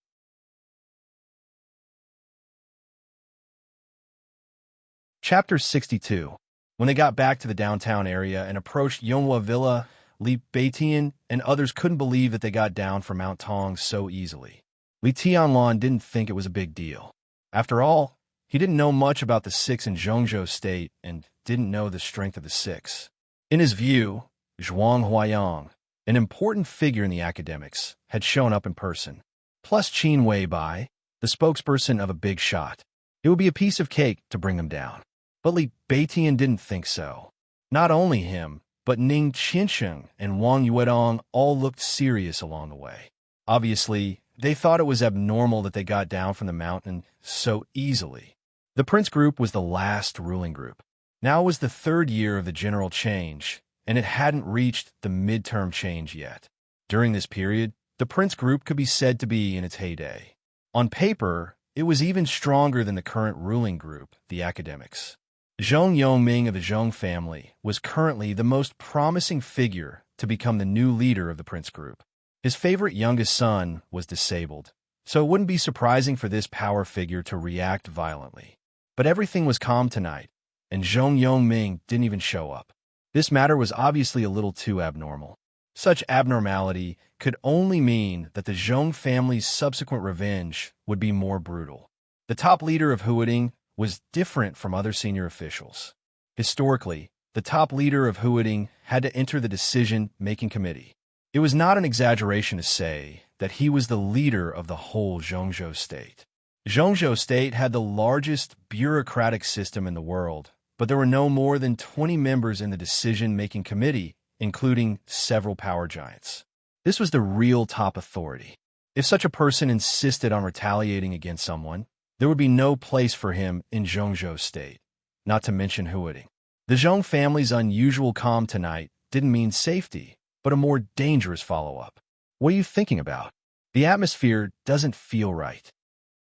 Chapter 62. When they got back to the downtown area and approached Yonghua Villa, Li Beitian and others couldn't believe that they got down from Mount Tong so easily. Li Tianlan didn't think it was a big deal. After all, he didn't know much about the Six in Zhongzhou State and didn't know the strength of the Six. In his view, Zhuang Huayang, an important figure in the academics, had shown up in person. Plus Qin Weibai, the spokesperson of a big shot. It would be a piece of cake to bring them down. But Li Beitian didn't think so. Not only him, but Ning Qinsheng and Wang Yuedong all looked serious along the way. Obviously, they thought it was abnormal that they got down from the mountain so easily. The Prince Group was the last ruling group. Now it was the 3rd year of the general change, and it hadn't reached the midterm change yet. During this period, the Prince Group could be said to be in its heyday. On paper, it was even stronger than the current ruling group, the academics. Zhong Yongming of the Zhong family was currently the most promising figure to become the new leader of the Prince Group. His favorite youngest son was disabled, so it wouldn't be surprising for this power figure to react violently. But everything was calm tonight, and Zhong Yongming didn't even show up. This matter was obviously a little too abnormal. Such abnormality could only mean that the Zhong family's subsequent revenge would be more brutal. The top leader of Huading was different from other senior officials. Historically, the top leader of Huading had to enter the decision-making committee. It was not an exaggeration to say that he was the leader of the whole Zhongzhou State. Zhongzhou State had the largest bureaucratic system in the world, but there were no more than 20 members in the decision-making committee, including several power giants. This was the real top authority. If such a person insisted on retaliating against someone, there would be no place for him in Zhongzhou State, not to mention Huading. The Zhong family's unusual calm tonight didn't mean safety, but a more dangerous follow-up. What are you thinking about? The atmosphere doesn't feel right.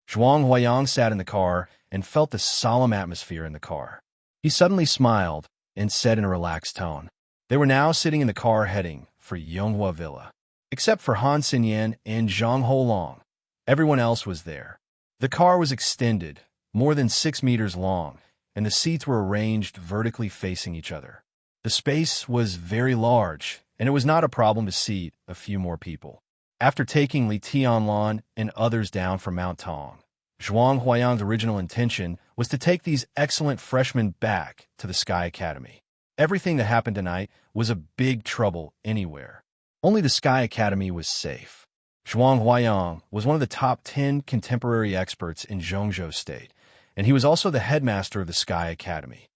Zhuang Huayang sat in the car and felt the solemn atmosphere in the car. He suddenly smiled and said in a relaxed tone. They were now sitting in the car heading for Yonghua Villa. Except for Han Xinyan and Zhang Holong, everyone else was there. The car was extended, more than 6 meters long, and the seats were arranged vertically facing each other. The space was very large, and it was not a problem to seat a few more people. After taking Li Tianlan and others down from Mount Tong, Zhuang Huayang's original intention was to take these excellent freshmen back to the Sky Academy. Everything that happened tonight was a big trouble anywhere. Only the Sky Academy was safe. Zhuang Huayang was one of the top 10 contemporary experts in Zhongzhou State, and he was also the headmaster of the Sky Academy.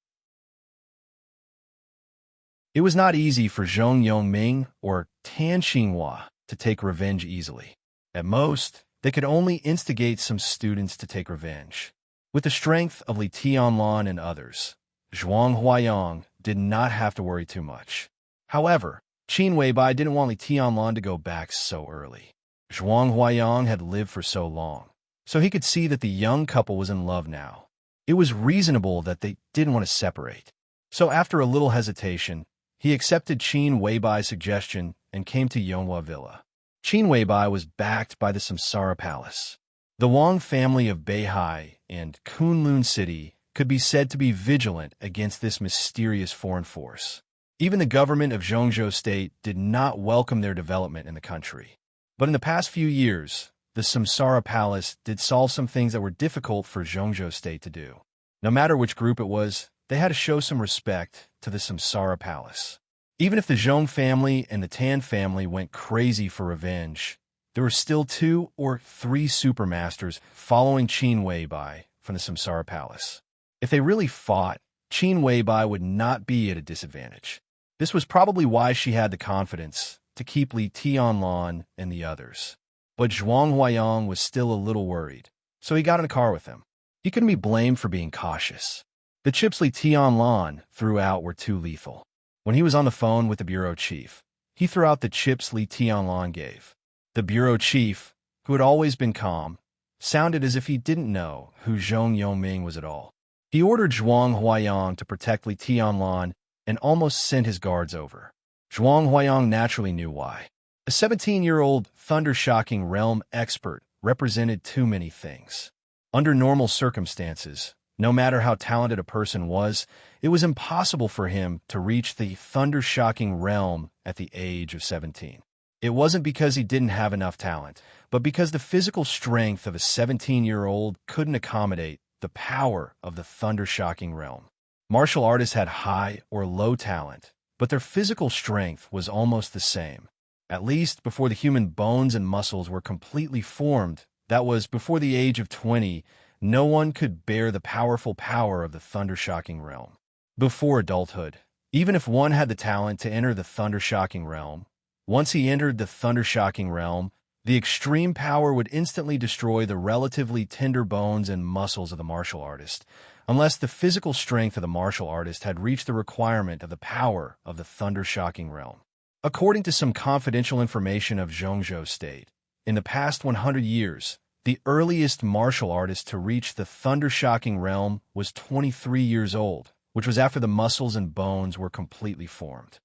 It was not easy for Zhong Yongming or Tan Xinhua to take revenge easily. At most, they could only instigate some students to take revenge. With the strength of Li Tianlan and others, Zhuang Huayang did not have to worry too much. However, Qin Weibai didn't want Li Tianlan to go back so early. Zhuang Huayang had lived for so long, so he could see that the young couple was in love now. It was reasonable that they didn't want to separate. So after a little hesitation, he accepted Qin Weibai's suggestion and came to Yonghua Villa. Qin Weibai was backed by the Samsara Palace. The Wang family of Beihai and Kunlun City could be said to be vigilant against this mysterious foreign force. Even the government of Zhongzhou State did not welcome their development in the country. But in the past few years, the Samsara Palace did solve some things that were difficult for Zhongzhou State to do. No matter which group it was, they had to show some respect to the Samsara Palace. Even if the Zhong family and the Tan family went crazy for revenge, there were still 2 or 3 supermasters following Qin Weibai from the Samsara Palace. If they really fought, Qin Weibai would not be at a disadvantage. This was probably why she had the confidence to keep Li Tianlan and the others. But Zhuang Huayang was still a little worried, so he got in a car with him. He couldn't be blamed for being cautious. The chips Li Tianlan threw out were too lethal. When he was on the phone with the bureau chief, He threw out the chips Li Tianlan gave. The bureau chief, who had always been calm, sounded as if he didn't know who Zhong Yongming was at all. He ordered Zhuang Huayang to protect Li Tianlan and almost sent his guards over. Zhuang Huayang naturally knew why. A 17-year-old thunder-shocking realm expert represented too many things. Under normal circumstances, no matter how talented a person was, it was impossible for him to reach the thunder-shocking realm at the age of 17. It wasn't because he didn't have enough talent, but because the physical strength of a 17-year-old couldn't accommodate the power of the thunder-shocking realm. Martial artists had high or low talent, but their physical strength was almost the same. At least before the human bones and muscles were completely formed, that was, before the age of 20, no one could bear the powerful power of the thunder-shocking realm. Before adulthood, even if one had the talent to enter the thunder-shocking realm, once he entered the thunder-shocking realm, the extreme power would instantly destroy the relatively tender bones and muscles of the martial artist, unless the physical strength of the martial artist had reached the requirement of the power of the thunder-shocking realm. According to some confidential information of Zhongzhou State, in the past 100 years, the earliest martial artist to reach the thunder-shocking realm was 23 years old, which was after the muscles and bones were completely formed.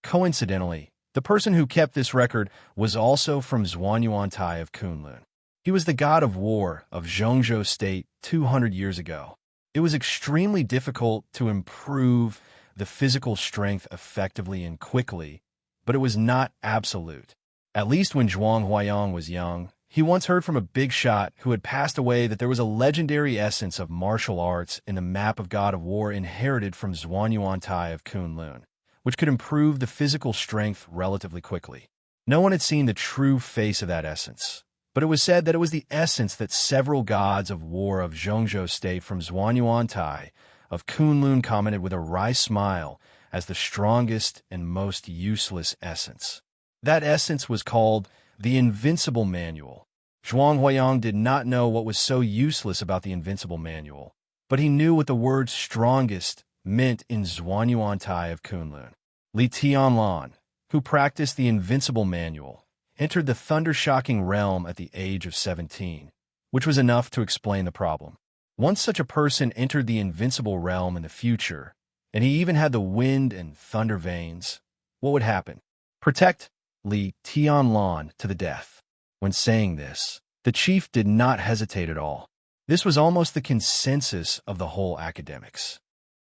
Coincidentally, the person who kept this record was also from Zhuanyuantai of Kunlun. He was the god of war of Zhongzhou State 200 years ago. It was extremely difficult to improve the physical strength effectively and quickly, but it was not absolute. At least when Zhuang Huayang was young, he once heard from a big shot who had passed away that there was a legendary essence of martial arts in the map of God of War inherited from Zhuanyuantai of Kunlun, which could improve the physical strength relatively quickly. No one had seen the true face of that essence, but it was said that it was the essence that several gods of war of Zhongzhou State from Zhuanyuantai of Kunlun commented with a wry smile as the strongest and most useless essence. That essence was called the Invincible Manual. Zhuang Huayang did not know what was so useless about the Invincible Manual, but he knew what the word strongest meant in Zhuanyuantai of Kunlun. Li Tianlan, who practiced the Invincible Manual, entered the thunder-shocking realm at the age of 17, which was enough to explain the problem. Once such a person entered the invincible realm in the future, and he even had the wind and thunder veins, what would happen? Protect Li Tianlan to the death. When saying this, the chief did not hesitate at all. This was almost the consensus of the whole academics.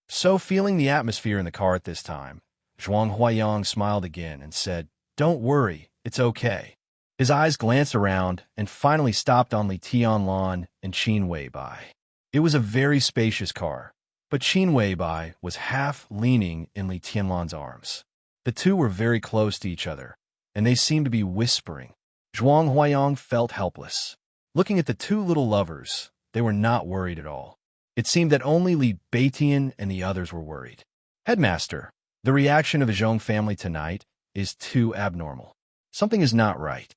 So, feeling the atmosphere in the car at this time, Zhuang Huayang smiled again and said, "Don't worry, it's okay." His eyes glanced around and finally stopped on Li Tianlan and Qin Weibai. It was a very spacious car, but Qin Weibai was half leaning in Li Tianlan's arms. The two were very close to each other, and they seemed to be whispering. Zhuang Huayang felt helpless. Looking at the two little lovers, they were not worried at all. It seemed that only Li Beitian and the others were worried. "Headmaster, the reaction of the Zhong family tonight is too abnormal. Something is not right."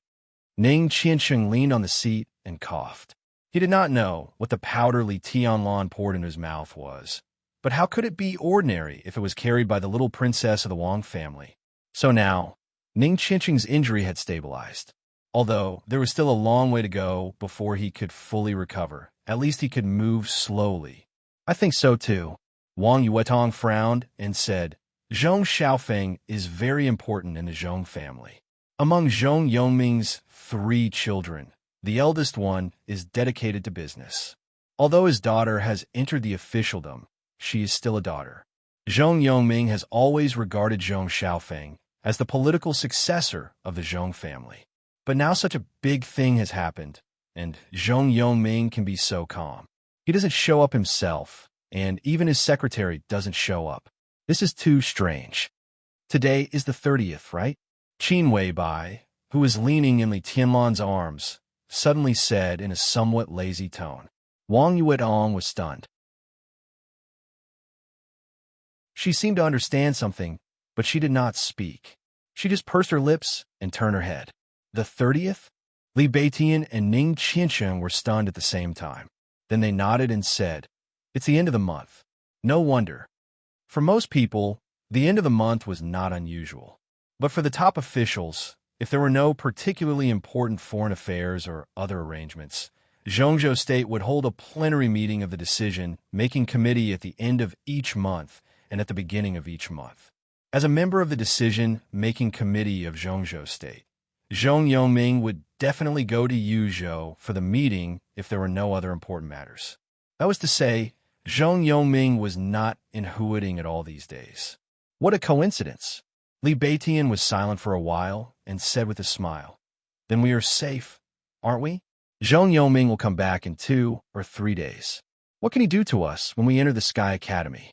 Ning Qiansheng leaned on the seat and coughed. He did not know what the powder Li Tianlan poured into his mouth was, but how could it be ordinary if it was carried by the little princess of the Wang family? So now, Ning Qiansheng's injury had stabilized. Although there was still a long way to go before he could fully recover, at least he could move slowly. "I think so too." Wang Yuetong frowned and said, "Zhong Xiaofeng is very important in the Zhong family. Among Zhong Yongming's 3 children, the eldest one is dedicated to business. Although his daughter has entered the officialdom, she is still a daughter. Zhong Yongming has always regarded Zhong Xiaofeng as the political successor of the Zhong family. But now such a big thing has happened, and Zhong Yongming can be so calm. He doesn't show up himself, and even his secretary doesn't show up. This is too strange. Today is the 30th, right?" Qin Weibai, who was leaning in Li Tianlan's arms, suddenly said in a somewhat lazy tone. Wang Yuetong was stunned. She seemed to understand something, but she did not speak. She just pursed her lips and turned her head. "The 30th? Li Beitian and Ning Qiansheng were stunned at the same time. Then they nodded and said, "It's the end of the month." No wonder. For most people, The end of the month was not unusual. But for the top officials, if there were no particularly important foreign affairs or other arrangements, Zhongzhou State would hold a plenary meeting of the decision-making committee at the end of each month and at the beginning of each month. As a member of the decision-making committee of Zhongzhou State, Zhong Yongming would definitely go to Yuzhou for the meeting if there were no other important matters. That was to say, Zhong Yongming was not in Huading at all these days. What a coincidence! Li Beitian was silent for a while and said with a smile, "Then we are safe, aren't we? Zhong Yongming will come back in 2 or 3 days. What can he do to us when we enter the Sky Academy?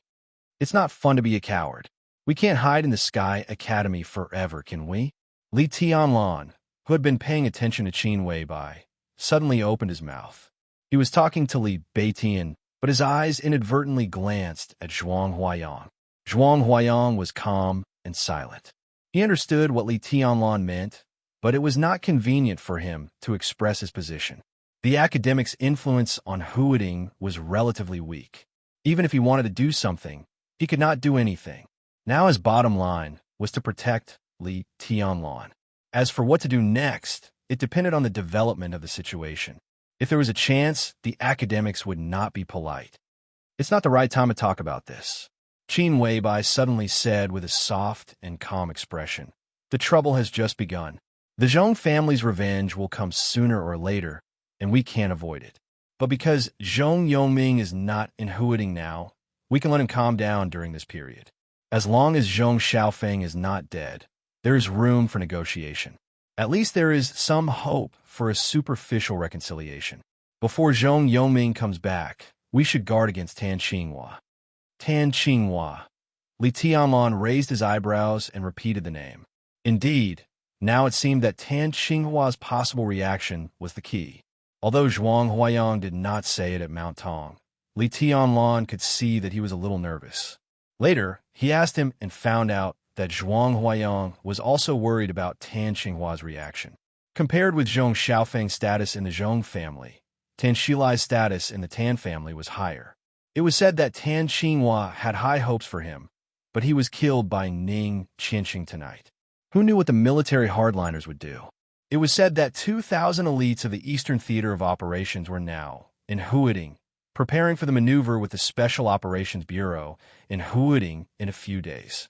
It's not fun to be a coward. We can't hide in the Sky Academy forever, can we?" Li Tianlan, who had been paying attention to Qin Weibai, suddenly opened his mouth. He was talking to Li Beitian, but his eyes inadvertently glanced at Zhuang Huayang. Zhuang Huayang was calm and silent. He understood what Li Tianlan meant, but it was not convenient for him to express his position. The academic's influence on Huading was relatively weak. Even if he wanted to do something, he could not do anything. Now his bottom line was to protect Li Tianlan. As for what to do next, it depended on the development of the situation. If there was a chance, the academics would not be polite. "It's not the right time to talk about this," Qin Weibai suddenly said with a soft and calm expression. "The trouble has just begun. The Zhong family's revenge will come sooner or later, and we can't avoid it. But because Zhong Yongming is not in Huading now, we can let him calm down during this period. As long as Zhong Xiaofeng is not dead, there is room for negotiation. At least there is some hope for a superficial reconciliation. Before Zhong Yongming comes back, we should guard against Tan Xinghua." Tan Xinghua. Li Tianlan raised his eyebrows and repeated the name. Indeed, now it seemed that Tan Xinghua's possible reaction was the key. Although Zhuang Huayang did not say it at Mount Tong, Li Tianlan could see that he was a little nervous. Later, he asked him and found out that Zhuang Huayang was also worried about Tan Xinghua's reaction. Compared with Zhong Xiaofeng's status in the Zhong family, Tan Xilai's status in the Tan family was higher. It was said that Tan Xinghua had high hopes for him, but he was killed by Ning Qianqing tonight. Who knew what the military hardliners would do? It was said that 2,000 elites of the Eastern Theater of Operations were now in Huading, preparing for the maneuver with the Special Operations Bureau in Huading in a few days.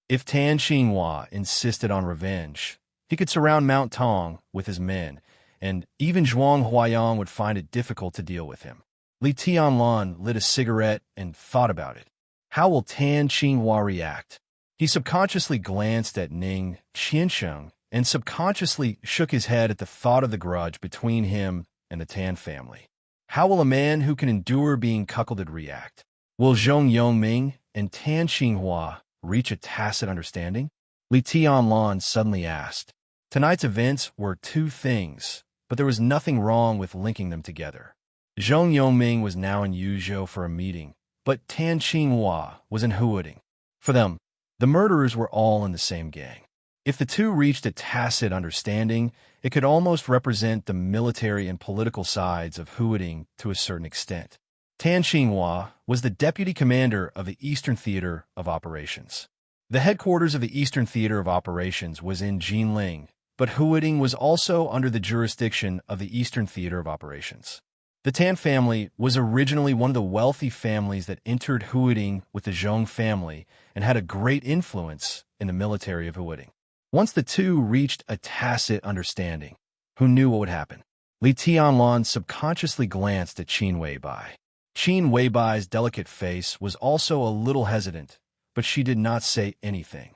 If Tan Xinghua insisted on revenge, he could surround Mount Tong with his men, and even Zhuang Huayang would find it difficult to deal with him. Li Tianlan lit a cigarette and thought about it. How will Tan Xinghua react? He subconsciously glanced at Ning Qianqing and subconsciously shook his head at the thought of the grudge between him and the Tan family. How will a man who can endure being cuckolded react? Will Zhong Yongming and Tan Xinghua reach a tacit understanding? Li Tianlan suddenly asked. Tonight's events were two things, but there was nothing wrong with linking them together. Zhong Yongming was now in Yuzhou for a meeting, but Tan Xinghua was in Huading. For them, the murderers were all in the same gang. If the two reached a tacit understanding, it could almost represent the military and political sides of Huading to a certain extent. Tan Xinghua was the deputy commander of the Eastern Theater of Operations. The headquarters of the Eastern Theater of Operations was in Jinling, but Huading was also under the jurisdiction of the Eastern Theater of Operations. The Tan family was originally one of the wealthy families that entered Huading with the Zhong family and had a great influence in the military of Huading. Once the two reached a tacit understanding, who knew what would happen? Li Tianlan subconsciously glanced at Qin Weibai. Qin Weibai's delicate face was also a little hesitant, but she did not say anything.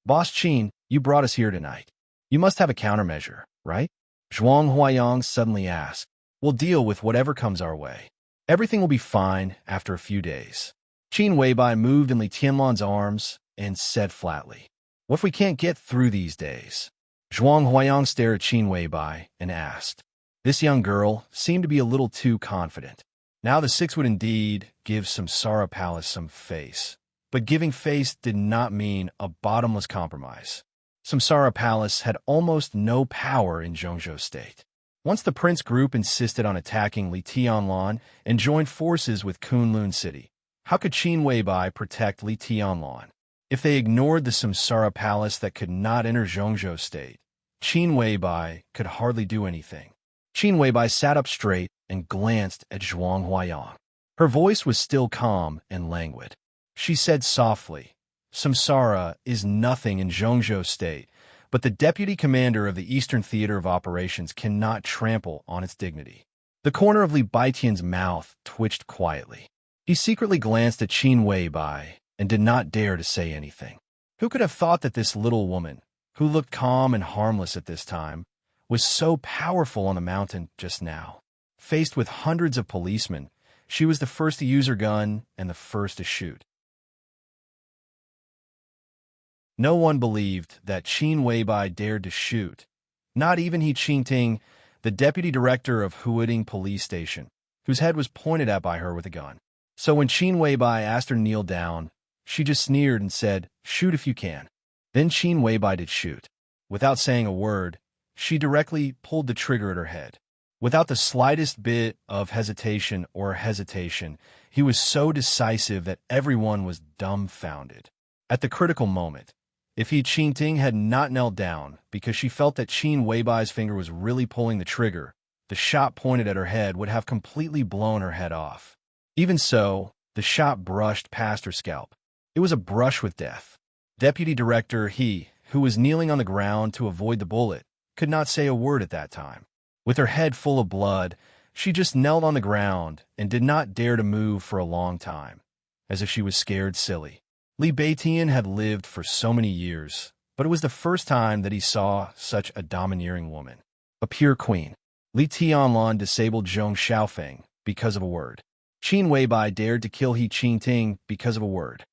"Boss Qin, you brought us here tonight. You must have a countermeasure, right?" Zhuang Huayang suddenly asked. "We'll deal with whatever comes our way. Everything will be fine after a few days." Qin Weibai moved in Li Tianlan's arms and said flatly, "What if we can't get through these days?" Zhuang Huayang stared at Qin Weibai and asked. This young girl seemed to be a little too confident. Now the six would indeed give Samsara Palace some face, but giving face did not mean a bottomless compromise. Samsara Palace had almost no power in Zhongzhou State. Once the Prince group insisted on attacking Li Tianlan and joined forces with Kunlun City, How could Qin Weibai protect Li Tianlan? If they ignored the Samsara Palace that could not enter Zhongzhou State, Qin Weibai could hardly do anything. Qin Weibai sat up straight and glanced at Zhuang Huayang. Her voice was still calm and languid. She said softly, Samsara is nothing in Zhongzhou State, but the deputy commander of the Eastern Theater of Operations cannot trample on its dignity. The corner of Li Baitian's mouth twitched quietly. He secretly glanced at Qin Weibai and did not dare to say anything. Who could have thought that this little woman, who looked calm and harmless at this time, was so powerful on the mountain just now? Faced with hundreds of policemen, she was the first to use her gun and the first to shoot. No one believed that Qin Weibai dared to shoot, not even He Qingting, the deputy director of Huading Police Station, whose head was pointed at by her with a gun. So when Qin Weibai asked her to kneel down, she just sneered and said, "Shoot if you can." Then Qin Weibai did shoot. Without saying a word, she directly pulled the trigger at her head. Without the slightest bit of hesitation, he was so decisive that everyone was dumbfounded. At the critical moment, if He Qingting had not knelt down because she felt that Qin Weibai's finger was really pulling the trigger, the shot pointed at her head would have completely blown her head off. Even so, the shot brushed past her scalp. It was a brush with death. Deputy Director He, who was kneeling on the ground to avoid the bullet, could not say a word at that time. With her head full of blood, she just knelt on the ground and did not dare to move for a long time, as if she was scared silly. Li Baitian had lived for so many years, but it was the first time that he saw such a domineering woman. A pure queen. Li Tianlan disabled Zhong Xiaofeng because of a word. Qin Weibai dared to kill He Qingting because of a word.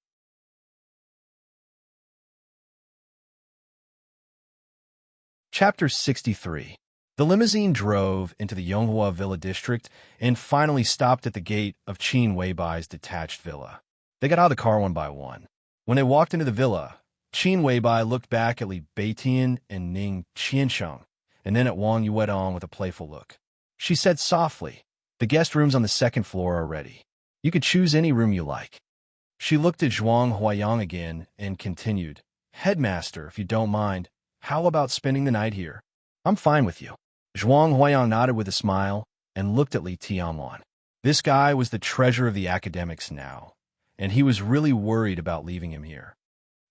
Chapter 63. The limousine drove into the Yonghua Villa district and finally stopped at the gate of Qin Weibai's detached villa. They got out of the car one by one. When they walked into the villa, Qin Weibai looked back at Li Baitian and Ning Qiansheng, and then at Wang Yuedong with a playful look. She said softly, "The guest rooms on the second floor are ready. You could choose any room you like." She looked at Zhuang Huayang again and continued, "Headmaster, if you don't mind, how about spending the night here?" "I'm fine with you." Zhuang Huayang nodded with a smile and looked at Li Tianlan. This guy was the treasure of the academics now, and he was really worried about leaving him here.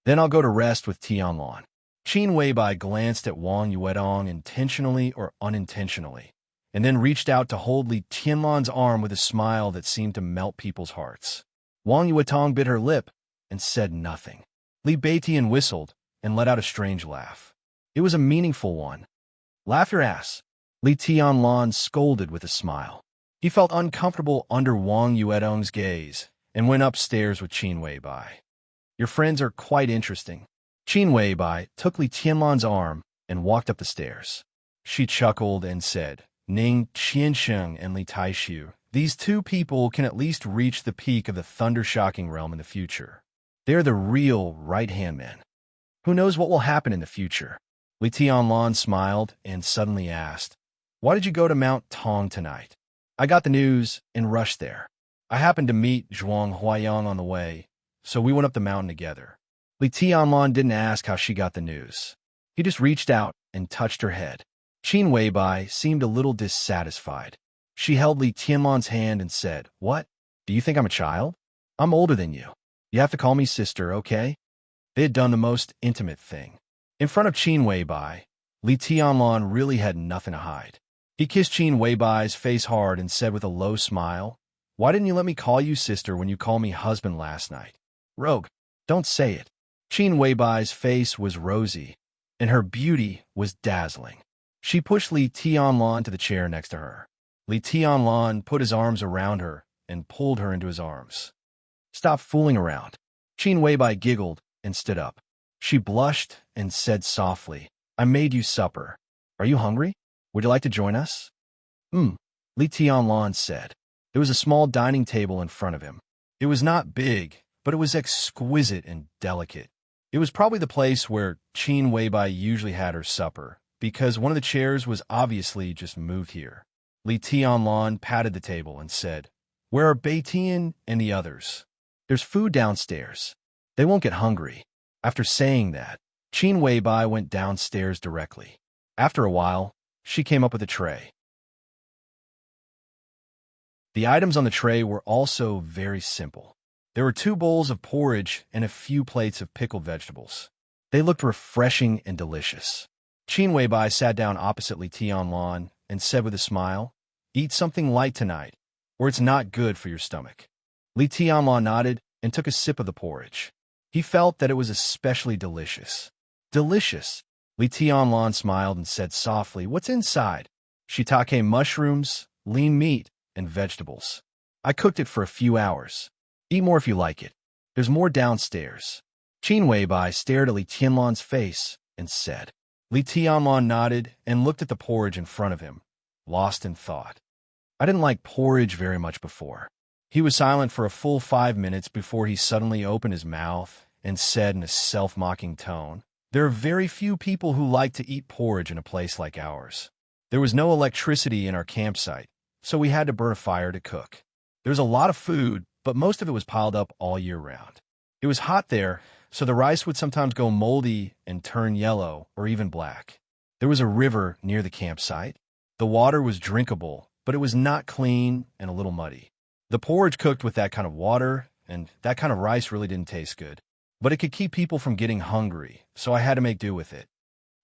"Then I'll go to rest with Tianlan." Qin Weibai glanced at Wang Yuedong intentionally or unintentionally, and then reached out to hold Li Tianlan's arm with a smile that seemed to melt people's hearts. Wang Yuedong bit her lip and said nothing. Li Baitian whistled and let out a strange laugh. It was a meaningful one. "Laugh your ass," Li Tianlan scolded with a smile. He felt uncomfortable under Wang Yuedong's gaze and went upstairs with Qin Weibai. "Your friends are quite interesting." Qin Weibai took Li Tianlan's arm and walked up the stairs. She chuckled and said, "Ning Qiansheng and Li Taishu, these two people can at least reach the peak of the thunder-shocking realm in the future. They are the real right-hand men. Who knows what will happen in the future?" Li Tianlan smiled and suddenly asked, "Why did you go to Mount Tong tonight?" "I got the news and rushed there. I happened to meet Zhuang Huayang on the way, so we went up the mountain together." Li Tianlan didn't ask how she got the news. He just reached out and touched her head. Qin Weibai seemed a little dissatisfied. She held Li Tianlan's hand and said, "What? Do you think I'm a child? I'm older than you. You have to call me sister, okay?" They had done the most intimate thing. In front of Qin Weibai, Li Tianlan really had nothing to hide. He kissed Qin Weibai's face hard and said with a low smile, "Why didn't you let me call you sister when you called me husband last night? Rogue, don't say it." Qin Weibai's face was rosy, and her beauty was dazzling. She pushed Li Tianlan to the chair next to her. Li Tianlan put his arms around her and pulled her into his arms. "Stop fooling around." Qin Weibai giggled and stood up. She blushed and said softly, "I made you supper. Are you hungry? Would you like to join us?" Li Tianlan said. There was a small dining table in front of him. It was not big, but it was exquisite and delicate. It was probably the place where Qin Weibai usually had her supper, because one of the chairs was obviously just moved here. Li Tianlan patted the table and said, "Where are Baitian and the others?" There's food downstairs. They won't get hungry. After saying that, Qin Weibai went downstairs directly. After a while, she came up with a tray. The items on the tray were also very simple. There were 2 bowls of porridge and a few plates of pickled vegetables. They looked refreshing and delicious. Qin Weibai sat down opposite Li Tianlan and said with a smile, "Eat something light tonight, or it's not good for your stomach." Li Tianlan nodded and took a sip of the porridge. He felt that it was especially delicious. "Delicious." Li Tianlan smiled and said softly, "What's inside?" "Shiitake mushrooms, lean meat, and vegetables. I cooked it for a few hours. Eat more if you like it. There's more downstairs." Qin Weibai stared at Li Tianlan's face and said. Li Tianlan nodded and looked at the porridge in front of him, lost in thought. I didn't like porridge very much before. He was silent for a full 5 minutes before he suddenly opened his mouth and said in a self-mocking tone, "There are very few people who like to eat porridge in a place like ours. There was no electricity in our campsite, so we had to burn a fire to cook. There was a lot of food, but most of it was piled up all year round. It was hot there, so the rice would sometimes go moldy and turn yellow or even black. There was a river near the campsite. The water was drinkable, but it was not clean and a little muddy. The porridge cooked with that kind of water, and that kind of rice really didn't taste good. But it could keep people from getting hungry, so I had to make do with it.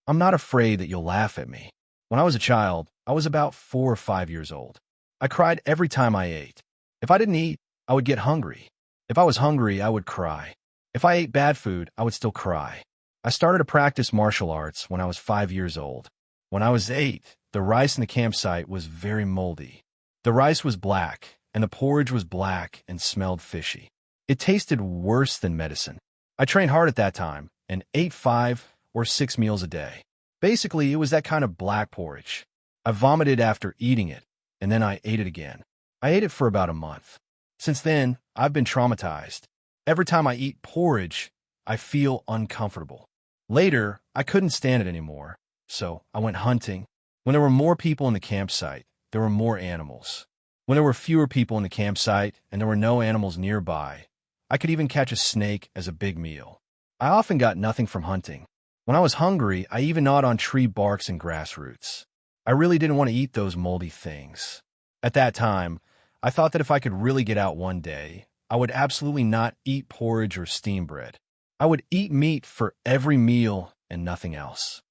I'm not afraid that you'll laugh at me. When I was a child, I was about 4 or 5 years old. I cried every time I ate. If I didn't eat, I would get hungry. If I was hungry, I would cry. If I ate bad food, I would still cry. I started to practice martial arts when I was 5 years old. When I was 8, the rice in the campsite was very moldy. The rice was black, and the porridge was black and smelled fishy. It tasted worse than medicine. I trained hard at that time and ate 5 or 6 meals a day. Basically, it was that kind of black porridge. I vomited after eating it, and then I ate it again. I ate it for about a month. Since then, I've been traumatized. Every time I eat porridge, I feel uncomfortable. Later, I couldn't stand it anymore, so I went hunting. When there were more people in the campsite, there were more animals. When there were fewer people in the campsite and there were no animals nearby, I could even catch a snake as a big meal. I often got nothing from hunting. When I was hungry, I even gnawed on tree barks and grass roots. I really didn't want to eat those moldy things. At that time, I thought that if I could really get out one day, I would absolutely not eat porridge or steam bread. I would eat meat for every meal and nothing else.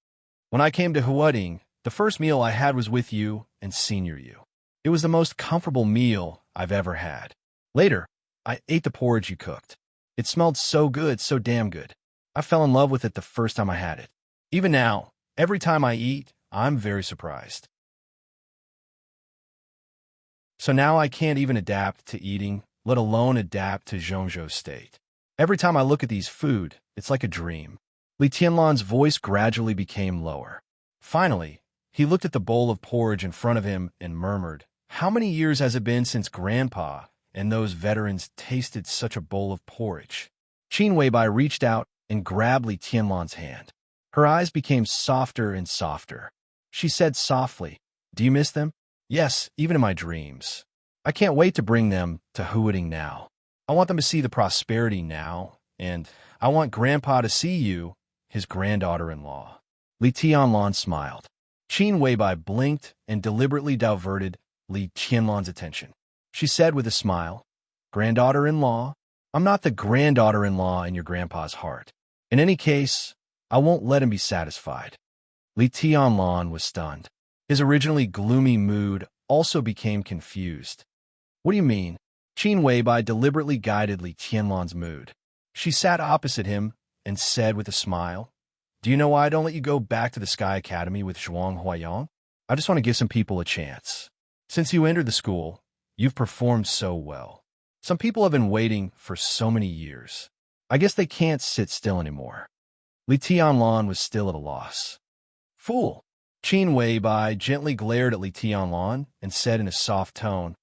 When I came to Huading, the first meal I had was with you and Senior You. It was the most comfortable meal I've ever had. Later, I ate the porridge you cooked. It smelled so good, so damn good. I fell in love with it the first time I had it. Even now, every time I eat, I'm very surprised. So now I can't even adapt to eating, let alone adapt to Zhongzhou's state. Every time I look at these food, it's like a dream. Li Tianlan's voice gradually became lower. Finally, he looked at the bowl of porridge in front of him and murmured, "How many years has it been since Grandpa and those veterans tasted such a bowl of porridge?" Qin Weibai reached out and grabbed Li Tianlan's hand. Her eyes became softer and softer. She said softly, "Do you miss them?" "Yes, even in my dreams. I can't wait to bring them to Huading now. I want them to see the prosperity now, and I want Grandpa to see you, his granddaughter-in-law." Li Tianlan smiled. Qin Weibai blinked and deliberately diverted Li Tianlan's attention. She said with a smile, "Granddaughter-in-law? I'm not the granddaughter-in-law in your grandpa's heart. In any case, I won't let him be satisfied." Li Tianlan was stunned. His originally gloomy mood also became confused. "What do you mean?" Qin Weibai deliberately guided Li Tianlan's mood. She sat opposite him and said with a smile, "Do you know why I don't let you go back to the Sky Academy with Zhuang Huayang? I just want to give some people a chance. Since you entered the school, you've performed so well. Some people have been waiting for so many years. I guess they can't sit still anymore." Li Tianlan was still at a loss. "Fool!" Qin Weibai gently glared at Li Tianlan and said in a soft tone,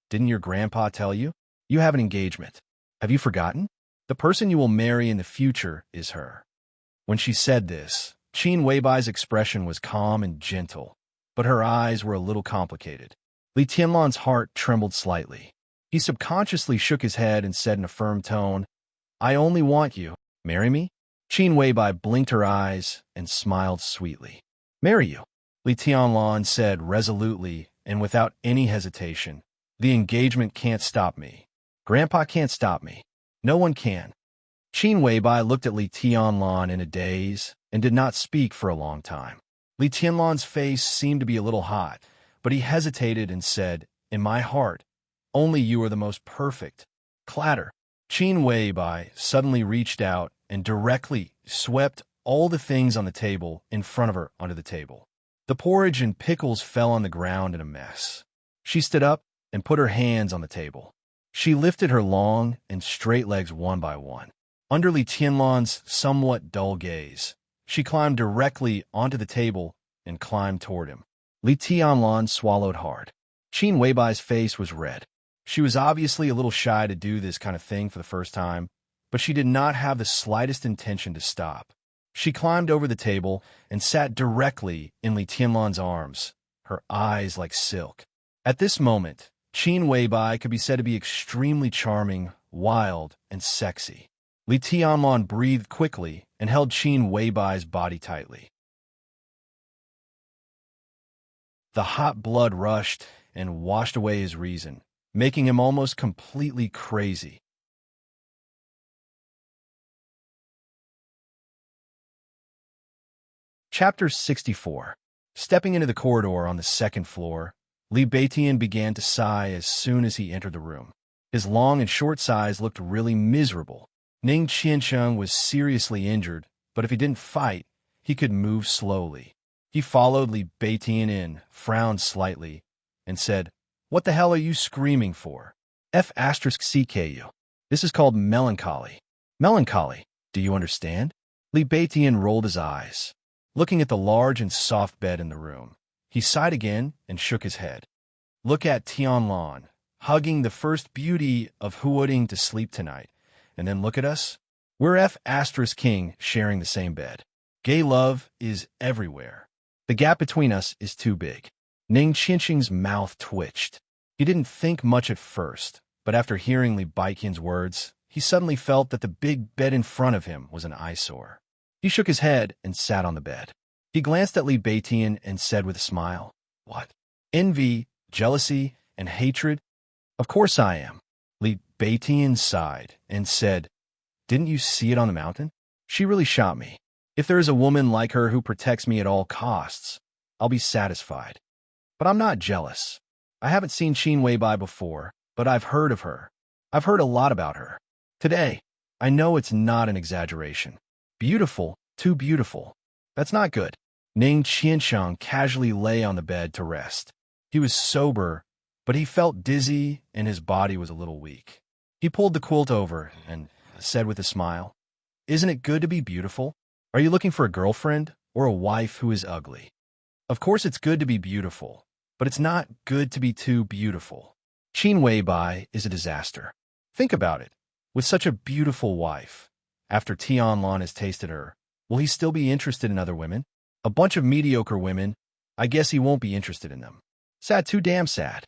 "Didn't your grandpa tell you? You have an engagement. Have you forgotten? The person you will marry in the future is her." When she said this, Qin Weibai's expression was calm and gentle, but her eyes were a little complicated. Li Tianlan's heart trembled slightly. He subconsciously shook his head and said in a firm tone, I only want you. Marry me? Qin Weibai blinked her eyes and smiled sweetly. Marry you, Li Tianlan said resolutely and without any hesitation. The engagement can't stop me. Grandpa can't stop me. No one can. Qin Weibai looked at Li Tianlan in a daze and did not speak for a long time. Li Tianlan's face seemed to be a little hot, but he hesitated and said, In my heart, only you are the most perfect. Clatter. Qin Weibai suddenly reached out and directly swept all the things on the table in front of her onto the table. The porridge and pickles fell on the ground in a mess. She stood up and put her hands on the table. She lifted her long and straight legs one by one. Under Li Tianlan's somewhat dull gaze, she climbed directly onto the table and climbed toward him. Li Tianlan swallowed hard. Qin Weibai's face was red. She was obviously a little shy to do this kind of thing for the first time, but she did not have the slightest intention to stop. She climbed over the table and sat directly in Li Tianlan's arms, her eyes like silk. At this moment, Qin Weibai could be said to be extremely charming, wild, and sexy. Li Tianlan breathed quickly and held Qin Weibai's body tightly. The hot blood rushed and washed away his reason, making him almost completely crazy. Chapter 64. Stepping into the corridor on the second floor, Li Beitian began to sigh as soon as he entered the room. His long and short sighs looked really miserable. Ning Qiansheng was seriously injured, but if he didn't fight, he could move slowly. He followed Li Beitian in, frowned slightly, and said, What the hell are you screaming for? F*CKU. This is called melancholy. Melancholy, do you understand? Li Beitian rolled his eyes. Looking at the large and soft bed in the room, he sighed again and shook his head. Look at Tianlan, hugging the first beauty of Huoding to sleep tonight, and then look at us. We're F*King sharing the same bed. Gay love is everywhere. The gap between us is too big. Ning Qiansheng's mouth twitched. He didn't think much at first, but after hearing Li Beiqian's words, he suddenly felt that the big bed in front of him was an eyesore. He shook his head and sat on the bed. He glanced at Li Beitian and said with a smile, What? Envy, jealousy, and hatred? Of course I am. Li Beitian sighed and said, Didn't you see it on the mountain? She really shot me. If there is a woman like her who protects me at all costs, I'll be satisfied. But I'm not jealous. I haven't seen Qin Weibai before, but I've heard of her. I've heard a lot about her. Today, I know it's not an exaggeration. Beautiful, too beautiful. That's not good. Ning Qiansheng casually lay on the bed to rest. He was sober, but he felt dizzy and his body was a little weak. He pulled the quilt over and said with a smile, Isn't it good to be beautiful? Are you looking for a girlfriend or a wife who is ugly? Of course it's good to be beautiful, but it's not good to be too beautiful. Qin Weibai is a disaster. Think about it. With such a beautiful wife, after Tianlan has tasted her, will he still be interested in other women? A bunch of mediocre women, I guess he won't be interested in them. Sad, too damn sad.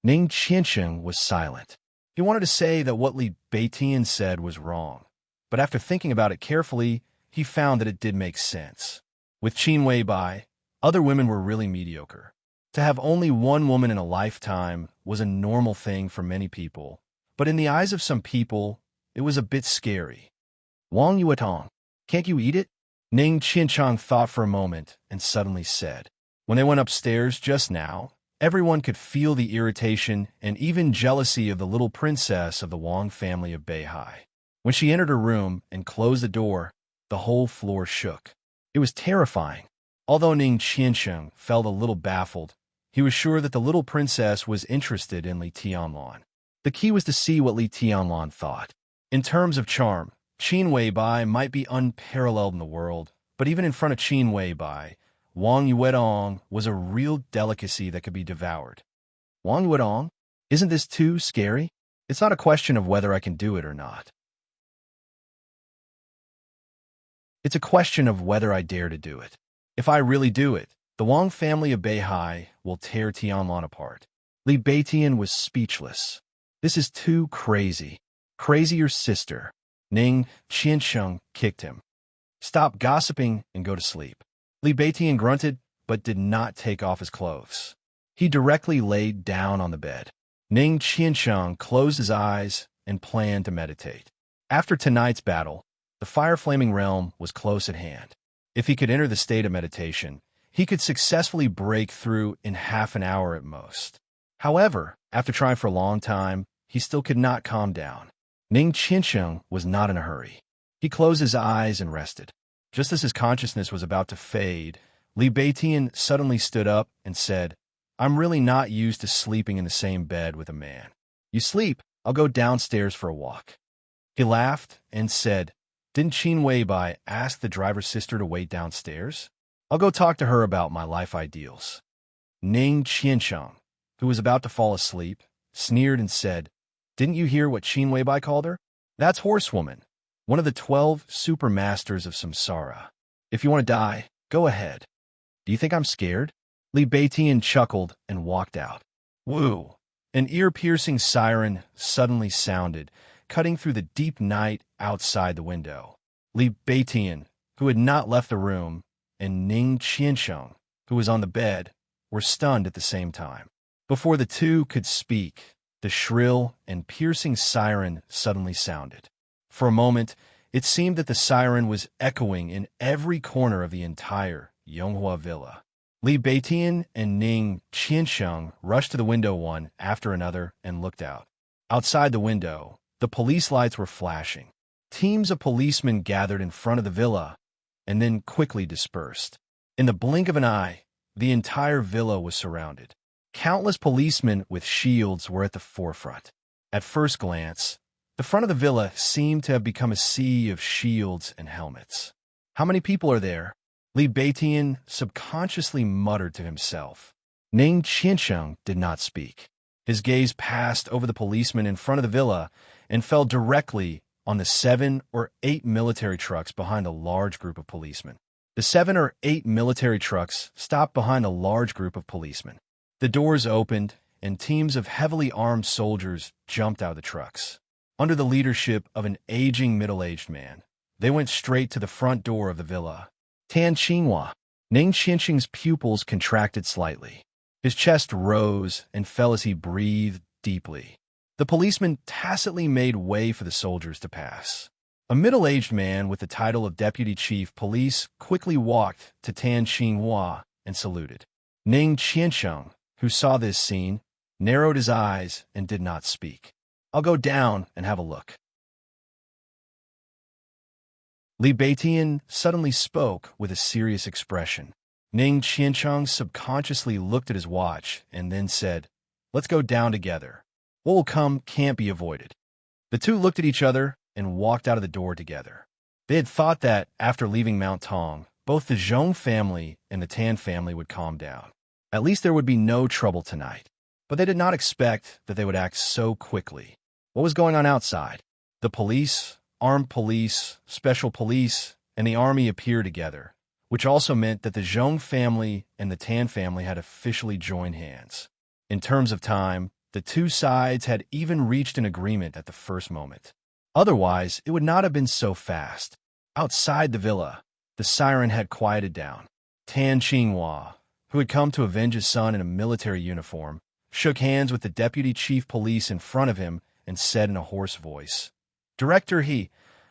Ning Qiansheng was silent. He wanted to say that what Li Beitian said was wrong, but after thinking about it carefully, he found that it did make sense. With Qin Weibai, other women were really mediocre. To have only one woman in a lifetime was a normal thing for many people, but in the eyes of some people, it was a bit scary. Wang Yuetong, can't you eat it? Ning Qiansheng thought for a moment and suddenly said. When they went upstairs just now, everyone could feel the irritation and even jealousy of the little princess of the Wang family of Beihai. When she entered her room and closed the door, the whole floor shook. It was terrifying. Although Ning Qiansheng felt a little baffled, he was sure that the little princess was interested in Li Tianlan. The key was to see what Li Tianlan thought. In terms of charm, Qin Weibai might be unparalleled in the world, but even in front of Qin Weibai, Wang Yuedong was a real delicacy that could be devoured. Wang Yuedong? Isn't this too scary? It's not a question of whether I can do it or not. It's a question of whether I dare to do it. If I really do it, the Wang family of Beihai will tear Tianlan apart. Li Beitian was speechless. This is too crazy. Crazy your sister. Ning Qiansheng kicked him. Stop gossiping and go to sleep. Li Beitian grunted, but did not take off his clothes. He directly laid down on the bed. Ning Qiansheng closed his eyes and planned to meditate. After tonight's battle, the fire-flaming realm was close at hand. If he could enter the state of meditation, he could successfully break through in half an hour at most. However, after trying for a long time, he still could not calm down. Ning Qiansheng was not in a hurry. He closed his eyes and rested. Just as his consciousness was about to fade, Li Beitian suddenly stood up and said, "I'm really not used to sleeping in the same bed with a man. You sleep, I'll go downstairs for a walk." He laughed and said, "Didn't Qin Weibai ask the driver's sister to wait downstairs? I'll go talk to her about my life ideals." Ning Qiansheng, who was about to fall asleep, sneered and said, "Didn't you hear what Qin Weibai called her? That's Horsewoman, one of the 12 super masters of samsara. If you want to die, go ahead." "Do you think I'm scared?" Li Beitian chuckled and walked out. Woo! An ear-piercing siren suddenly sounded, cutting through the deep night outside the window. Li Beitian, who had not left the room, and Ning Qiansheng, who was on the bed, were stunned at the same time. Before the two could speak, the shrill and piercing siren suddenly sounded. For a moment, it seemed that the siren was echoing in every corner of the entire Yonghua villa. Li Beitian and Ning Qiansheng rushed to the window one after another and looked out. Outside the window, the police lights were flashing. Teams of policemen gathered in front of the villa and then quickly dispersed. In the blink of an eye, the entire villa was surrounded. Countless policemen with shields were at the forefront. At first glance, the front of the villa seemed to have become a sea of shields and helmets. "How many people are there?" Li Beitian subconsciously muttered to himself. Ning Qiansheng did not speak. His gaze passed over the policemen in front of the villa and fell directly on the 7 or 8 military trucks behind a large group of policemen. The 7 or 8 military trucks stopped behind a large group of policemen. The doors opened, and teams of heavily armed soldiers jumped out of the trucks. Under the leadership of an aging middle-aged man, they went straight to the front door of the villa. Tan Qinghua. Ning Qiansheng's pupils contracted slightly. His chest rose and fell as he breathed deeply. The policemen tacitly made way for the soldiers to pass. A middle-aged man with the title of Deputy Chief Police quickly walked to Tan Qinghua and saluted. Ning Qiansheng, who saw this scene, narrowed his eyes and did not speak. "I'll go down and have a look." Li Beitian suddenly spoke with a serious expression. Ning Qiansheng subconsciously looked at his watch and then said, "Let's go down together. What will come can't be avoided." The two looked at each other and walked out of the door together. They had thought that, after leaving Mount Tong, both the Zhong family and the Tan family would calm down. At least there would be no trouble tonight. But they did not expect that they would act so quickly. What was going on outside? The police, armed police, special police, and the army appeared together, which also meant that the Zhong family and the Tan family had officially joined hands. In terms of time, the two sides had even reached an agreement at the first moment. Otherwise, it would not have been so fast. Outside the villa, the siren had quieted down. Tan Qinghua, who had come to avenge his son in a military uniform, shook hands with the deputy chief police in front of him and said in a hoarse voice, "Director He,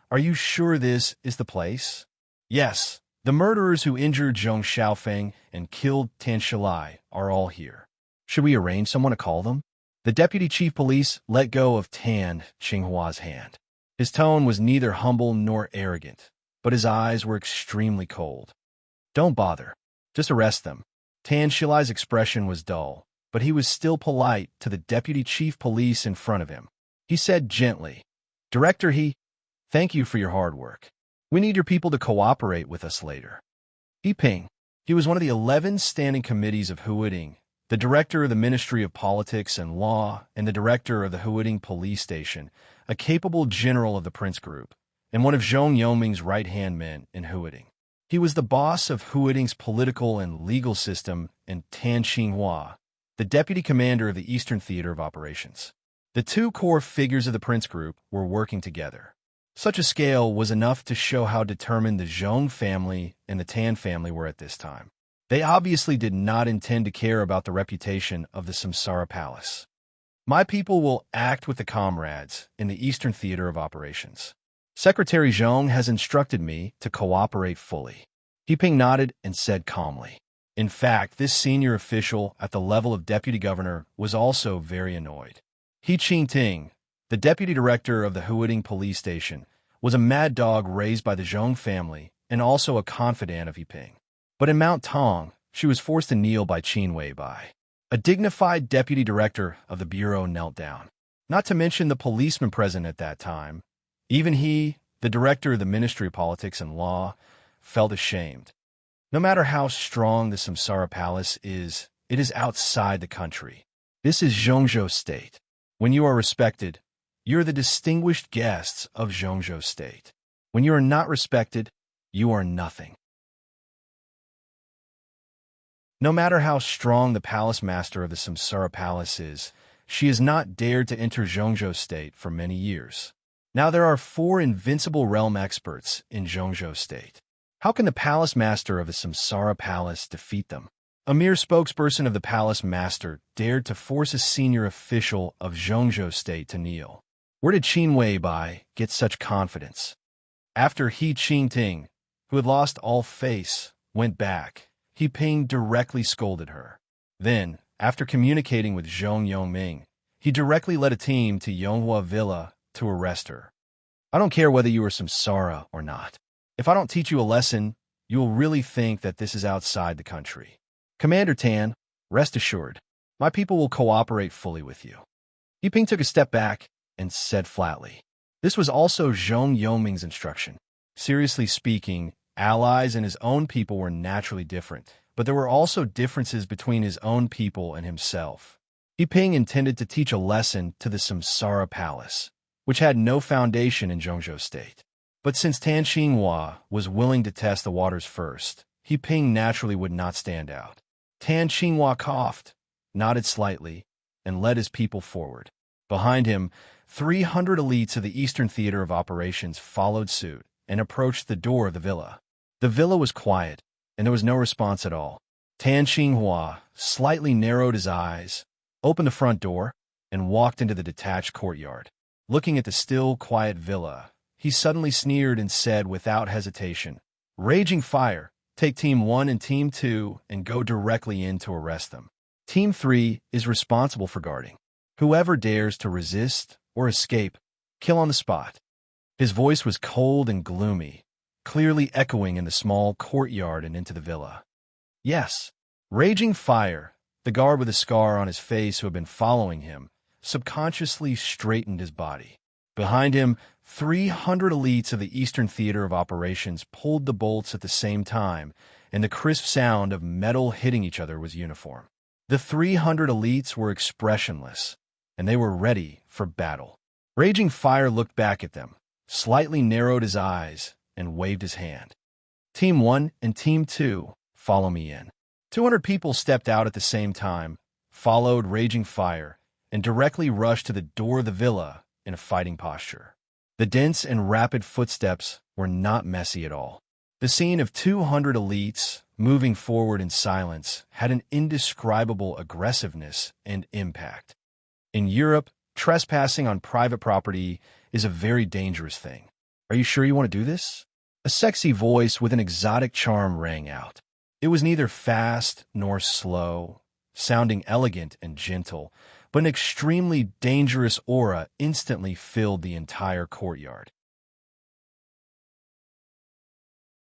are you sure this is the place?" "Yes, the murderers who injured Zhong Xiaofeng and killed Tan Shilai are all here. Should we arrange someone to call them?" The deputy chief police let go of Tan Qinghua's hand. His tone was neither humble nor arrogant, but his eyes were extremely cold. "Don't bother. Just arrest them." Tan Shilai's expression was dull, but he was still polite to the deputy chief police in front of him. He said gently, "Director He, thank you for your hard work. We need your people to cooperate with us later." He Ping. He was one of the 11 standing committees of Huading, the director of the Ministry of Politics and Law, and the director of the Huading Police Station, a capable general of the Prince Group, and one of Zhong Yoming's right-hand men in Huading. He was the boss of Huading's political and legal system, and Tan Qinghua, the deputy commander of the Eastern Theater of Operations. The two core figures of the prince group were working together. Such a scale was enough to show how determined the Zhong family and the Tan family were at this time. They obviously did not intend to care about the reputation of the Samsara Palace. My people will act with the comrades in the Eastern Theater of Operations. Secretary Zhong has instructed me to cooperate fully. He Ping nodded and said calmly. In fact, this senior official at the level of deputy governor was also very annoyed. He Ting, the deputy director of the Huading police station, was a mad dog raised by the Zhong family and also a confidant of He Ping. But in Mount Tong, she was forced to kneel by Qin Weibai. A dignified deputy director of the bureau knelt down. Not to mention the policeman present at that time. Even he, the director of the Ministry of Politics and Law, felt ashamed. No matter how strong the Samsara Palace is, it is outside the country. This is Zhongzhou State. When you are respected, you're the distinguished guests of Zhongzhou State. When you are not respected, you are nothing. No matter how strong the palace master of the Samsara Palace is, she has not dared to enter Zhongzhou State for many years. Now there are 4 invincible realm experts in Zhongzhou State. How can the palace master of the Samsara Palace defeat them? A mere spokesperson of the palace master dared to force a senior official of Zhongzhou State to kneel. Where did Qin Weibai get such confidence? After He Ting, who had lost all face, went back, He Ping directly scolded her. Then, after communicating with Zhong Yongming, he directly led a team to Yonghua Villa to arrest her. I don't care whether you are Samsara or not. If I don't teach you a lesson, you will really think that this is outside the country. Commander Tan, rest assured, my people will cooperate fully with you. He Ping took a step back and said flatly. This was also Zhong Yongming's instruction. Seriously speaking, allies and his own people were naturally different, but there were also differences between his own people and himself. He Ping intended to teach a lesson to the Samsara Palace, which had no foundation in Zhongzhou State. But since Tan Xinhua was willing to test the waters first, He Ping naturally would not stand out. Tan Xinhua coughed, nodded slightly, and led his people forward. Behind him, 300 elites of the Eastern Theater of Operations followed suit and approached the door of the villa. The villa was quiet, and there was no response at all. Tan Xinhua slightly narrowed his eyes, opened the front door, and walked into the detached courtyard. Looking at the still, quiet villa, he suddenly sneered and said without hesitation, "Raging Fire, take Team 1 and Team 2 and go directly in to arrest them. Team 3 is responsible for guarding. Whoever dares to resist or escape, kill on the spot." His voice was cold and gloomy, clearly echoing in the small courtyard and into the villa. Yes, Raging Fire, the guard with a scar on his face who had been following him, subconsciously straightened his body. Behind him, 300 elites of the Eastern Theater of Operations pulled the bolts at the same time, and the crisp sound of metal hitting each other was uniform. The 300 elites were expressionless, and they were ready for battle. Raging Fire looked back at them, slightly narrowed his eyes, and waved his hand. Team 1 and Team 2, follow me in. 200 people stepped out at the same time, followed Raging Fire, and directly rushed to the door of the villa in a fighting posture. The dense and rapid footsteps were not messy at all. The scene of 200 elites moving forward in silence had an indescribable aggressiveness and impact. In Europe, trespassing on private property is a very dangerous thing. Are you sure you want to do this? A sexy voice with an exotic charm rang out. It was neither fast nor slow, sounding elegant and gentle, but an extremely dangerous aura instantly filled the entire courtyard.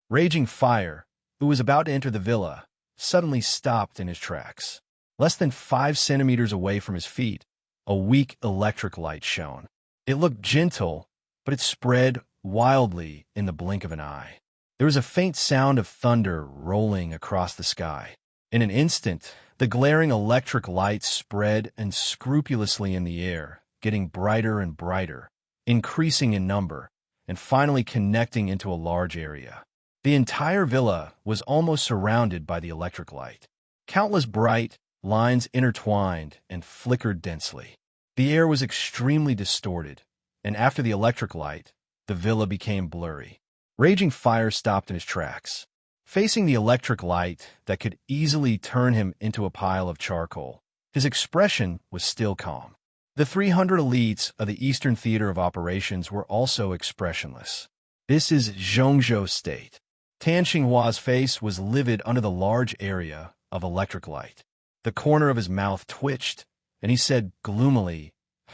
Raging Fire, who was about to enter the villa, suddenly stopped in his tracks. Less than 5 centimeters away from his feet, a weak electric light shone. It looked gentle, but it spread wildly in the blink of an eye. There was a faint sound of thunder rolling across the sky. In an instant, the glaring electric light spread unscrupulously in the air, getting brighter and brighter, increasing in number, and finally connecting into a large area. The entire villa was almost surrounded by the electric light. Countless bright lines intertwined and flickered densely. The air was extremely distorted, and after the electric light, the villa became blurry. Raging fire stopped in his tracks. Facing the electric light that could easily turn him into a pile of charcoal, his expression was still calm. The 300 elites of the Eastern Theater of Operations were also expressionless. This is Zhongzhou State. Tan Xinghua's face was livid under the large area of electric light. The corner of his mouth twitched, and he said gloomily,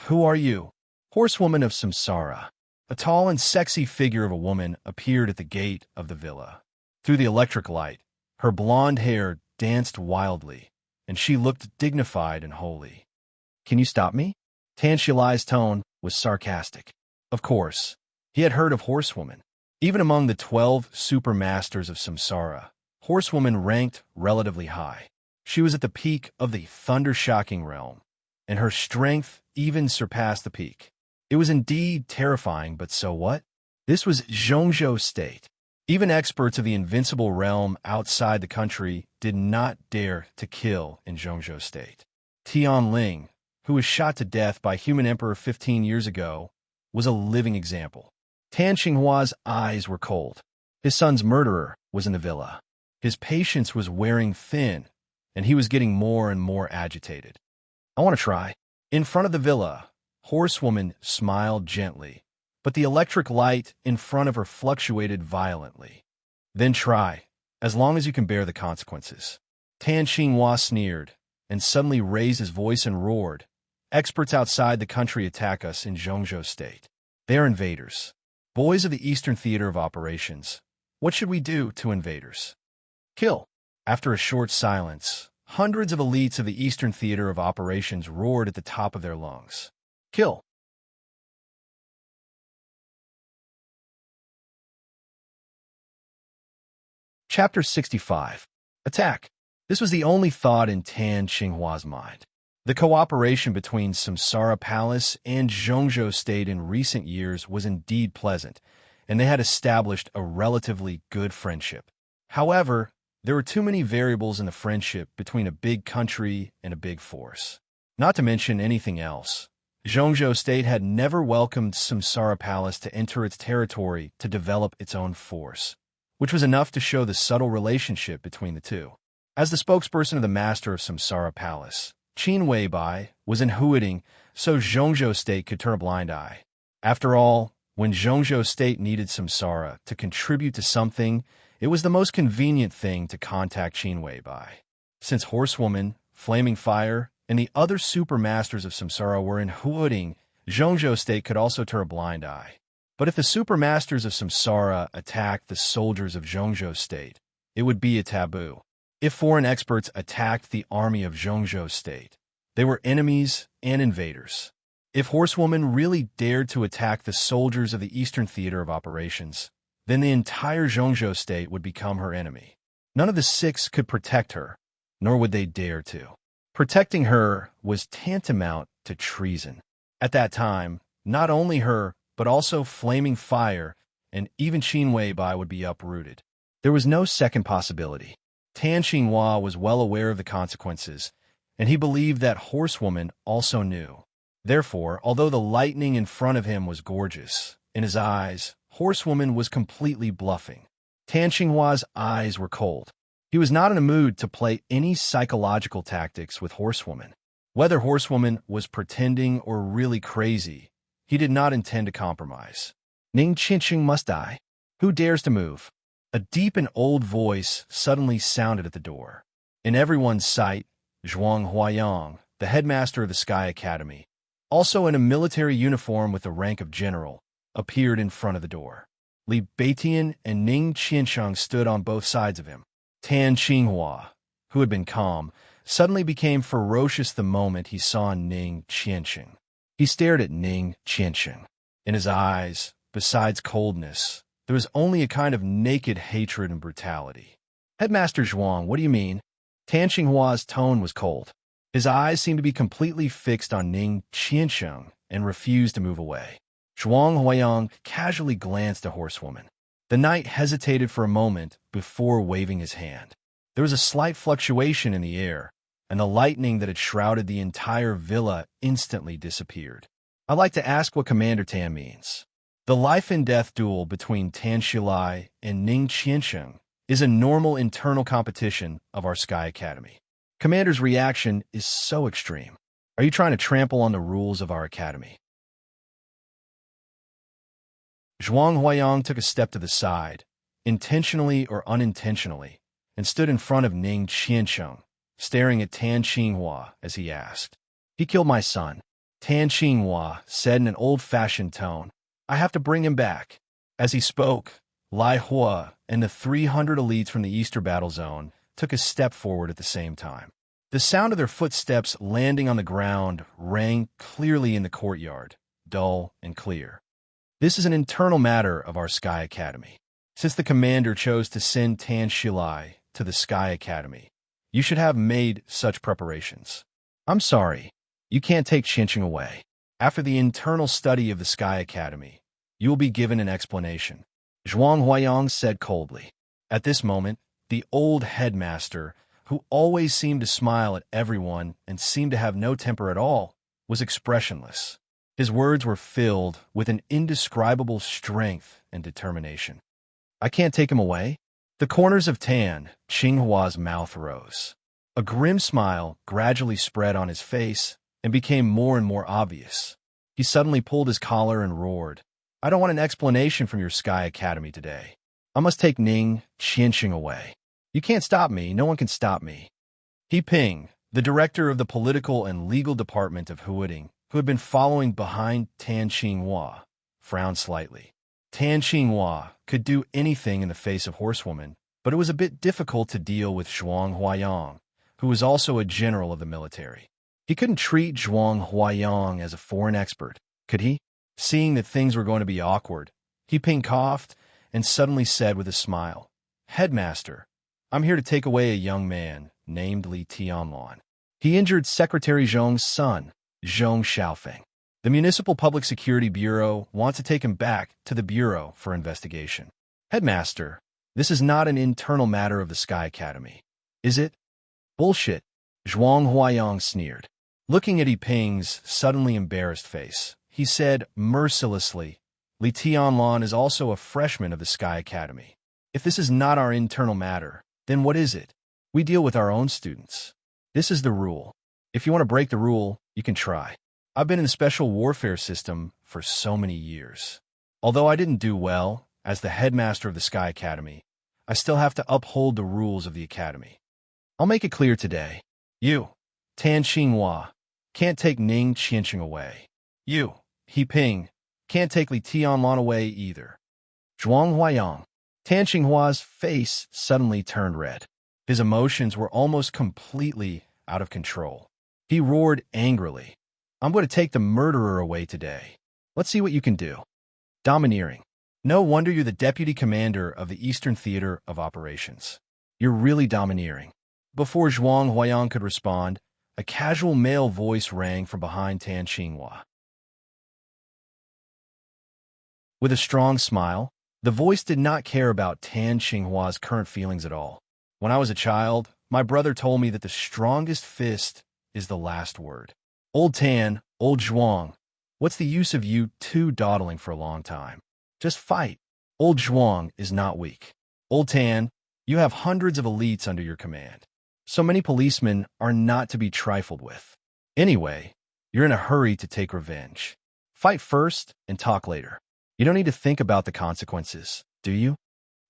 "Who are you?" "Horsewoman of Samsara." A tall and sexy figure of a woman appeared at the gate of the villa. Through the electric light, her blonde hair danced wildly, and she looked dignified and holy. "Can you stop me?" Tan Xilai's tone was sarcastic. Of course, he had heard of Horsewoman. Even among the 12 super masters of Samsara, Horsewoman ranked relatively high. She was at the peak of the thunder-shocking realm, and her strength even surpassed the peak. It was indeed terrifying, but so what? This was Zhongzhou State. Even experts of the invincible realm outside the country did not dare to kill in Zhongzhou State. Tian Ling, who was shot to death by human emperor 15 years ago, was a living example. Tan Xinghua's eyes were cold. His son's murderer was in the villa. His patience was wearing thin, and he was getting more and more agitated. "I want to try." In front of the villa, Horsewoman smiled gently, but the electric light in front of her fluctuated violently. "Then try, as long as you can bear the consequences." Tan Xinghua sneered, and suddenly raised his voice and roared, "Experts outside the country attack us in Zhongzhou State. They are invaders. Boys of the Eastern Theater of Operations, what should we do to invaders?" "Kill." After a short silence, hundreds of elites of the Eastern Theater of Operations roared at the top of their lungs. "Kill." Chapter 65. Attack. This was the only thought in Tan Xinghua's mind. The cooperation between Samsara Palace and Zhongzhou State in recent years was indeed pleasant, and they had established a relatively good friendship. However, there were too many variables in the friendship between a big country and a big force. Not to mention anything else, Zhongzhou State had never welcomed Samsara Palace to enter its territory to develop its own force, which was enough to show the subtle relationship between the two. As the spokesperson of the master of Samsara Palace, Qin Weibai was in Huading, so Zhongzhou State could turn a blind eye. After all, when Zhongzhou State needed Samsara to contribute to something, it was the most convenient thing to contact Qin Weibai. Since Horsewoman, Flaming Fire, and the other super masters of Samsara were in Huading, Zhongzhou State could also turn a blind eye. But if the super masters of Samsara attacked the soldiers of Zhongzhou State, it would be a taboo. If foreign experts attacked the army of Zhongzhou State, they were enemies and invaders. If Horsewoman really dared to attack the soldiers of the Eastern Theater of Operations, then the entire Zhongzhou State would become her enemy. None of the six could protect her, nor would they dare to. Protecting her was tantamount to treason. At that time, not only her, but also Flaming Fire and even Qin Weibai would be uprooted. There was no second possibility. Tan Xinghua was well aware of the consequences, and he believed that Horsewoman also knew. Therefore, although the lightning in front of him was gorgeous, in his eyes, Horsewoman was completely bluffing. Tan Xinghua's eyes were cold. He was not in a mood to play any psychological tactics with Horsewoman. Whether Horsewoman was pretending or really crazy, he did not intend to compromise. "Ning Qinqing must die. Who dares to move?" A deep and old voice suddenly sounded at the door. In everyone's sight, Zhuang Huayang, the headmaster of the Sky Academy, also in a military uniform with the rank of general, appeared in front of the door. Li Beitian and Ning Qiansheng stood on both sides of him. Tan Xinghua, who had been calm, suddenly became ferocious the moment he saw Ning Qiansheng. He stared at Ning Qiansheng. In his eyes, besides coldness, there was only a kind of naked hatred and brutality. "Headmaster Zhuang, what do you mean?" Tan Xinghua's tone was cold. His eyes seemed to be completely fixed on Ning Qiansheng and refused to move away. Zhuang Huayang casually glanced at Horsewoman. The knight hesitated for a moment before waving his hand. There was a slight fluctuation in the air, and the lightning that had shrouded the entire villa instantly disappeared. I'd like to ask what Commander Tan means. The life-and-death duel between Tan Shilai and Ning Qiansheng is a normal internal competition of our Sky Academy. Commander's reaction is so extreme. Are you trying to trample on the rules of our academy? Zhuang Huayang took a step to the side, intentionally or unintentionally, and stood in front of Ning Qiansheng, staring at Tan Xinghua as he asked. He killed my son. Tan Xinghua said in an old-fashioned tone. I have to bring him back. As he spoke, Lai Hua and the 300 elites from the Eastern Battle Zone took a step forward at the same time. The sound of their footsteps landing on the ground rang clearly in the courtyard, dull and clear. This is an internal matter of our Sky Academy. Since the commander chose to send Tan Shilai to the Sky Academy, you should have made such preparations. I'm sorry, you can't take Qiansheng away. After the internal study of the Sky Academy, you will be given an explanation, Zhuang Huayang said coldly. At this moment, the old headmaster, who always seemed to smile at everyone and seemed to have no temper at all, was expressionless. His words were filled with an indescribable strength and determination. I can't take him away? The corners of Tan Xinghua's mouth rose. A grim smile gradually spread on his face and became more and more obvious. He suddenly pulled his collar and roared, I don't want an explanation from your Sky Academy today. I must take Ning Qiansheng away. You can't stop me. No one can stop me. He Ping, the director of the political and legal department of Huading, who had been following behind Tan Xinghua, frowned slightly. Tan Xinghua could do anything in the face of Horsewoman, but it was a bit difficult to deal with Zhuang Huayang, who was also a general of the military. He couldn't treat Zhuang Huayang as a foreign expert, could he? Seeing that things were going to be awkward, He Ping coughed and suddenly said with a smile, Headmaster, I'm here to take away a young man named Li Tianlan. He injured Secretary Zhong's son, Zhong Xiaofeng. The Municipal Public Security Bureau wants to take him back to the Bureau for investigation. Headmaster, this is not an internal matter of the Sky Academy, is it? Bullshit, Zhuang Huayang sneered. Looking at He Ping's suddenly embarrassed face, he said mercilessly, Li Tianlan is also a freshman of the Sky Academy. If this is not our internal matter, then what is it? We deal with our own students. This is the rule. If you want to break the rule, you can try. I've been in the special warfare system for so many years. Although I didn't do well as the headmaster of the Sky Academy, I still have to uphold the rules of the Academy. I'll make it clear today. You, Tan Xinghua, can't take Ning Qiansheng away. You, He Ping, can't take Li Tianlan away either. Zhuang Huayang. Tan Xinghua's face suddenly turned red. His emotions were almost completely out of control. He roared angrily, I'm going to take the murderer away today. Let's see what you can do. Domineering. No wonder you're the deputy commander of the Eastern Theater of Operations. You're really domineering. Before Zhuang Huayang could respond, a casual male voice rang from behind Tan Xinghua. With a strong smile, the voice did not care about Tan Xinghua's current feelings at all. When I was a child, my brother told me that the strongest fist is the last word. Old Tan, old Zhuang, what's the use of you two dawdling for a long time? Just fight. Old Zhuang is not weak. Old Tan, you have hundreds of elites under your command. So many policemen are not to be trifled with. Anyway, you're in a hurry to take revenge. Fight first and talk later. You don't need to think about the consequences, do you?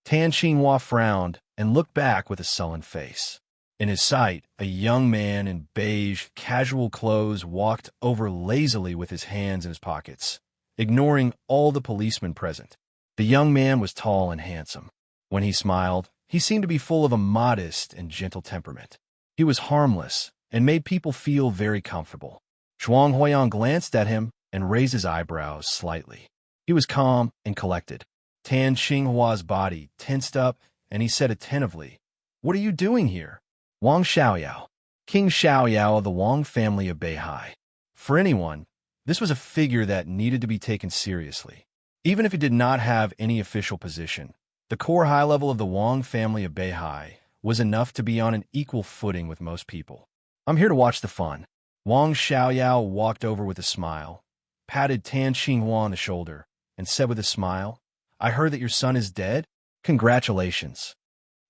Tan Xinghua frowned and looked back with a sullen face. In his sight, a young man in beige, casual clothes walked over lazily with his hands in his pockets, ignoring all the policemen present. The young man was tall and handsome. When he smiled, he seemed to be full of a modest and gentle temperament. He was harmless and made people feel very comfortable. Zhuang Huayang glanced at him and raised his eyebrows slightly. He was calm and collected. Tan Xinghua's body tensed up, and he said attentively, What are you doing here? Wang Xiaoyao, King Xiaoyao of the Wang family of Beihai. For anyone, this was a figure that needed to be taken seriously. Even if he did not have any official position, the core high level of the Wang family of Beihai was enough to be on an equal footing with most people. I'm here to watch the fun. Wang Xiaoyao walked over with a smile, patted Tan Xinghua on the shoulder, and said with a smile, I heard that your son is dead? Congratulations.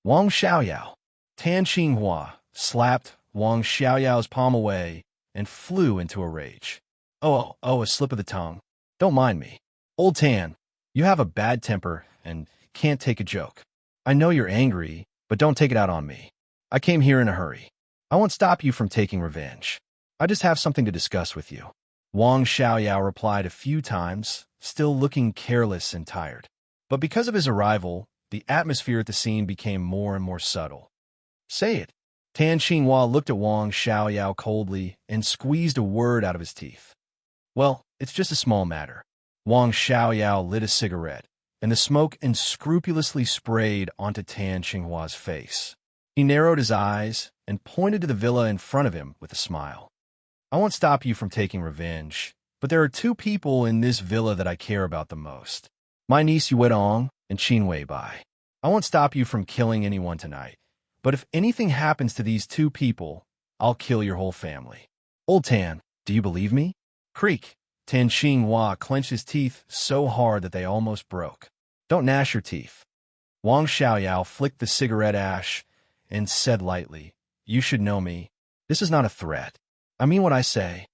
Wang Xiaoyao. Tan Xinghua slapped Wang Xiaoyao's palm away and flew into a rage. Oh, a slip of the tongue. Don't mind me. Old Tan, you have a bad temper and can't take a joke. I know you're angry, but don't take it out on me. I came here in a hurry. I won't stop you from taking revenge. I just have something to discuss with you. Wang Xiaoyao replied a few times, still looking careless and tired. But because of his arrival, the atmosphere at the scene became more and more subtle. Say it. Tan Xinghua looked at Wang Xiaoyao coldly and squeezed a word out of his teeth. Well, it's just a small matter. Wang Xiaoyao lit a cigarette, and the smoke unscrupulously sprayed onto Tan Xinghua's face. He narrowed his eyes and pointed to the villa in front of him with a smile. I won't stop you from taking revenge, but there are two people in this villa that I care about the most. My niece Yuedong and Qin Weibai. I won't stop you from killing anyone tonight, but if anything happens to these two people, I'll kill your whole family. Old Tan, do you believe me? Creak. Tan Xinghua clenched his teeth so hard that they almost broke. Don't gnash your teeth. Wang Xiaoyao flicked the cigarette ash and said lightly, You should know me. This is not a threat. I mean what I say.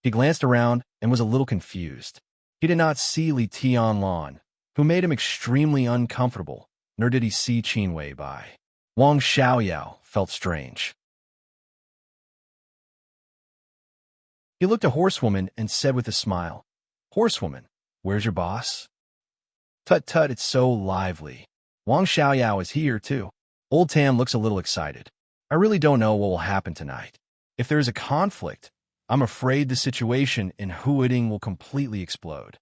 He glanced around and was a little confused. He did not see Li Tianlan, who made him extremely uncomfortable, nor did he see Qin Weibai. Wang Xiaoyao felt strange. He looked at Horsewoman and said with a smile, Horsewoman, where's your boss? Tut, it's so lively. Wang Xiaoyao is here, too. Old Tam looks a little excited. I really don't know what will happen tonight. If there is a conflict, I'm afraid the situation in Huading will completely explode.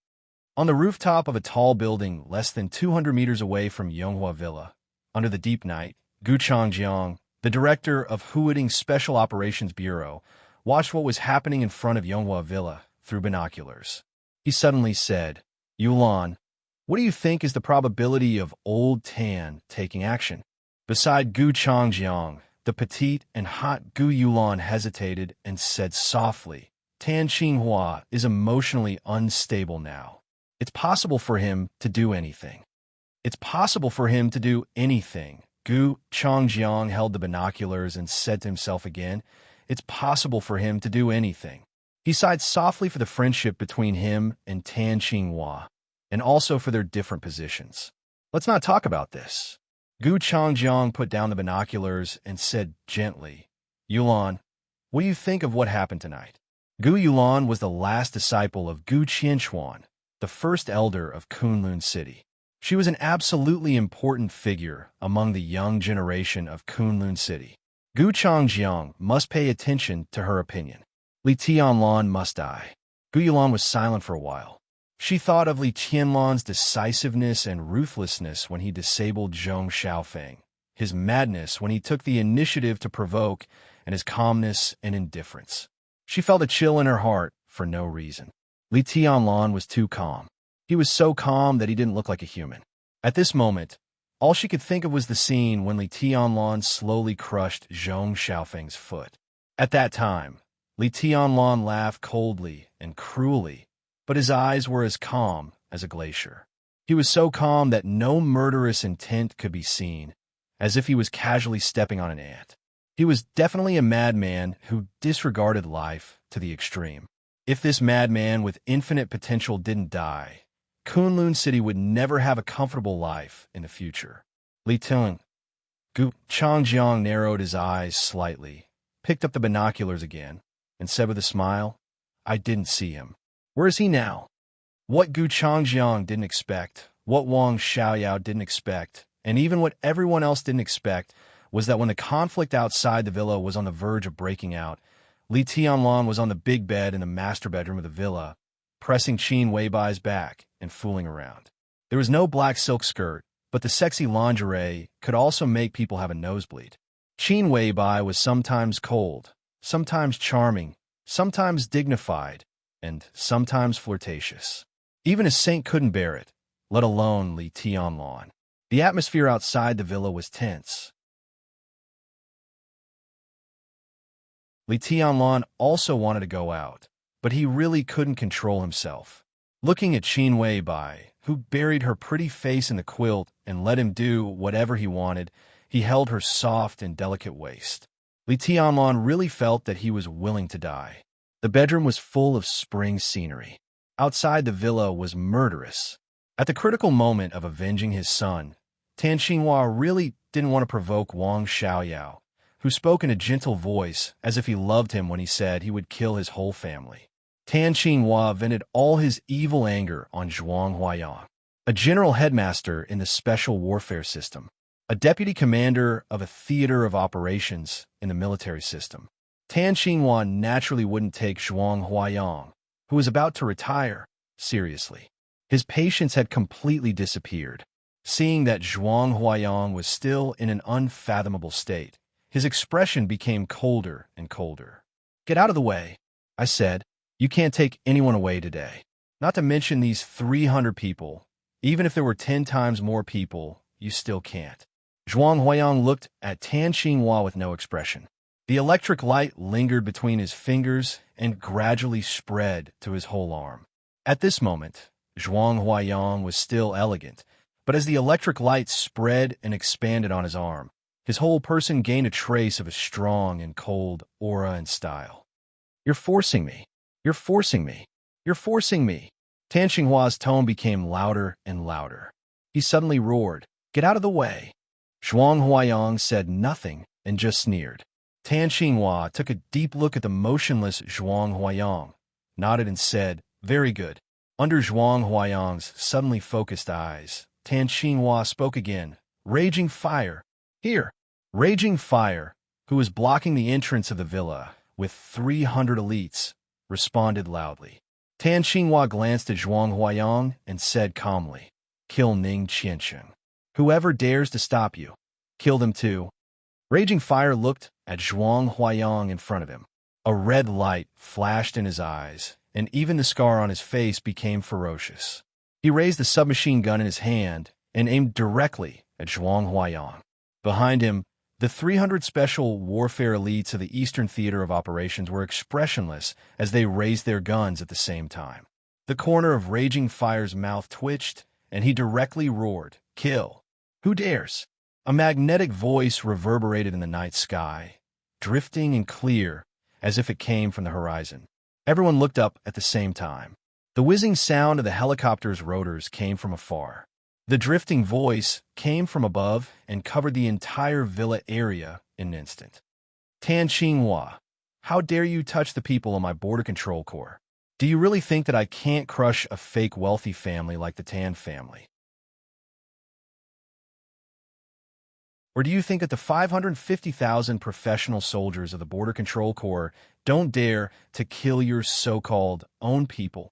On the rooftop of a tall building less than 200 meters away from Yonghua Villa, under the deep night, Gu Changjiang, the director of Huading's Special Operations Bureau, watched what was happening in front of Yonghua Villa through binoculars. He suddenly said, Yulan, what do you think is the probability of Old Tan taking action? Beside Gu Changjiang, the petite and hot Gu Yulan hesitated and said softly, Tan Xinghua is emotionally unstable now. It's possible for him to do anything. It's possible for him to do anything. Gu Changjiang held the binoculars and said to himself again, It's possible for him to do anything. He sighed softly for the friendship between him and Tan Xinghua, and also for their different positions. Let's not talk about this. Gu Changjiang put down the binoculars and said gently, Yulan, what do you think of what happened tonight? Gu Yulan was the last disciple of Gu Qianchuan, the first elder of Kunlun City. She was an absolutely important figure among the young generation of Kunlun City. Gu Changjiang must pay attention to her opinion. Li Tianlan must die. Gu Yulan was silent for a while. She thought of Li Tianlan's decisiveness and ruthlessness when he disabled Zhong Xiaofeng, his madness when he took the initiative to provoke, and his calmness and indifference. She felt a chill in her heart for no reason. Li Tianlan was too calm. He was so calm that he didn't look like a human. At this moment, all she could think of was the scene when Li Tianlan slowly crushed Zhong Xiaofeng's foot. At that time, Li Tianlan laughed coldly and cruelly, but his eyes were as calm as a glacier. He was so calm that no murderous intent could be seen, as if he was casually stepping on an ant. He was definitely a madman who disregarded life to the extreme. If this madman with infinite potential didn't die, Kunlun City would never have a comfortable life in the future. Li Tung. Gu Changjiang narrowed his eyes slightly, picked up the binoculars again, and said with a smile, I didn't see him. Where is he now? What Gu Changjiang didn't expect, what Wang Xiaoyao didn't expect, and even what everyone else didn't expect, was that when the conflict outside the villa was on the verge of breaking out, Li Tianlan was on the big bed in the master bedroom of the villa, pressing Qin Weibai's back and fooling around. There was no black silk skirt, but the sexy lingerie could also make people have a nosebleed. Qin Weibai was sometimes cold, sometimes charming, sometimes dignified, and sometimes flirtatious. Even a saint couldn't bear it, let alone Li Tianlan. The atmosphere outside the villa was tense. Li Tianlan also wanted to go out, but he really couldn't control himself. Looking at Qin Weibai, who buried her pretty face in the quilt and let him do whatever he wanted, he held her soft and delicate waist. Li Tianlan really felt that he was willing to die. The bedroom was full of spring scenery. Outside the villa was murderous. At the critical moment of avenging his son, Tan Xinhua really didn't want to provoke Wang Xiaoyao, who spoke in a gentle voice as if he loved him when he said he would kill his whole family. Tan Xinhua vented all his evil anger on Zhuang Huaiyang, a general headmaster in the special warfare system, a deputy commander of a theater of operations in the military system. Tan Xinhua naturally wouldn't take Zhuang Huaiyang, who was about to retire, seriously. His patience had completely disappeared. Seeing that Zhuang Huaiyang was still in an unfathomable state, his expression became colder and colder. "Get out of the way," I said. "You can't take anyone away today. Not to mention these 300 people. Even if there were 10 times more people, you still can't." Zhuang Huaiyang looked at Tan Xinhua with no expression. The electric light lingered between his fingers and gradually spread to his whole arm. At this moment, Zhuang Huaiyang was still elegant, but as the electric light spread and expanded on his arm, his whole person gained a trace of a strong and cold aura and style. "You're forcing me. You're forcing me. You're forcing me." Tan Xinghua's tone became louder and louder. He suddenly roared, "Get out of the way." Zhuang Huaiyang said nothing and just sneered. Tan Xinhua took a deep look at the motionless Zhuang Huaiyang, nodded and said, "Very good." Under Zhuang Huaiyang's suddenly focused eyes, Tan Xinhua spoke again, "Raging fire. Here." Raging Fire, who was blocking the entrance of the villa with 300 elites, responded loudly. Tan Xinhua glanced at Zhuang Huaiyang and said calmly, "Kill Ning Qiansheng. Whoever dares to stop you, kill them too." Raging Fire looked at Zhuang Huaiyang in front of him. A red light flashed in his eyes, and even the scar on his face became ferocious. He raised the submachine gun in his hand and aimed directly at Zhuang Huaiyang. Behind him, the 300 special warfare elites of the Eastern Theater of Operations were expressionless as they raised their guns at the same time. The corner of Raging Fire's mouth twitched, and he directly roared, "Kill! Who dares?" A magnetic voice reverberated in the night sky, drifting and clear as if it came from the horizon. Everyone looked up at the same time. The whizzing sound of the helicopter's rotors came from afar. The drifting voice came from above and covered the entire villa area in an instant. "Tan Xinhua, how dare you touch the people of my border control corps? Do you really think that I can't crush a fake wealthy family like the Tan family? Or do you think that the 550,000 professional soldiers of the Border Control Corps don't dare to kill your so-called own people?"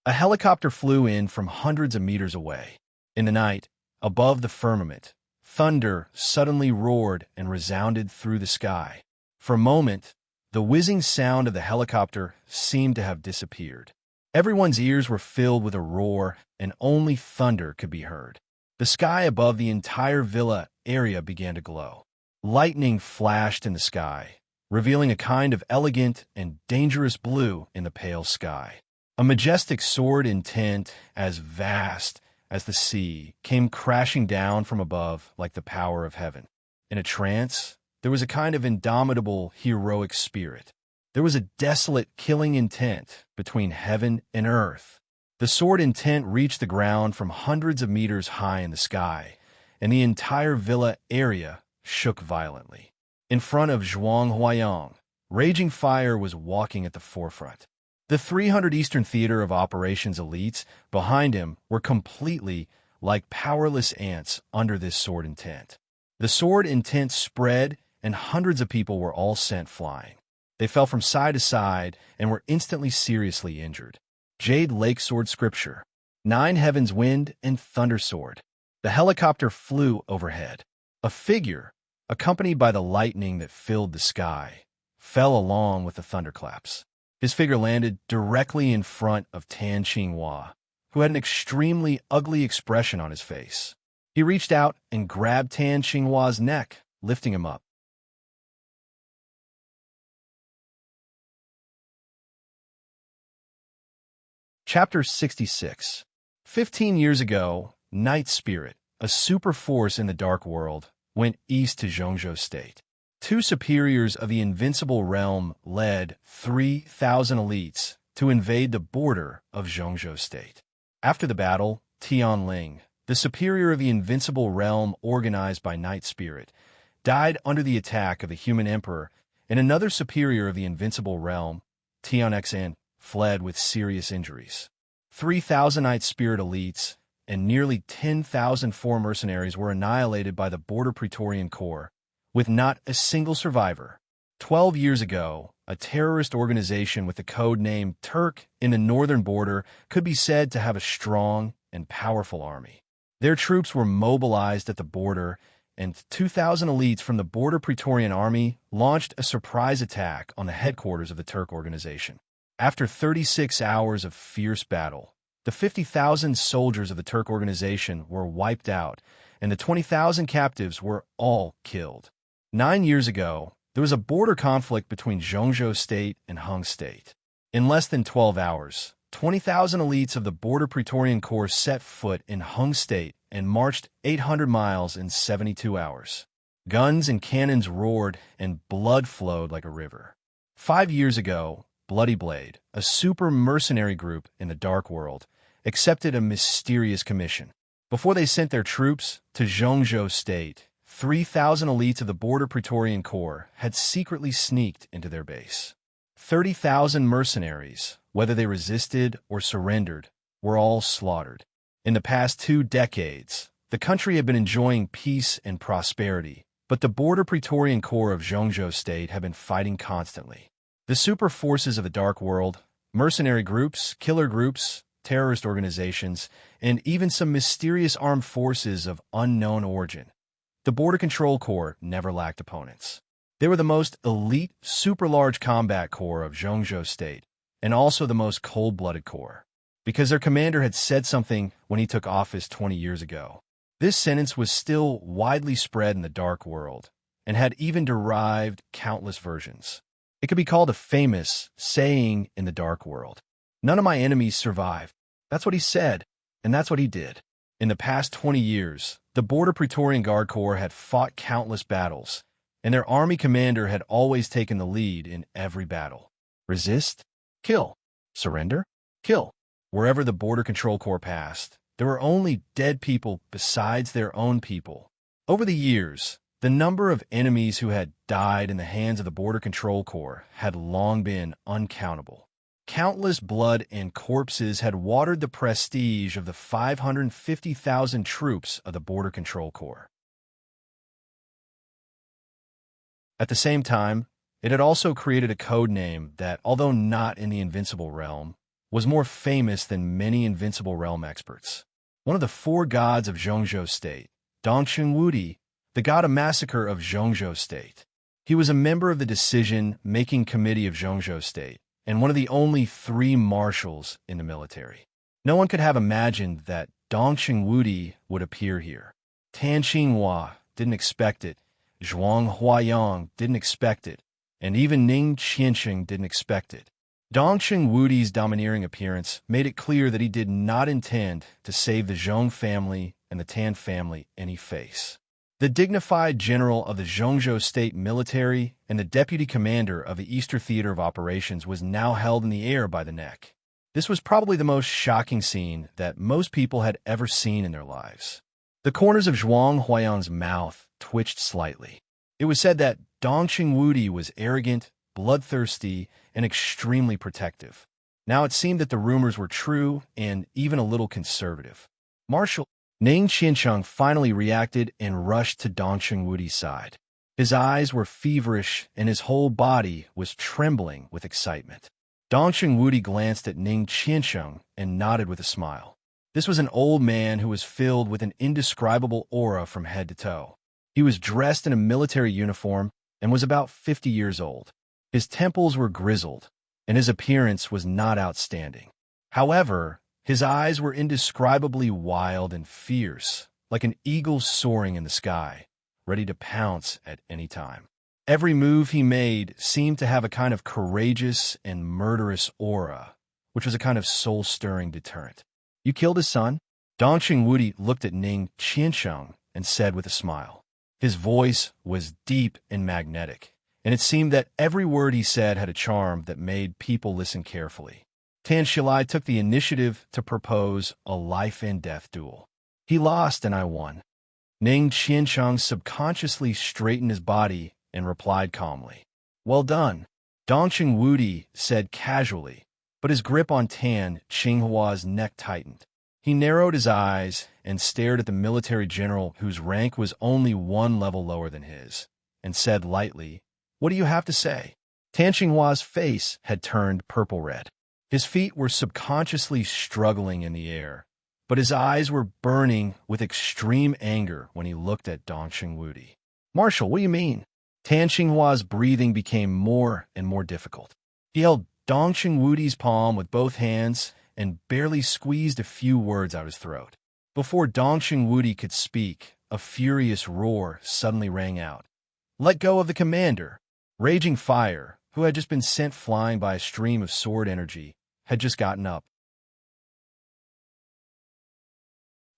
A helicopter flew in from hundreds of meters away. In the night, above the firmament, thunder suddenly roared and resounded through the sky. For a moment, the whizzing sound of the helicopter seemed to have disappeared. Everyone's ears were filled with a roar, and only thunder could be heard. The sky above the entire villa area began to glow. Lightning flashed in the sky, revealing a kind of elegant and dangerous blue in the pale sky. A majestic sword intent as vast as the sea came crashing down from above like the power of heaven. In a trance, there was a kind of indomitable, heroic spirit. There was a desolate, killing intent between heaven and earth. The sword intent reached the ground from hundreds of meters high in the sky, and the entire villa area shook violently. In front of Zhuang Huaiyang, Raging Fire was walking at the forefront. The 300 Eastern Theater of Operations elites behind him were completely like powerless ants under this sword intent. The sword intent spread, and hundreds of people were all sent flying. They fell from side to side and were instantly seriously injured. Jade Lake Sword Scripture, 9 Heavens Wind and Thunder Sword. The helicopter flew overhead. A figure, accompanied by the lightning that filled the sky, fell along with the thunderclaps. His figure landed directly in front of Tan Xinhua, who had an extremely ugly expression on his face. He reached out and grabbed Tan Xinghua's neck, lifting him up. Chapter 66. 15 years ago, Night Spirit, a super force in the Dark World, went east to Zhongzhou State. Two superiors of the Invincible Realm led 3,000 elites to invade the border of Zhongzhou State. After the battle, Tianling, the superior of the Invincible Realm organized by Night Spirit, died under the attack of the Human Emperor, and another superior of the Invincible Realm, Tianxin, fled with serious injuries. 3,000 Night Spirit elites and nearly 10,000 foreign mercenaries were annihilated by the Border Praetorian Corps, with not a single survivor. 12 years ago, a terrorist organization with the code name Turk in the northern border could be said to have a strong and powerful army. Their troops were mobilized at the border, and 2,000 elites from the Border Praetorian Army launched a surprise attack on the headquarters of the Turk organization. After 36 hours of fierce battle, the 50,000 soldiers of the Turk organization were wiped out, and the 20,000 captives were all killed. 9 years ago, there was a border conflict between Zhongzhou State and Hung State. In less than 12 hours, 20,000 elites of the Border Praetorian Corps set foot in Hung State and marched 800 miles in 72 hours. Guns and cannons roared, and blood flowed like a river. 5 years ago, Bloody Blade, a super mercenary group in the Dark World, accepted a mysterious commission. Before they sent their troops to Zhongzhou State, 3,000 elites of the Border Praetorian Corps had secretly sneaked into their base. 30,000 mercenaries, whether they resisted or surrendered, were all slaughtered. In the past 2 decades, the country had been enjoying peace and prosperity, but the Border Praetorian Corps of Zhongzhou State had been fighting constantly. The super forces of the Dark World, mercenary groups, killer groups, terrorist organizations, and even some mysterious armed forces of unknown origin. The Border Control Corps never lacked opponents. They were the most elite, super-large combat corps of Zhongzhou State, and also the most cold-blooded corps, because their commander had said something when he took office 20 years ago. This sentence was still widely spread in the Dark World, and had even derived countless versions. It could be called a famous saying in the Dark World. None of my enemies survive. That's what he said, and that's what he did. In the past 20 years, the Border Praetorian Guard Corps had fought countless battles, and their army commander had always taken the lead in every battle. Resist? Kill. Surrender? Kill. Wherever the Border Control Corps passed, there were only dead people besides their own people. Over the years, the number of enemies who had died in the hands of the Border Control Corps had long been uncountable. Countless blood and corpses had watered the prestige of the 550,000 troops of the Border Control Corps. At the same time, it had also created a code name that, although not in the Invincible Realm, was more famous than many Invincible Realm experts. One of the 4 gods of Zhongzhou State, Dongxing Wudi, the god of massacre of Zhongzhou State. He was a member of the decision-making committee of Zhongzhou State, and one of the only 3 marshals in the military. No one could have imagined that Dongxing Wudi would appear here. Tan Xinhua didn't expect it, Zhuang Huayang didn't expect it, and even Ning Qiansheng didn't expect it. Dongxing Wudi's domineering appearance made it clear that he did not intend to save the Zhong family and the Tan family any face. The dignified general of the Zhongzhou State military and the deputy commander of the Eastern Theater of Operations was now held in the air by the neck. This was probably the most shocking scene that most people had ever seen in their lives. The corners of Zhuang Huayang's mouth twitched slightly. It was said that Dongxing Wudi was arrogant, bloodthirsty, and extremely protective. Now it seemed that the rumors were true and even a little conservative. Marshal Ning Qiansheng finally reacted and rushed to Dongxing Wudi's side. His eyes were feverish and his whole body was trembling with excitement. Dongxing Wudi glanced at Ning Qiansheng and nodded with a smile. This was an old man who was filled with an indescribable aura from head to toe. He was dressed in a military uniform and was about 50 years old. His temples were grizzled, and his appearance was not outstanding. However, his eyes were indescribably wild and fierce, like an eagle soaring in the sky, ready to pounce at any time. Every move he made seemed to have a kind of courageous and murderous aura, which was a kind of soul-stirring deterrent. You killed his son? Dongqing Wudi looked at Ning Qiansheng and said with a smile. His voice was deep and magnetic, and it seemed that every word he said had a charm that made people listen carefully. Tan Shilai took the initiative to propose a life-and-death duel. He lost and I won. Ning Qiansheng subconsciously straightened his body and replied calmly. Well done, Dongqing Wudi said casually, but his grip on Tan Xinghua's neck tightened. He narrowed his eyes and stared at the military general whose rank was only one level lower than his, and said lightly, What do you have to say? Tan Xinghua's face had turned purple-red. His feet were subconsciously struggling in the air, but his eyes were burning with extreme anger when he looked at Dongqing Wudi. Marshal, what do you mean? Tan Xinghua's breathing became more and more difficult. He held Dongqing Wudi's palm with both hands and barely squeezed a few words out his throat. Before Dongqing Wudi could speak, a furious roar suddenly rang out. Let go of the commander! Raging Fire, who had just been sent flying by a stream of sword energy, had just gotten up.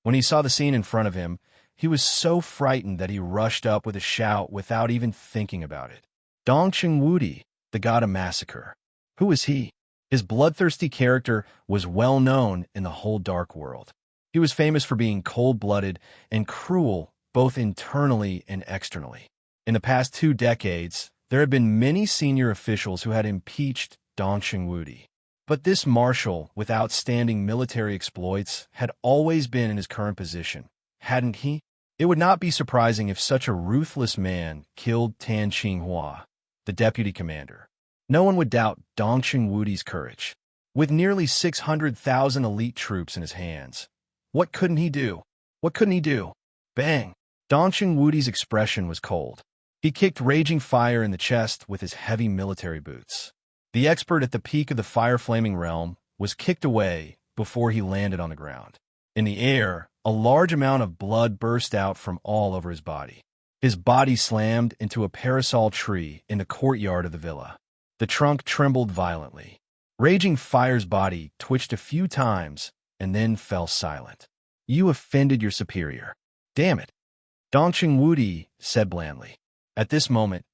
When he saw the scene in front of him, he was so frightened that he rushed up with a shout without even thinking about it. Dongqing Wudi, the god of massacre. Who was he? His bloodthirsty character was well known in the whole dark world. He was famous for being cold-blooded and cruel, both internally and externally. In the past 2 decades, there had been many senior officials who had impeached Dongqing Wudi. But this marshal with outstanding military exploits had always been in his current position, hadn't he? It would not be surprising if such a ruthless man killed Tan Xinghua, the deputy commander. No one would doubt Dongqing Wudi's courage. With nearly 600,000 elite troops in his hands, what couldn't he do? What couldn't he do? Bang! Dongqing Wudi's expression was cold. He kicked Raging Fire in the chest with his heavy military boots. The expert at the peak of the fire-flaming realm was kicked away before he landed on the ground. In the air, a large amount of blood burst out from all over his body. His body slammed into a parasol tree in the courtyard of the villa. The trunk trembled violently. Raging Fire's body twitched a few times and then fell silent. You offended your superior. Damn it, Dongqing Wudi said blandly. At this moment,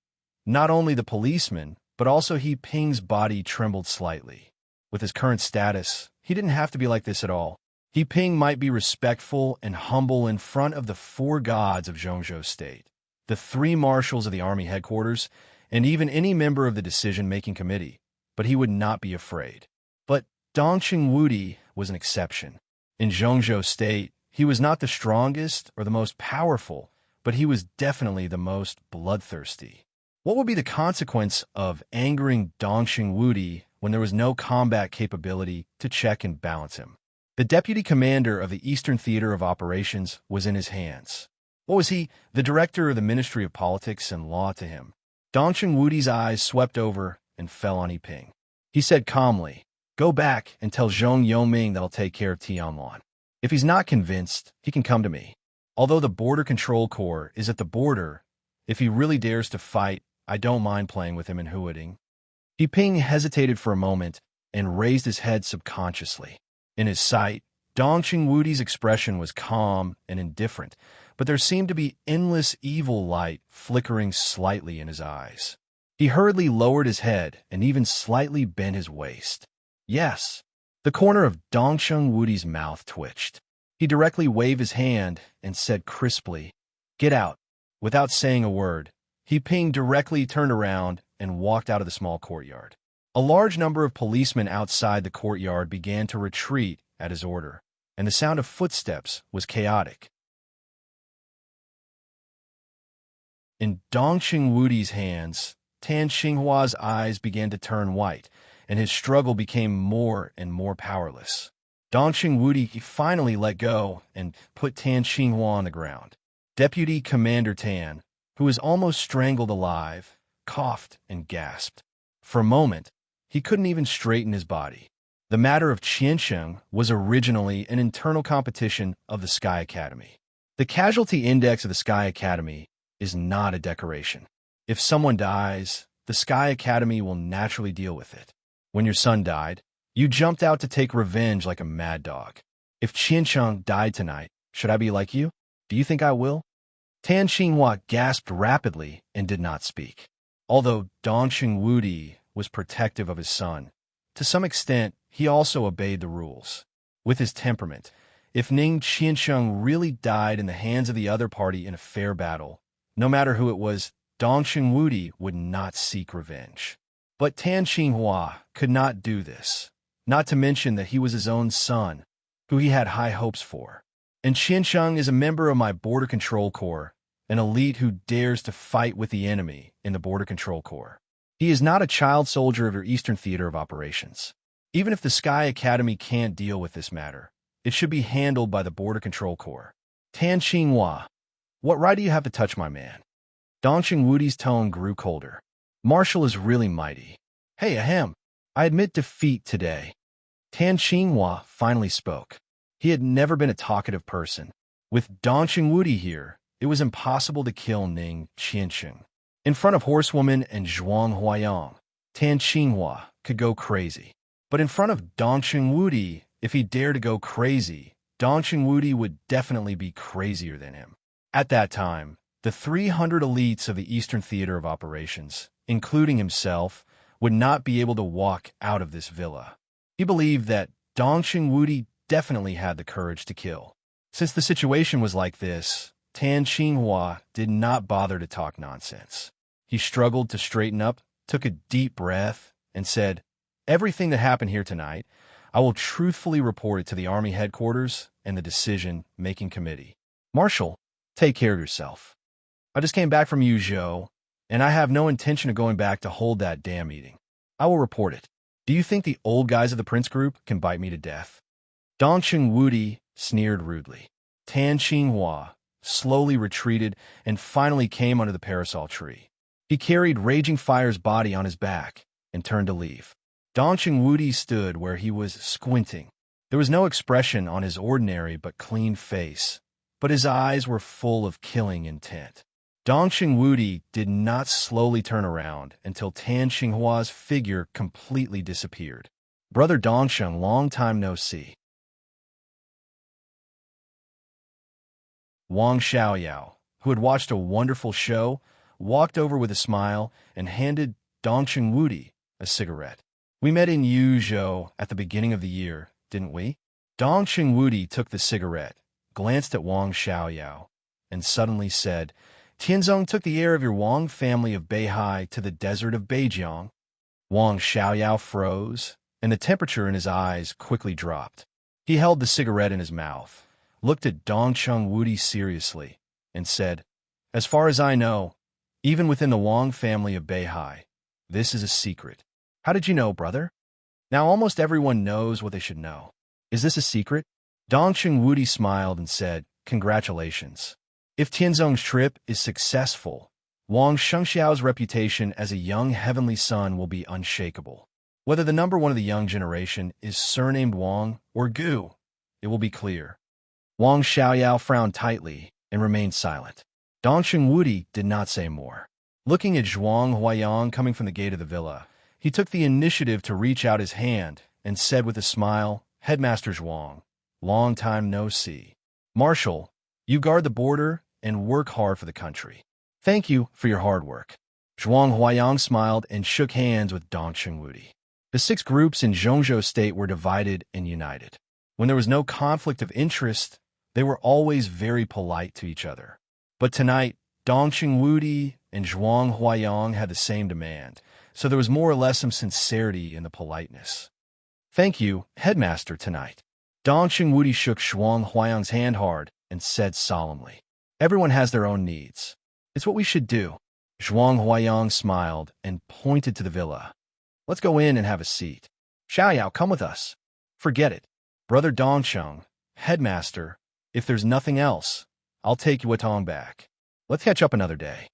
not only the policeman, but also He Ping's body trembled slightly. With his current status, he didn't have to be like this at all. He Ping might be respectful and humble in front of the 4 gods of Zhongzhou State, the 3 marshals of the army headquarters, and even any member of the decision-making committee, but he would not be afraid. But Dongqing Wudi was an exception. In Zhongzhou State, he was not the strongest or the most powerful, but he was definitely the most bloodthirsty. What would be the consequence of angering Dongqing Wudi when there was no combat capability to check and balance him? The deputy commander of the Eastern Theater of Operations was in his hands. What was he, the director of the Ministry of Politics and Law to him? Dongqing Wudi's eyes swept over and fell on Yiping. He said calmly, Go back and tell Zhong Yoming that I'll take care of Tianlan. If he's not convinced, he can come to me. Although the Border Control Corps is at the border, if he really dares to fight, I don't mind playing with him in Huading. Yiping hesitated for a moment and raised his head subconsciously. In his sight, Dongqing Wudi's expression was calm and indifferent, but there seemed to be endless evil light flickering slightly in his eyes. He hurriedly lowered his head and even slightly bent his waist. Yes. The corner of Dongqing Wudi's mouth twitched. He directly waved his hand and said crisply, Get out. Without saying a word, Yiping directly turned around and walked out of the small courtyard. A large number of policemen outside the courtyard began to retreat at his order, and the sound of footsteps was chaotic. In Dongqing Wudi's hands, Tan Xinghua's eyes began to turn white, and his struggle became more and more powerless. Dongqing Wudi finally let go and put Tan Xinghua on the ground. Deputy Commander Tan, who was almost strangled alive, coughed and gasped. For a moment, he couldn't even straighten his body. The matter of Qiansheng was originally an internal competition of the Sky Academy. The casualty index of the Sky Academy is not a decoration. If someone dies, the Sky Academy will naturally deal with it. When your son died, You jumped out to take revenge like a mad dog. If Qiancheng died tonight, should I be like you? Do you think I will? Tan Xinhua gasped rapidly and did not speak. Although Dongqing Wudi was protective of his son, to some extent, he also obeyed the rules. With his temperament, if Ning Qiancheng really died in the hands of the other party in a fair battle, no matter who it was, Dongqing Wudi would not seek revenge. But Tan Xinhua could not do this, not to mention that he was his own son, who he had high hopes for. And Qiancheng is a member of my Border Control Corps, an elite who dares to fight with the enemy in the Border Control Corps. He is not a child soldier of your Eastern Theater of Operations. Even if the Sky Academy can't deal with this matter, it should be handled by the Border Control Corps. Tan Xinhua, what right do you have to touch my man? Dongqing Wudi's tone grew colder. Marshall is really mighty. Hey, ahem. I admit defeat today. Tan Xinhua finally spoke. He had never been a talkative person. With Dongqing Wudi here, it was impossible to kill Ning Qiancheng. In front of Horsewoman and Zhuang Huayang, Tan Xinhua could go crazy. But in front of Dongqing Wudi, if he dared to go crazy, Dongqing Wudi would definitely be crazier than him. At that time, the 300 elites of the Eastern Theater of Operations, including himself, would not be able to walk out of this villa. He believed that Dongqing Wudi definitely had the courage to kill. Since the situation was like this, Tan Xinhua did not bother to talk nonsense. He struggled to straighten up, took a deep breath, and said, "Everything that happened here tonight, I will truthfully report it to the Army headquarters and the decision-making committee. Marshal, take care of yourself. I just came back from Yuzhou, and I have no intention of going back to hold that damn meeting. I will report it. Do you think the old guys of the Prince Group can bite me to death?" Dongqing Wudi sneered rudely. Tan Xinhua slowly retreated and finally came under the parasol tree. He carried Raging Fire's body on his back and turned to leave. Dongqing Wudi stood where he was squinting. There was no expression on his ordinary but clean face, but his eyes were full of killing intent. Dongqing Wudi did not slowly turn around until Tan Xinghua's figure completely disappeared. Brother Dongsheng, long time no see. Wang Xiaoyao, who had watched a wonderful show, walked over with a smile and handed Dongqing Wudi a cigarette. We met in Yuzhou at the beginning of the year, didn't we? Dongqing Wudi took the cigarette, glanced at Wang Xiaoyao, and suddenly said, "Tianzong took the heir of your Wang family of Beihai to the desert of Beijiang." Wang Xiaoyao froze, and the temperature in his eyes quickly dropped. He held the cigarette in his mouth, looked at Dongqing Wudi seriously, and said, "As far as I know, even within the Wang family of Beihai, this is a secret. How did you know, brother?" Now almost everyone knows what they should know. Is this a secret? Dongqing Wudi smiled and said, "Congratulations. If Tianzong's trip is successful, Wang Shengxiao's reputation as a young heavenly son will be unshakable. Whether the number one of the young generation is surnamed Wang or Gu, it will be clear." Wang Xiaoyao frowned tightly and remained silent. Dongqing Wudi did not say more. Looking at Zhuang Huayang coming from the gate of the villa, he took the initiative to reach out his hand and said with a smile, "Headmaster Zhuang, long time no see. Marshal, you guard the border and work hard for the country. Thank you for your hard work." Zhuang Huayang smiled and shook hands with Dongqing Wudi. The 6 groups in Zhongzhou State were divided and united. When there was no conflict of interest, they were always very polite to each other. But tonight, Dongqing Wudi and Zhuang Huayang had the same demand, so there was more or less some sincerity in the politeness. "Thank you, Headmaster, tonight." Dongqing Wudi shook Zhuang Huayang's hand hard and said solemnly, "Everyone has their own needs. It's what we should do." Zhuang Huayang smiled and pointed to the villa. "Let's go in and have a seat. Xiaoyao, come with us." "Forget it. Brother Dongsheng, Headmaster, if there's nothing else, I'll take Yuetong back. Let's catch up another day."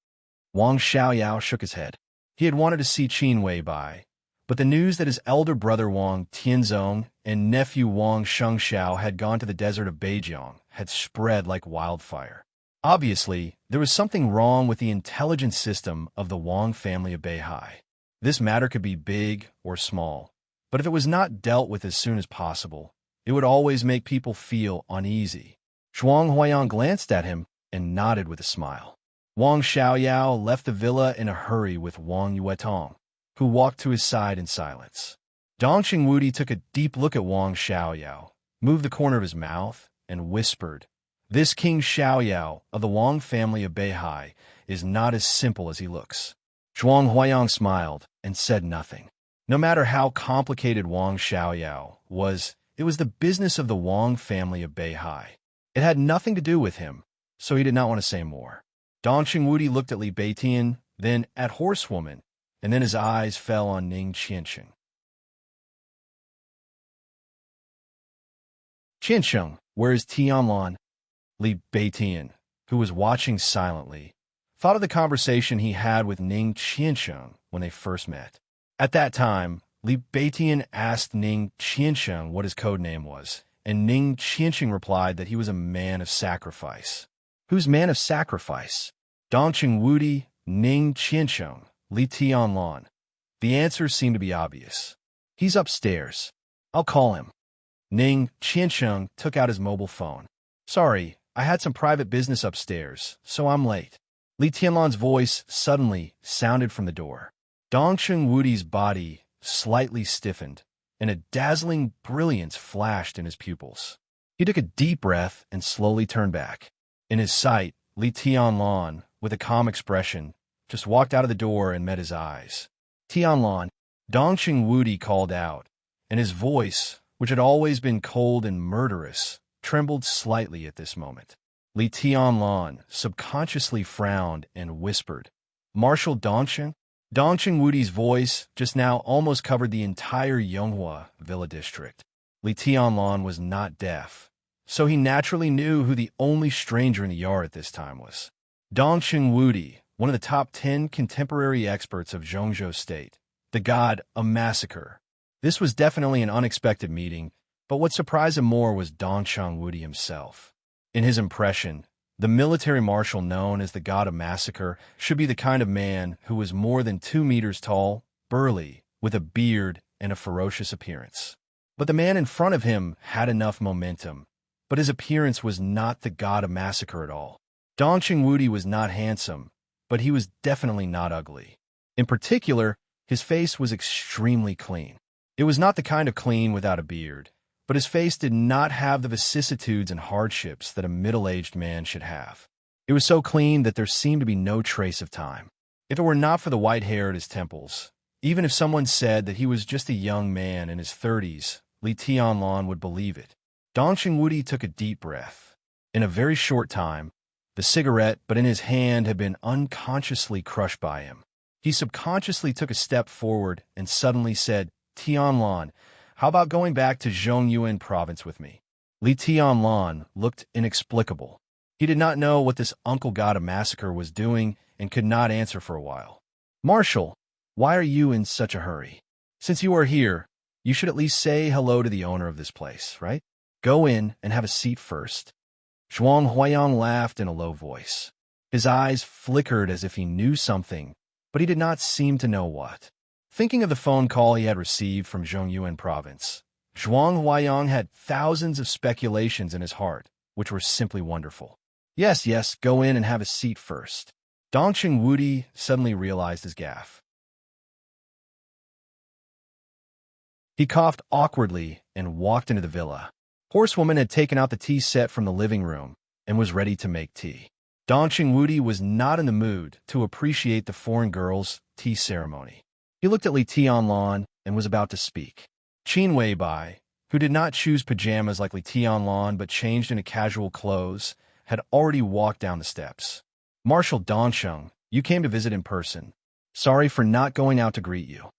Wang Xiaoyao shook his head. He had wanted to see Qin Weibai, but the news that his elder brother Wang Tianzong and nephew Wang Shengxiao had gone to the desert of Beijiang had spread like wildfire. Obviously, there was something wrong with the intelligence system of the Wang family of Beihai. This matter could be big or small, but if it was not dealt with as soon as possible, it would always make people feel uneasy. Zhuang Huayang glanced at him and nodded with a smile. Wang Xiaoyao left the villa in a hurry with Wang Yuetong, who walked to his side in silence. Dongqing Wudi took a deep look at Wang Xiaoyao, moved the corner of his mouth, and whispered, "This King Xiaoyao of the Wang family of Beihai is not as simple as he looks." Zhuang Huayang smiled and said nothing. No matter how complicated Wang Xiaoyao was, it was the business of the Wang family of Beihai. It had nothing to do with him, so he did not want to say more. Dongqing Wudi looked at Li Beitian, then at Horsewoman, and then his eyes fell on Ning Qiansheng. "Qiansheng, where is Tianlan?" Li Beitian, who was watching silently, thought of the conversation he had with Ning Qiansheng when they first met. At that time, Li Beitian asked Ning Qiansheng what his code name was, and Ning Qiansheng replied that he was a man of sacrifice. Who's man of sacrifice? Dongqing Wudi, Ning Qiansheng, Li Tianlan. The answer seemed to be obvious. He's upstairs. I'll call him. Ning Qiansheng took out his mobile phone. Sorry, I had some private business upstairs, so I'm late. Li Tianlan's voice suddenly sounded from the door. Dongqing Wudi's body slightly stiffened, and a dazzling brilliance flashed in his pupils. He took a deep breath and slowly turned back. In his sight, Li Tianlan, with a calm expression, just walked out of the door and met his eyes. "Tianlan," Dongqing Wudi called out, and his voice, which had always been cold and murderous, trembled slightly at this moment. Li Tianlan subconsciously frowned and whispered, "Marshal Dongqing?" Dongqing Wudi's voice just now almost covered the entire Yonghua villa district. Li Tianlan was not deaf, so he naturally knew who the only stranger in the yard at this time was. Dongqing Wudi, one of the top 10 contemporary experts of Zhongzhou State, the god of massacre. This was definitely an unexpected meeting, but what surprised him more was Dongqing Wudi himself. In his impression, the military marshal known as the god of massacre should be the kind of man who was more than 2 meters tall, burly, with a beard and a ferocious appearance. But the man in front of him had enough momentum, but his appearance was not the god of massacre at all. Dongqing Wudi was not handsome, but he was definitely not ugly. In particular, his face was extremely clean. It was not the kind of clean without a beard, but his face did not have the vicissitudes and hardships that a middle-aged man should have. It was so clean that there seemed to be no trace of time. If it were not for the white hair at his temples, even if someone said that he was just a young man in his 30s, Li Tianlan would believe it. Dongqing Wudi took a deep breath. In a very short time, the cigarette but in his hand had been unconsciously crushed by him. He subconsciously took a step forward and suddenly said, "Tianlan, how about going back to Zhongyuan province with me?" Li Tianlan looked inexplicable. He did not know what this uncle god of massacre was doing and could not answer for a while. "Marshal, why are you in such a hurry? Since you are here, you should at least say hello to the owner of this place, right? Go in and have a seat first." Zhuang Huayang laughed in a low voice. His eyes flickered as if he knew something, but he did not seem to know what. Thinking of the phone call he had received from Zhongyuan province, Zhuang Huayang had thousands of speculations in his heart, which were simply wonderful. Yes, go in and have a seat first. Dongqing Wudi suddenly realized his gaffe. He coughed awkwardly and walked into the villa. Horsewoman had taken out the tea set from the living room and was ready to make tea. Dongqing Wudi was not in the mood to appreciate the foreign girl's tea ceremony. He looked at Li Tianlan and was about to speak. Qin Weibai, who did not choose pajamas like Li Tianlan but changed into casual clothes, had already walked down the steps. "Marshal Dongqing, you came to visit in person. Sorry for not going out to greet you,"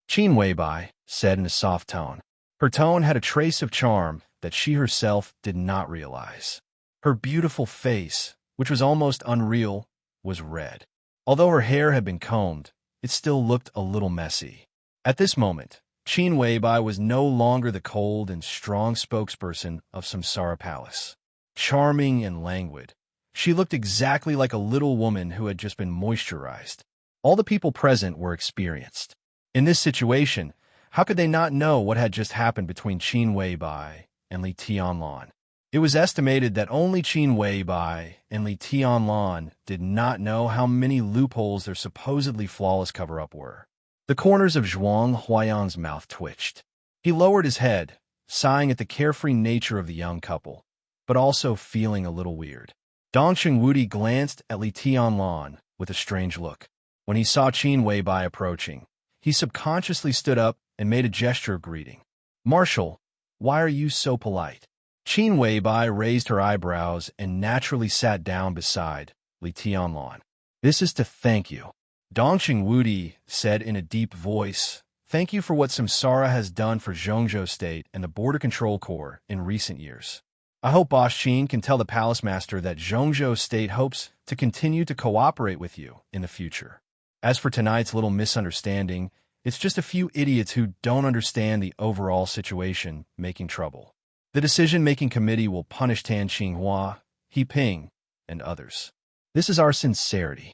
Qin Weibai said in a soft tone. Her tone had a trace of charm that she herself did not realize. Her beautiful face, which was almost unreal, was red. Although her hair had been combed, it still looked a little messy. At this moment, Qin Weibai was no longer the cold and strong spokesperson of Samsara Palace. Charming and languid, she looked exactly like a little woman who had just been moisturized. All the people present were experienced. In this situation, How could they not know what had just happened between Qin Weibai and Li Tianlan? It was estimated that only Qin Weibai and Li Tianlan did not know how many loopholes their supposedly flawless cover-up were. The corners of Zhuang Huayan's mouth twitched. He lowered his head, sighing at the carefree nature of the young couple, but also feeling a little weird. Dongxing Wudi glanced at Li Tianlan with a strange look. When he saw Qin Weibai approaching, he subconsciously stood up and made a gesture of greeting. "Marshal, why are you so polite?" Qin Weibai raised her eyebrows and naturally sat down beside Li Tianlan. "This is to thank you," Dongxing Wudi said in a deep voice. "Thank you for what Samsara has done for Zhongzhou State and the Border Control Corps in recent years. I hope Boss Qin can tell the Palace Master that Zhongzhou State hopes to continue to cooperate with you in the future. As for tonight's little misunderstanding, it's just a few idiots who don't understand the overall situation making trouble. The decision-making committee will punish Tan Qinghua, He Ping, and others. This is our sincerity."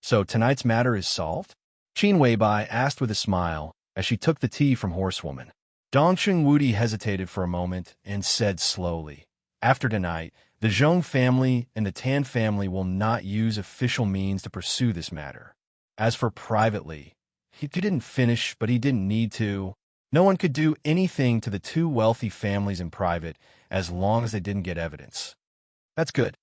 "So tonight's matter is solved?" Qin Weibai asked with a smile as she took the tea from Horsewoman. Dongxing Wudi hesitated for a moment and said slowly, "After tonight, the Zhong family and the Tan family will not use official means to pursue this matter. As for privately, he didn't finish, but he didn't need to. No one could do anything to the two wealthy families in private as long as they didn't get evidence." "That's good,"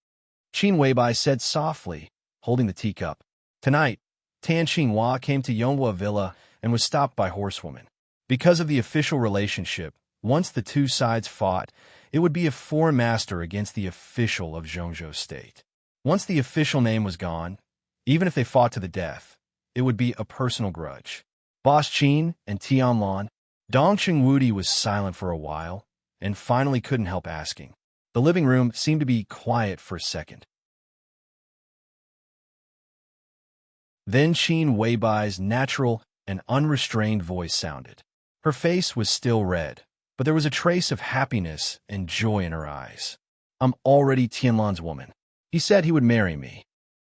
Qin Weibai said softly, holding the teacup. Tonight, Tan Qinghua came to Yonghua Villa and was stopped by Horsewoman. Because of the official relationship, once the two sides fought, it would be a foreign master against the official of Zhongzhou State. Once the official name was gone, even if they fought to the death, it would be a personal grudge. Boss Qin and Tianlan. Dongxing Wudi was silent for a while, and finally couldn't help asking. The living room seemed to be quiet for a second. Then Qin Weibai's natural and unrestrained voice sounded. Her face was still red, but there was a trace of happiness and joy in her eyes. "I'm already Tianlan's woman. He said he would marry me."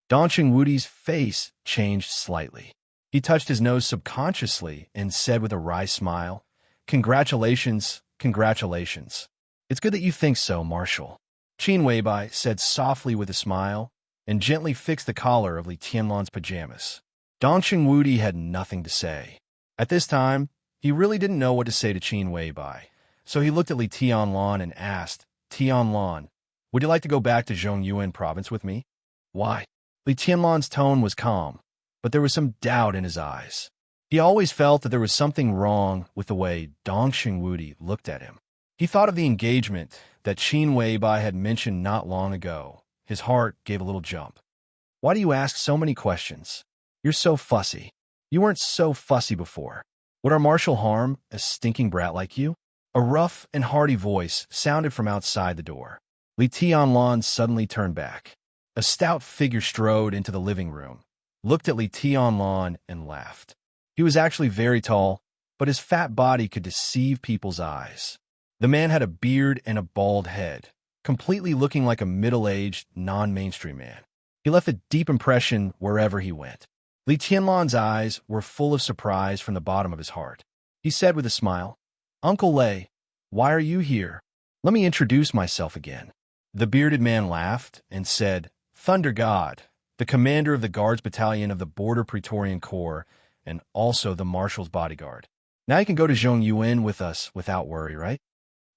Dongxing Wudi's face changed slightly. He touched his nose subconsciously and said with a wry smile, "Congratulations, congratulations. It's good that you think so, Marshal." Qin Weibai said softly with a smile and gently fixed the collar of Li Tianlan's pajamas. Dongxing Wudi had nothing to say. At this time, he really didn't know what to say to Qin Weibai, so he looked at Li Tianlan and asked, "Tianlan, would you like to go back to Zhongyuan province with me?" "Why?" Li Tianlan's tone was calm, but there was some doubt in his eyes. He always felt that there was something wrong with the way Dongxing Wudi looked at him. He thought of the engagement that Qin Weibai had mentioned not long ago. His heart gave a little jump. "Why do you ask so many questions? You're so fussy. You weren't so fussy before. Would our Marshal harm a stinking brat like you?" A rough and hearty voice sounded from outside the door. Li Tianlan suddenly turned back. A stout figure strode into the living room, looked at Li Tianlan, and laughed. He was actually very tall, but his fat body could deceive people's eyes. The man had a beard and a bald head, completely looking like a middle-aged, non-mainstream man. He left a deep impression wherever he went. Li Tianlan's eyes were full of surprise from the bottom of his heart. He said with a smile, "Uncle Lei, why are you here? Let me introduce myself again." The bearded man laughed and said, "Thunder God, the commander of the Guards Battalion of the Border Praetorian Corps, and also the Marshal's bodyguard. Now you can go to Zhongyuan with us without worry, right?"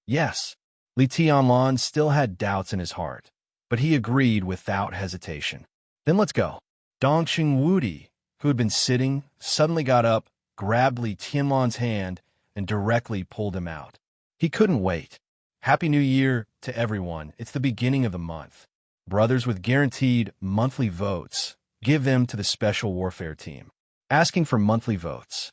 "Yes." Li Tianlan still had doubts in his heart, but he agreed without hesitation. "Then let's go." Dongxing Wudi, who had been sitting, suddenly got up, grabbed Li Tianlan's hand, and directly pulled him out. He couldn't wait. Happy New Year to everyone. It's the beginning of the month. Brothers with guaranteed monthly votes, give them to the Special Warfare Team. Asking for monthly votes.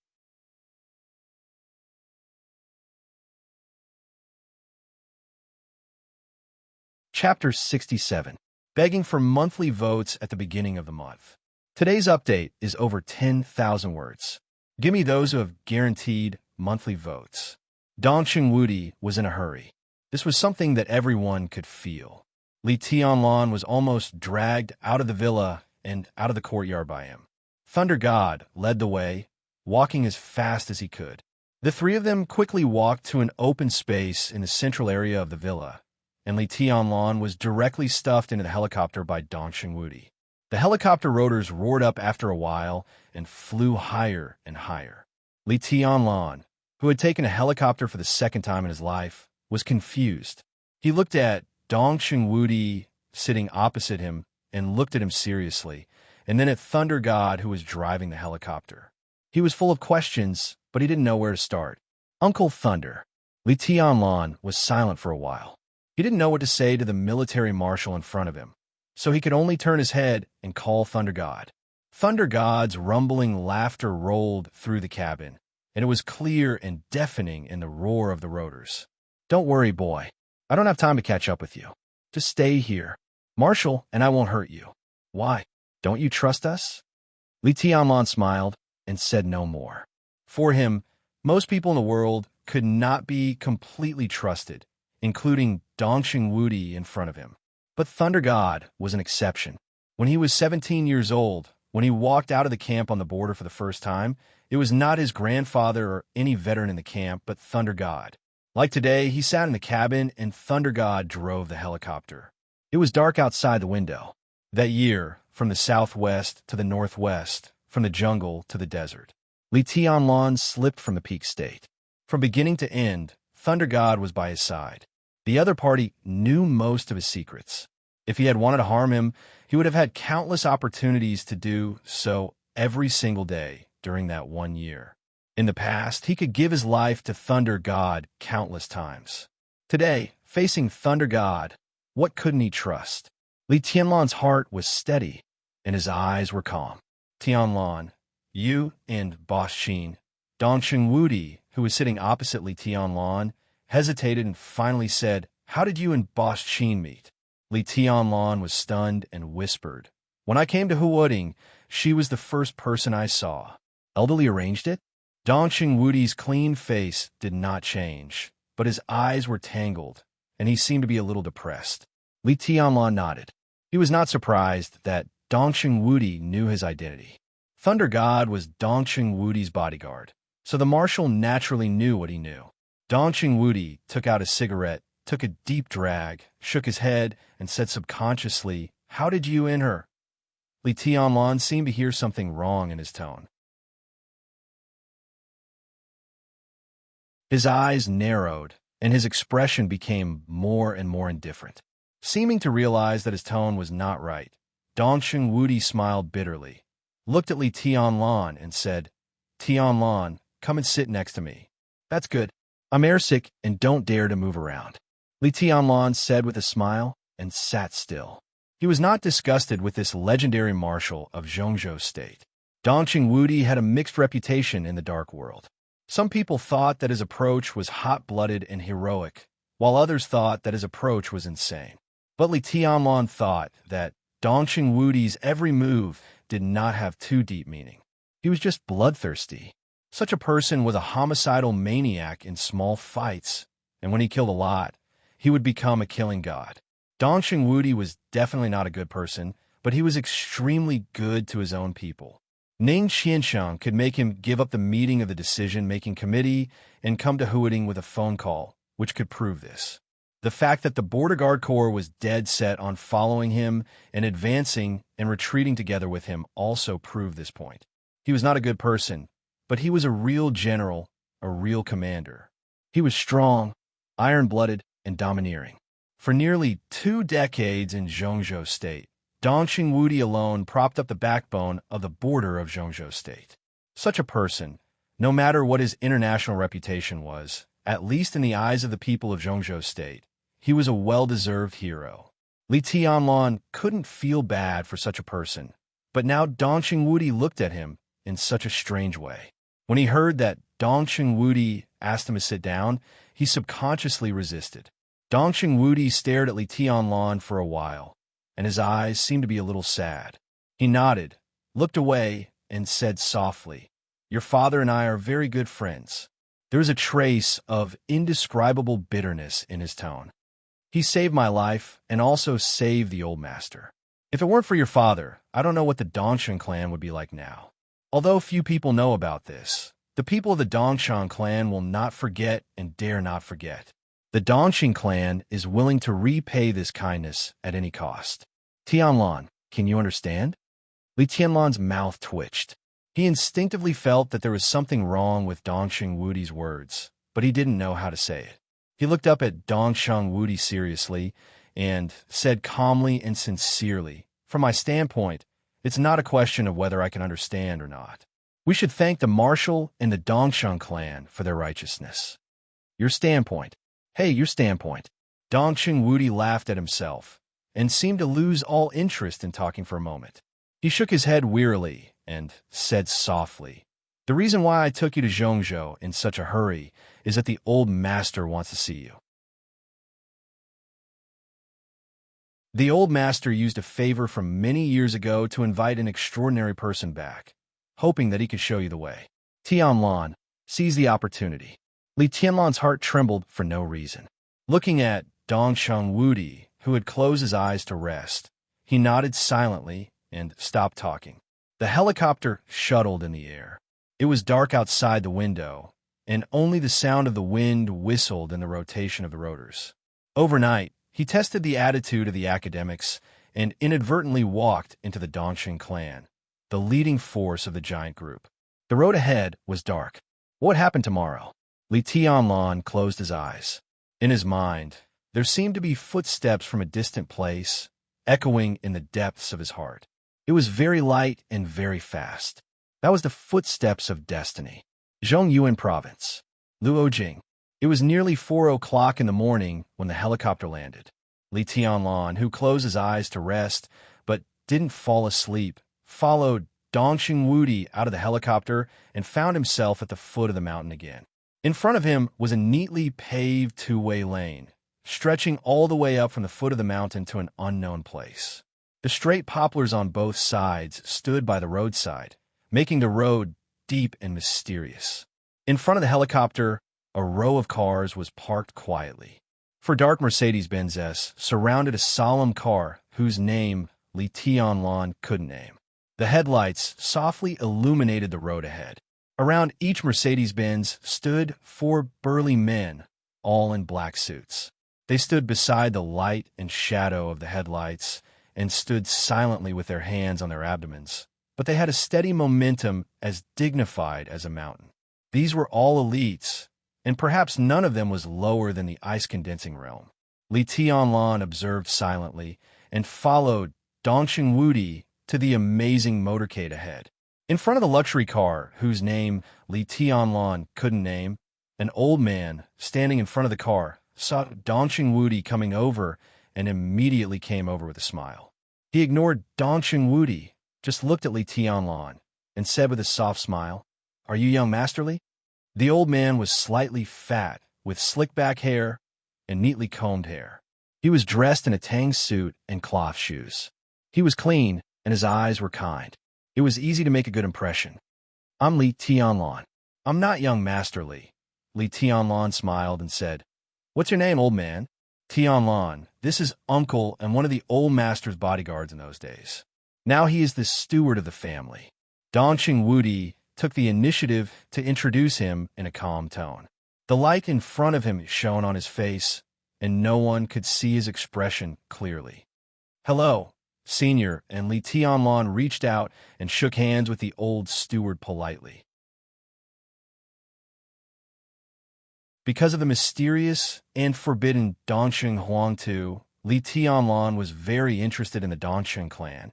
Chapter 67. Begging for monthly votes at the beginning of the month. Today's update is over 10,000 words. Give me those who have guaranteed monthly votes. Dongxing Wudi was in a hurry. This was something that everyone could feel. Li Tianlan was almost dragged out of the villa and out of the courtyard by him. Thunder God led the way, walking as fast as he could. The three of them quickly walked to an open space in the central area of the villa, and Li Tianlan was directly stuffed into the helicopter by Dong Xingwudi. The helicopter rotors roared up after a while and flew higher and higher. Li Tianlan, who had taken a helicopter for the second time in his life, was confused. He looked at Dong Xingwudi sitting opposite him and looked at him seriously, and then at Thunder God, who was driving the helicopter. He was full of questions, but he didn't know where to start. Uncle Thunder. Li Tianlan was silent for a while. He didn't know what to say to the military marshal in front of him, so he could only turn his head and call Thunder God. Thunder God's rumbling laughter rolled through the cabin, and it was clear and deafening in the roar of the rotors. Don't worry, boy. I don't have time to catch up with you. Just stay here. Marshal and I won't hurt you. Why? Don't you trust us? Li Tianlan smiled and said no more. For him, most people in the world could not be completely trusted, including Dong Xingwudi in front of him. But Thunder God was an exception. When he was 17 years old, when he walked out of the camp on the border for the first time, it was not his grandfather or any veteran in the camp, but Thunder God. Like today, he sat in the cabin and Thunder God drove the helicopter. It was dark outside the window. That year, from the southwest to the northwest, from the jungle to the desert, Li Tianlan slipped from the peak state. From beginning to end, Thunder God was by his side. The other party knew most of his secrets. If he had wanted to harm him, he would have had countless opportunities to do so every single day during that 1 year. In the past, he could give his life to Thunder God countless times. Today, facing Thunder God, what couldn't he trust? Li Tianlan's heart was steady, and his eyes were calm. Tianlan, you and Boss Qin. Dong Xingwudi, who was sitting opposite Li Tianlan, hesitated and finally said, "How did you and Boss Qin meet?" Li Tianlan was stunned and whispered, "When I came to Huoding, she was the first person I saw." Elderly arranged it? Dong Xingwudi's clean face did not change, but his eyes were tangled, and he seemed to be a little depressed. Li Tianlan nodded. He was not surprised that Dong Xingwudi knew his identity. Thunder God was Dong Xingwudi's bodyguard, so the marshal naturally knew what he knew. Dong Xingwudi took out a cigarette, took a deep drag, shook his head, and said subconsciously, "How did you and her?" Li Tianlan seemed to hear something wrong in his tone. His eyes narrowed, and his expression became more and more indifferent. Seeming to realize that his tone was not right, Dong Xingwudi smiled bitterly, looked at Li Tianlan, and said, "Tianlan, come and sit next to me." "That's good. I'm airsick and don't dare to move around," Li Tianlan said with a smile, and sat still. He was not disgusted with this legendary marshal of Zhongzhou State. Dong Xingwudi had a mixed reputation in the dark world. Some people thought that his approach was hot-blooded and heroic, while others thought that his approach was insane. But Li Tianlan thought that Dong Xingwudi's every move did not have too deep meaning. He was just bloodthirsty. Such a person was a homicidal maniac in small fights, and when he killed a lot, he would become a killing god. Dong Xingwudi was definitely not a good person, but he was extremely good to his own people. Ning Qiansheng could make him give up the meeting of the decision-making committee and come to Huading with a phone call, which could prove this. The fact that the Border Guard Corps was dead set on following him and advancing and retreating together with him also proved this point. He was not a good person, but he was a real general, a real commander. He was strong, iron-blooded, and domineering. For nearly 2 decades in Zhongzhou State, Dong Xingwudi alone propped up the backbone of the border of Zhongzhou State. Such a person, no matter what his international reputation was, at least in the eyes of the people of Zhongzhou State, he was a well-deserved hero. Li Tianlan couldn't feel bad for such a person, but now Dong Xingwudi looked at him in such a strange way. When he heard that Dong Xingwudi asked him to sit down, he subconsciously resisted. Dong Xingwudi stared at Li Tianlan for a while, and his eyes seemed to be a little sad. He nodded, looked away, and said softly, "Your father and I are very good friends." There was a trace of indescribable bitterness in his tone. "He saved my life and also saved the old master. If it weren't for your father, I don't know what the Dongshan clan would be like now." Although few people know about this, The people of the Dongshan clan will not forget and dare not forget. The Dongxing clan is willing to repay this kindness at any cost. Tianlan, can you understand? Li Tianlan's mouth twitched. He instinctively felt that there was something wrong with Dongxing Wudi's words, but he didn't know how to say it. He looked up at Dongxing Wudi seriously and said calmly and sincerely, "From my standpoint, it's not a question of whether I can understand or not. We should thank the marshal and the Dongxing clan for their righteousness." Your standpoint. Hey, your standpoint. Dongxing Wudi laughed at himself and seemed to lose all interest in talking for a moment. He shook his head wearily and said softly, "The reason why I took you to Zhongzhou in such a hurry is that the old master wants to see you." The old master used a favor from many years ago to invite an extraordinary person back, hoping that he could show you the way. Tianlan seized the opportunity. Li Tianlan's heart trembled for no reason. Looking at Dongxing Wudi, who had closed his eyes to rest, he nodded silently and stopped talking. The helicopter shuttled in the air. It was dark outside the window, and only the sound of the wind whistled in the rotation of the rotors. Overnight, he tested the attitude of the academics and inadvertently walked into the Dongxing clan, the leading force of the giant group. The road ahead was dark. What would happen tomorrow? Li Tianlan closed his eyes. In his mind, there seemed to be footsteps from a distant place, echoing in the depths of his heart. It was very light and very fast. That was the footsteps of destiny. Zhongyuan Province. Luojing. It was nearly 4 o'clock in the morning when the helicopter landed. Li Tianlan, who closed his eyes to rest but didn't fall asleep, followed Dongxing Wudi out of the helicopter and found himself at the foot of the mountain again. In front of him was a neatly paved two-way lane, stretching all the way up from the foot of the mountain to an unknown place. The straight poplars on both sides stood by the roadside, making the road deep and mysterious. In front of the helicopter, a row of cars was parked quietly. For dark Mercedes-Benz S surrounded a solemn car whose name Li Tianlan couldn't name. The headlights softly illuminated the road ahead. Around each Mercedes-Benz stood 4 burly men, all in black suits. They stood beside the light and shadow of the headlights and stood silently with their hands on their abdomens, but they had a steady momentum as dignified as a mountain. These were all elites, and perhaps none of them was lower than the ice-condensing realm. Li Tianlan observed silently and followed Dongxing Wudi to the amazing motorcade ahead. In front of the luxury car, whose name Li Tianlan couldn't name, an old man standing in front of the car saw Dongxing Wudi coming over and immediately came over with a smile. He ignored Dongxing Wudi, just looked at Li Tianlan, and said with a soft smile, "Are you young Master Li?" The old man was slightly fat, with slick-back hair and neatly combed hair. He was dressed in a tang suit and cloth shoes. He was clean, and his eyes were kind. It was easy to make a good impression. "I'm Li Tianlan. I'm not young Master Li." Li Tianlan smiled and said, "What's your name, old man?" "Tianlan. This is uncle and one of the old master's bodyguards in those days. Now he is the steward of the family." Dongxing Wudi took the initiative to introduce him in a calm tone. The light in front of him shone on his face, and no one could see his expression clearly. "Hello, Senior," and Li Tianlan reached out and shook hands with the old steward politely. Because of the mysterious and forbidden Dongxing Huangtu, Li Tianlan was very interested in the Dongxing clan,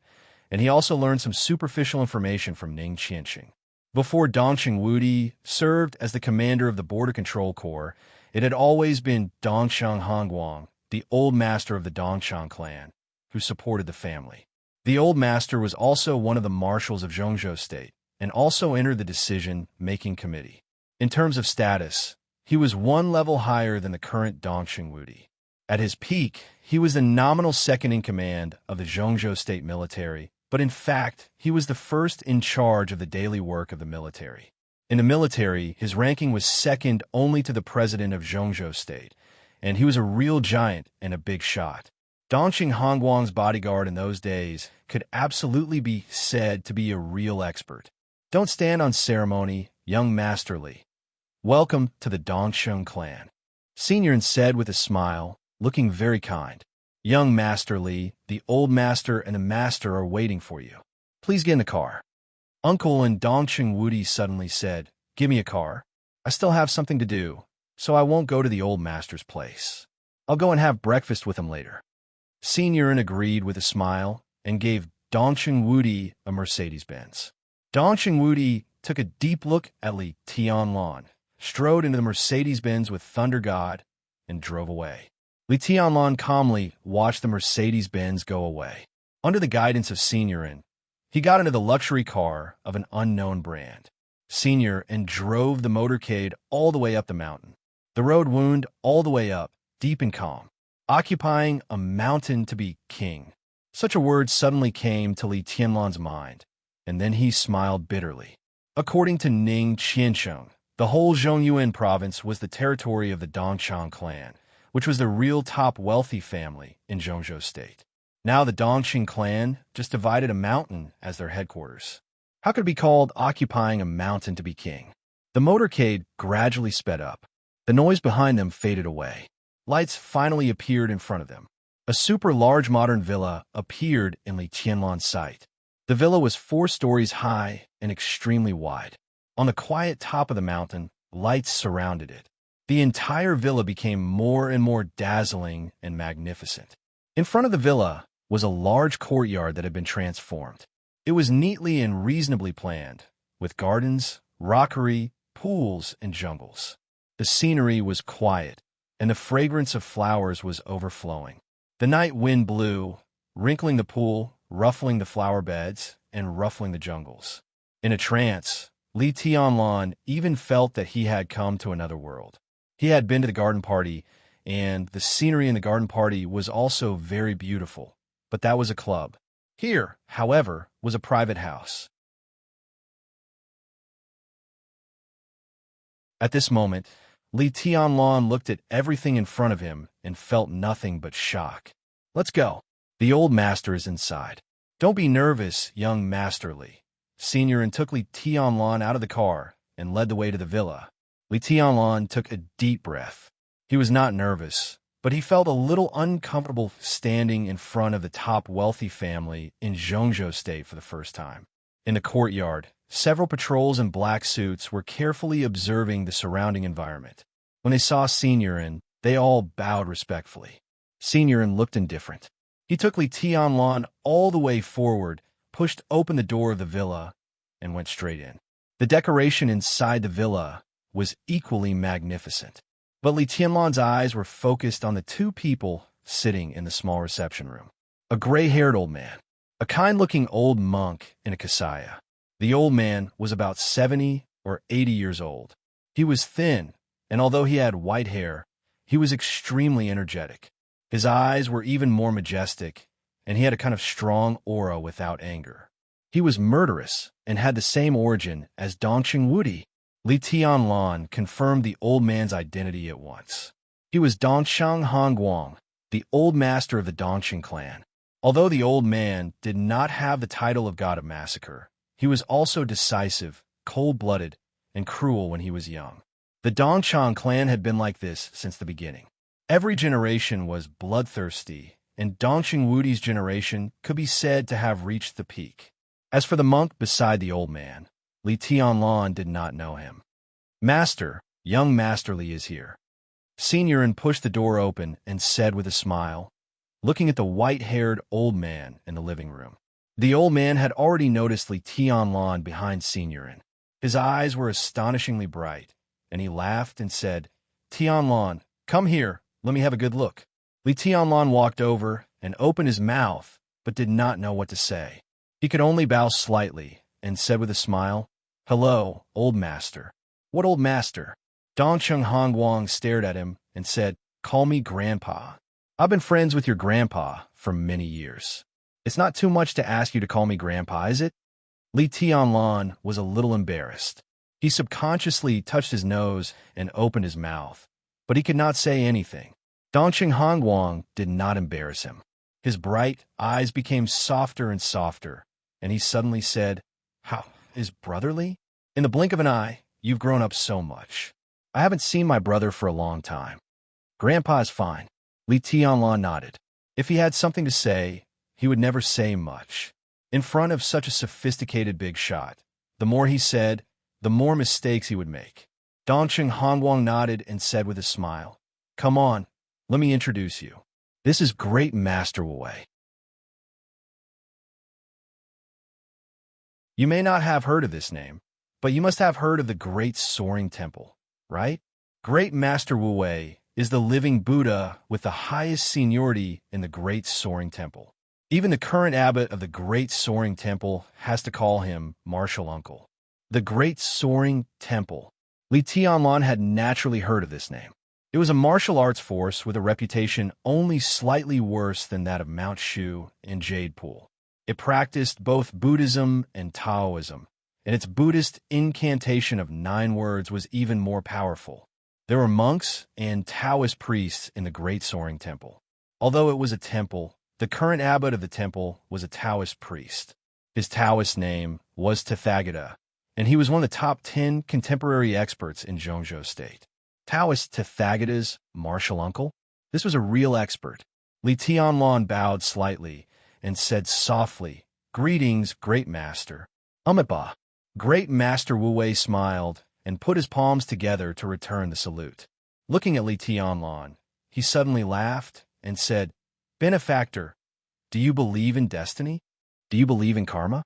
and he also learned some superficial information from Ning Qianxing. Before Dongxing Wudi served as the commander of the Border Control Corps, it had always been Dongxing Hongguang, the old master of the Dongxing clan, who supported the family. The old master was also one of the marshals of Zhongzhou State, and also entered the decision-making committee. In terms of status, he was 1 level higher than the current Dongxing Wudi. At his peak, he was the nominal second-in-command of the Zhongzhou State military, but in fact, he was the first in charge of the daily work of the military. In the military, his ranking was second only to the president of Zhongzhou State, and he was a real giant and a big shot. Dongxing Hongguang's bodyguard in those days could absolutely be said to be a real expert. Don't stand on ceremony young Master Li. Welcome to the Dongsheng clan. Senior said with a smile, looking very kind. Young Master Li, the old master and the master are waiting for you. Please get in the car. Uncle and Dongsheng Wudi suddenly said, give me a car. I still have something to do, so I won't go to the old master's place. I'll go and have breakfast with him later. Senior agreed with a smile and gave Dongsheng Wudi a Mercedes-Benz. Dongsheng Wudi took a deep look at Li Tianlan, strode into the Mercedes-Benz with Thunder God, and drove away. Li Tianlan calmly watched the Mercedes-Benz go away. Under the guidance of Senior, he got into the luxury car of an unknown brand. Senior drove the motorcade all the way up the mountain. The road wound all the way up, deep and calm, occupying a mountain to be king. Such a word suddenly came to Li Tianlan's mind, and then he smiled bitterly. According to Ning Qiansheng, the whole Zhongyuan province was the territory of the Dongshang clan, which was the real top wealthy family in Zhongzhou state. Now the Dongxing clan just divided a mountain as their headquarters. How could it be called occupying a mountain to be king? The motorcade gradually sped up. The noise behind them faded away. Lights finally appeared in front of them. A super large modern villa appeared in Li Tianlan's sight. The villa was 4 stories high and extremely wide. On the quiet top of the mountain, lights surrounded it. The entire villa became more and more dazzling and magnificent. In front of the villa was a large courtyard that had been transformed. It was neatly and reasonably planned, with gardens, rockery, pools, and jungles. The scenery was quiet, and the fragrance of flowers was overflowing. The night wind blew, wrinkling the pool, ruffling the flower beds, and ruffling the jungles. In a trance, Li Tianlan even felt that he had come to another world. He had been to the garden party, and the scenery in the garden party was also very beautiful, but that was a club. Here, however, was a private house. At this moment, Li Tianlan looked at everything in front of him and felt nothing but shock. Let's go. The old master is inside. Don't be nervous, young Master Li. Senior took Li Tianlan out of the car and led the way to the villa. Li Tianlan took a deep breath. He was not nervous, but he felt a little uncomfortable standing in front of the top wealthy family in Zhongzhou State for the first time. In the courtyard, several patrols in black suits were carefully observing the surrounding environment. When they saw Senior, they all bowed respectfully. Senior looked indifferent. He took Li Tianlan all the way forward, pushed open the door of the villa, and went straight in. The decoration inside the villa was equally magnificent. But Li Tianlan's eyes were focused on the 2 people sitting in the small reception room. A gray-haired old man, a kind-looking old monk in a kasaya. The old man was about 70 or 80 years old. He was thin, and although he had white hair, he was extremely energetic. His eyes were even more majestic, and he had a kind of strong aura without anger. He was murderous and had the same origin as Dongsheng Wudi. Li Tianlan confirmed the old man's identity at once. He was Dongshang Hongguang, the old master of the Dongxing clan. Although the old man did not have the title of god of massacre, he was also decisive, cold-blooded, and cruel when he was young. The Dongshang clan had been like this since the beginning. Every generation was bloodthirsty, and Dongsheng Wudi's generation could be said to have reached the peak. As for the monk beside the old man, Li Tianlan did not know him. Master, young Master Li is here. Senior pushed the door open and said with a smile, looking at the white-haired old man in the living room. The old man had already noticed Li Tianlan behind Senior. His eyes were astonishingly bright, and he laughed and said, Tianlan, come here, let me have a good look. Li Tianlan walked over and opened his mouth, but did not know what to say. He could only bow slightly and said with a smile, Hello, old master. What old master? Dongsheng Hongguang stared at him and said, Call me Grandpa. I've been friends with your grandpa for many years. It's not too much to ask you to call me Grandpa, is it? Li Tianlan was a little embarrassed. He subconsciously touched his nose and opened his mouth, but he could not say anything. Dongsheng Hongguang did not embarrass him. His bright eyes became softer and softer, and he suddenly said, How is brotherly? In the blink of an eye, you've grown up so much. I haven't seen my brother for a long time. Grandpa is fine. Li Tianlan nodded. If he had something to say, he would never say much. In front of such a sophisticated big shot, the more he said, the more mistakes he would make. Dongqing Hongguang nodded and said with a smile, "Come on, let me introduce you. This is Great Master Wu Wei." You may not have heard of this name, but you must have heard of the Great Soaring Temple, right? Great Master Wu Wei is the living Buddha with the highest seniority in the Great Soaring Temple. Even the current abbot of the Great Soaring Temple has to call him martial uncle. The Great Soaring Temple. Li Tianlan had naturally heard of this name. It was a martial arts force with a reputation only slightly worse than that of Mount Shu and Jade Pool. It practiced both Buddhism and Taoism, and its Buddhist incantation of 9 words was even more powerful. There were monks and Taoist priests in the Great Soaring Temple. Although it was a temple, the current abbot of the temple was a Taoist priest. His Taoist name was Tathagata, and he was one of the top 10 contemporary experts in Zhongzhou State. Taoist Tathagata's martial uncle? This was a real expert. Li Tianlan bowed slightly and said softly, "Greetings, Great Master." Amitabha. Great Master Wu Wei smiled and put his palms together to return the salute. Looking at Li Tianlan, he suddenly laughed and said, "Benefactor, do you believe in destiny? Do you believe in karma?"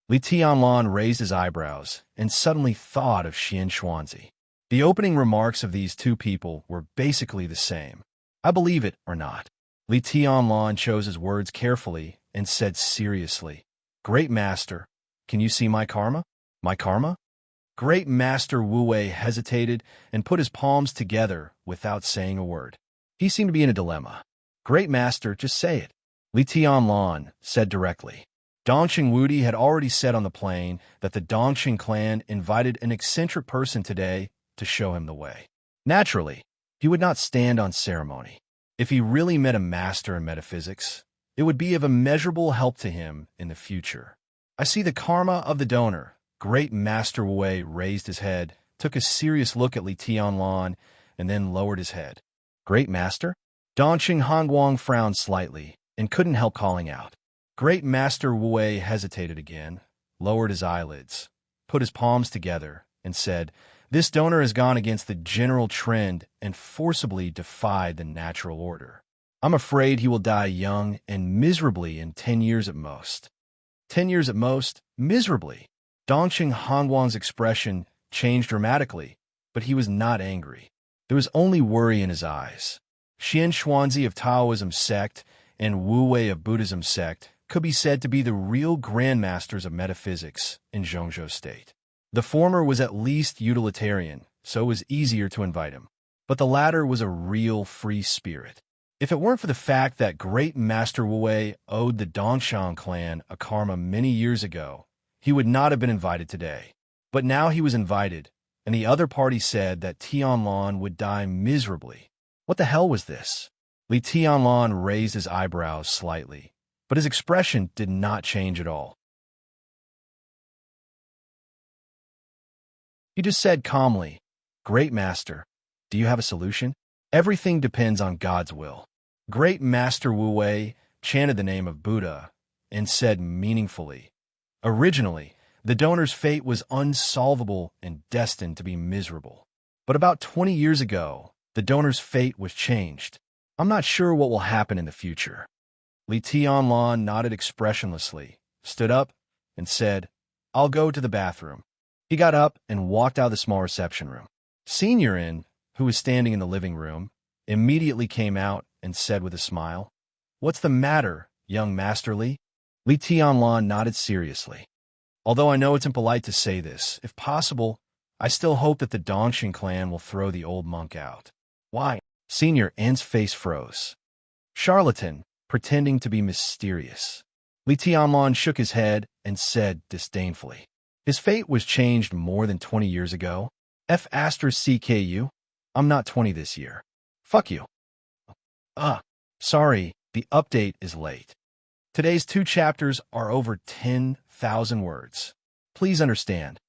Li Tianlan raised his eyebrows and suddenly thought of Xian Xuanzi. The opening remarks of these two people were basically the same. "I believe it or not." Li Tianlan chose his words carefully and said seriously, "Great Master, can you see my karma? My karma?" Great Master Wu Wei hesitated and put his palms together without saying a word. He seemed to be in a dilemma. "Great Master, just say it." Li Tianlan said directly. Dongqing Wudi had already said on the plane that the Dongqing clan invited an eccentric person today to show him the way. Naturally, he would not stand on ceremony. If he really met a master in metaphysics, it would be of immeasurable help to him in the future. "I see the karma of the donor." Great Master Wu Wei raised his head, took a serious look at Li Tianlan, and then lowered his head. "Great Master?" Dongqing Hongguang frowned slightly and couldn't help calling out. Great Master Wu Wei hesitated again, lowered his eyelids, put his palms together, and said, "This donor has gone against the general trend and forcibly defied the natural order. I'm afraid he will die young and miserably in 10 years at most." 10 years at most? Miserably? Dongqing Hongguang's expression changed dramatically, but he was not angry. There was only worry in his eyes. Xian Xuanzi of Taoism sect and Wu Wei of Buddhism sect could be said to be the real grandmasters of metaphysics in Zhongzhou State. The former was at least utilitarian, so it was easier to invite him. But the latter was a real free spirit. If it weren't for the fact that Great Master Wu Wei owed the Dongshan clan a karma many years ago, he would not have been invited today. But now he was invited, and the other party said that Tianlan would die miserably. What the hell was this? Li Tianlan raised his eyebrows slightly, but his expression did not change at all. He just said calmly, "Great Master, do you have a solution? Everything depends on God's will." Great Master Wu Wei chanted the name of Buddha and said meaningfully, "Originally, the donor's fate was unsolvable and destined to be miserable. But about 20 years ago, the donor's fate was changed. I'm not sure what will happen in the future." Li Tianlan nodded expressionlessly, stood up, and said, "I'll go to the bathroom." He got up and walked out of the small reception room. Seniorin, who was standing in the living room, immediately came out and said with a smile, "What's the matter, young Master Li?" Li Tianlan nodded seriously. "Although I know it's impolite to say this, if possible, I still hope that the Dongxing clan will throw the old monk out." "Why?" Senior N's face froze. Charlatan, pretending to be mysterious. Li Tianlan shook his head and said disdainfully, "His fate was changed more than 20 years ago. F***CKU? I'm not 20 this year. Fuck you." Sorry, the update is late. Today's 2 chapters are over 10,000 words. Please understand.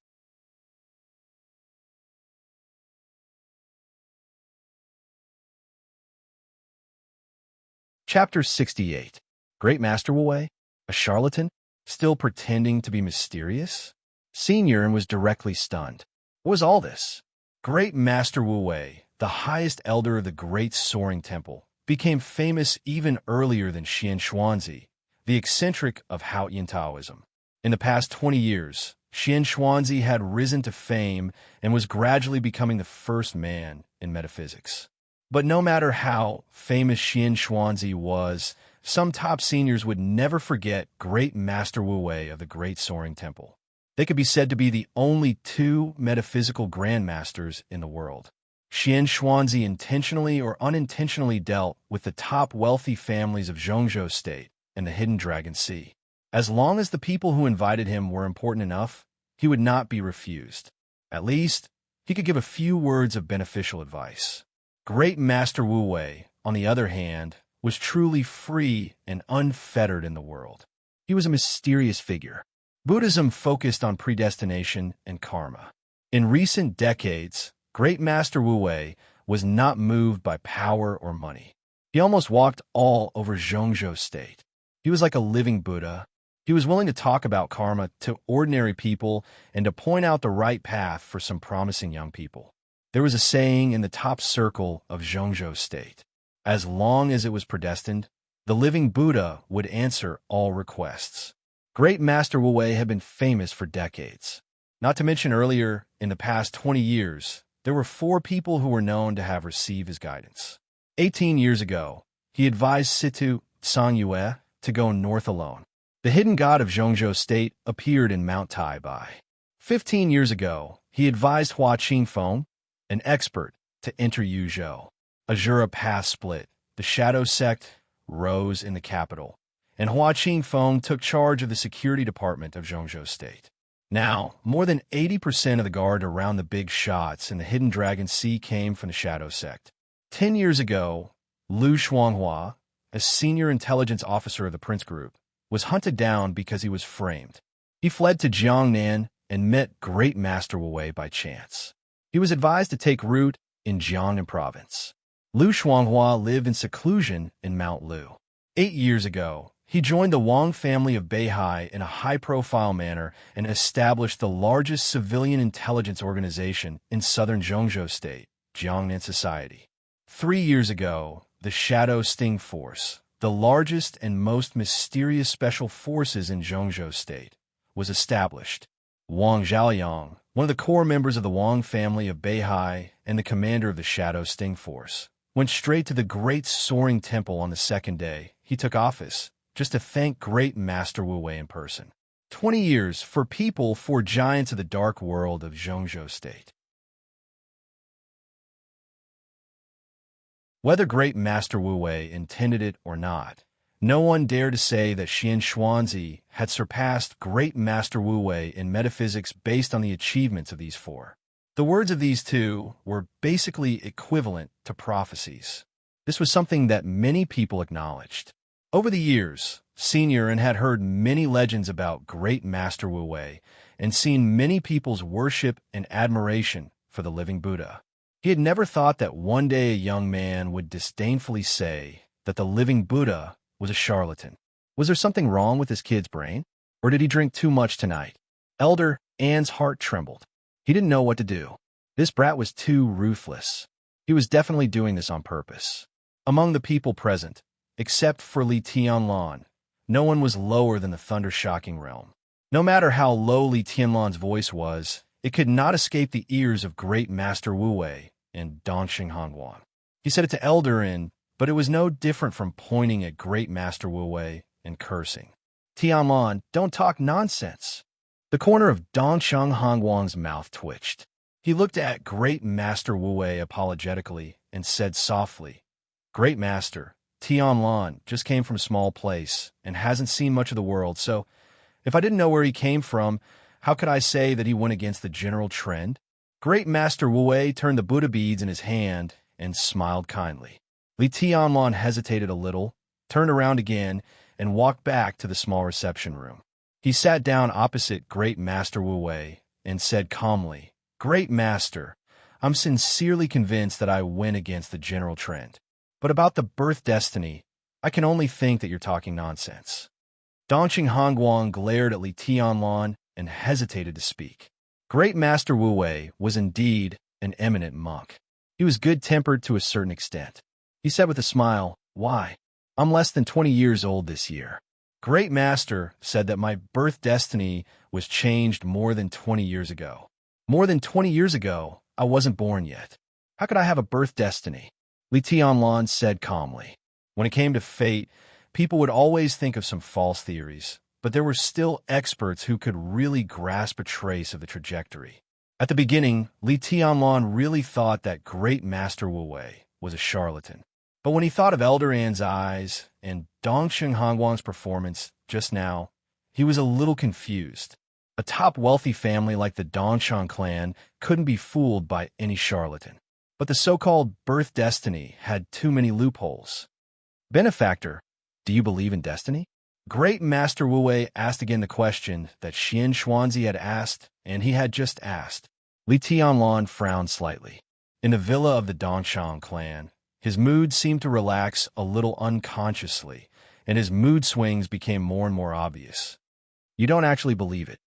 Chapter 68. Great Master Wu Wei? A charlatan? Still pretending to be mysterious? Senior was directly stunned. What was all this? Great Master Wu Wei, the highest elder of the Great Soaring Temple, became famous even earlier than Xian Xuanzi, the eccentric of Haotian Taoism. In the past 20 years, Xian Xuanzi had risen to fame and was gradually becoming the first man in metaphysics. But no matter how famous Xian Xuanzi was, some top seniors would never forget Great Master Wu Wei of the Great Soaring Temple. They could be said to be the only two metaphysical grandmasters in the world. Xian Xuanzi intentionally or unintentionally dealt with the top wealthy families of Zhongzhou State and the Hidden Dragon Sea. As long as the people who invited him were important enough, he would not be refused. At least, he could give a few words of beneficial advice. Great Master Wu Wei, on the other hand, was truly free and unfettered in the world. He was a mysterious figure. Buddhism focused on predestination and karma. In recent decades, Great Master Wu Wei was not moved by power or money. He almost walked all over Zhongzhou State. He was like a living Buddha. He was willing to talk about karma to ordinary people and to point out the right path for some promising young people. There was a saying in the top circle of Zhongzhou State: as long as it was predestined, the living Buddha would answer all requests. Great Master Wu Wei had been famous for decades. Not to mention earlier, in the past 20 years, there were 4 people who were known to have received his guidance. 18 years ago, he advised Situ Sang Yue to go north alone. The hidden god of Zhongzhou State appeared in Mount Tai Bai. 15 years ago, he advised Hua Qingfeng, an expert, to enter Yuzhou. Azura Path split. The Shadow Sect rose in the capital, and Hua Qingfeng took charge of the security department of Zhongzhou State. Now, more than 80% of the guard around the big shots in the Hidden Dragon Sea came from the Shadow Sect. 10 years ago, Lu Shuanghua, a senior intelligence officer of the Prince Group, was hunted down because he was framed. He fled to Jiangnan and met Great Master Wu Wei by chance. He was advised to take root in Jiangnan province. Lu Shuanghua lived in seclusion in Mount Lu. 8 years ago, he joined the Wang family of Beihai in a high-profile manner and established the largest civilian intelligence organization in southern Zhongzhou State, Jiangnan Society. 3 years ago, the Shadow Sting Force, the largest and most mysterious special forces in Zhongzhou State, was established. Wang Zhaoyang, one of the core members of the Wang family of Beihai and the commander of the Shadow Sting Force, went straight to the Great Soaring Temple on the second day he took office, just to thank Great Master Wu Wei in person. 20 years for people, for giants of the dark world of Zhongzhou State. Whether Great Master Wu Wei intended it or not, no one dared to say that Xian Xuanzi had surpassed Great Master Wu Wei in metaphysics based on the achievements of these 4. The words of these 2 were basically equivalent to prophecies. This was something that many people acknowledged. Over the years, Senior had heard many legends about Great Master Wu Wei and seen many people's worship and admiration for the living Buddha. He had never thought that one day a young man would disdainfully say that the living Buddha was a charlatan. Was there something wrong with this kid's brain? Or did he drink too much tonight? Elder Anne's heart trembled. He didn't know what to do. This brat was too ruthless. He was definitely doing this on purpose. Among the people present, except for Li Tianlan, no one was lower than the thunder-shocking realm. No matter how low Li Tianlan's voice was, it could not escape the ears of Great Master Wu Wei and Dongxing Hanguan. He said it to Elder In, but it was no different from pointing at Great Master Wu Wei and cursing. Tianlan, don't talk nonsense. The corner of Dongxing Hanguan's mouth twitched. He looked at Great Master Wu Wei apologetically and said softly, Great Master, Tianlan just came from a small place and hasn't seen much of the world, so if I didn't know where he came from, how could I say that he went against the general trend? Great Master Wu Wei turned the Buddha beads in his hand and smiled kindly. Li Tianlan hesitated a little, turned around again, and walked back to the small reception room. He sat down opposite Great Master Wu Wei and said calmly, Great Master, I'm sincerely convinced that I went against the general trend. But about the birth destiny, I can only think that you're talking nonsense. Dongqing Hongguang glared at Li Tianlan and hesitated to speak. Great Master Wu Wei was indeed an eminent monk. He was good-tempered to a certain extent. He said with a smile, "Why? I'm less than 20 years old this year." Great Master said that my birth destiny was changed more than 20 years ago. More than 20 years ago, I wasn't born yet. How could I have a birth destiny? Li Tianlan said calmly. When it came to fate, people would always think of some false theories, but there were still experts who could really grasp a trace of the trajectory. At the beginning, Li Tianlan really thought that Great Master Wu Wei was a charlatan. But when he thought of Elder An's eyes and Dongqing Hongguang's performance just now, he was a little confused. A top wealthy family like the Dongchang clan couldn't be fooled by any charlatan. But the so-called birth destiny had too many loopholes. Benefactor, do you believe in destiny? Great Master Wu Wei asked again the question that Xian Xuanzi had asked, and he had just asked. Li Tianlan frowned slightly. In the villa of the Dongchang clan, his mood seemed to relax a little unconsciously, and his mood swings became more and more obvious. You don't actually believe it.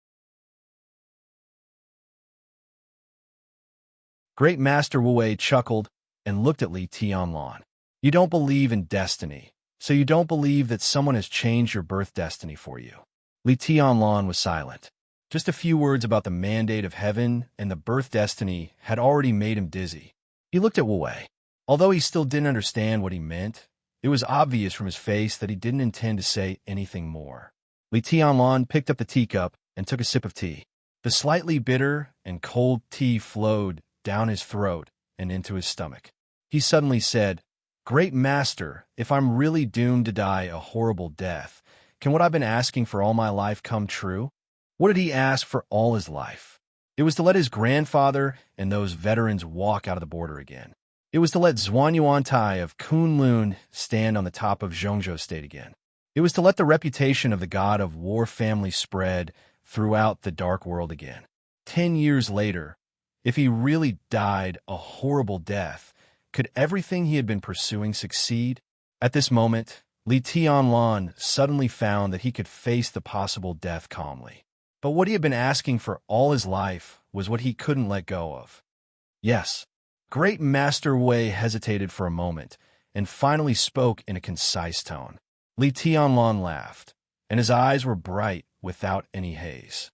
Great Master Wu Wei chuckled and looked at Li Tianlan. You don't believe in destiny, so you don't believe that someone has changed your birth destiny for you. Li Tianlan was silent. Just a few words about the mandate of heaven and the birth destiny had already made him dizzy. He looked at Wu Wei. Although he still didn't understand what he meant, it was obvious from his face that he didn't intend to say anything more. Li Tianlan picked up the teacup and took a sip of tea. The slightly bitter and cold tea flowed down his throat and into his stomach. He suddenly said, "Great Master, if I'm really doomed to die a horrible death, can what I've been asking for all my life come true?" What did he ask for all his life? It was to let his grandfather and those veterans walk out of the border again. It was to let Zhuan Yuantai of Kunlun stand on the top of Zhongzhou State again. It was to let the reputation of the god of war family spread throughout the dark world again. 10 years later, if he really died a horrible death, could everything he had been pursuing succeed? At this moment, Li Tianlan suddenly found that he could face the possible death calmly. But what he had been asking for all his life was what he couldn't let go of. Yes. Great Master Wei hesitated for a moment and finally spoke in a concise tone. Li Tianlan laughed, and his eyes were bright without any haze.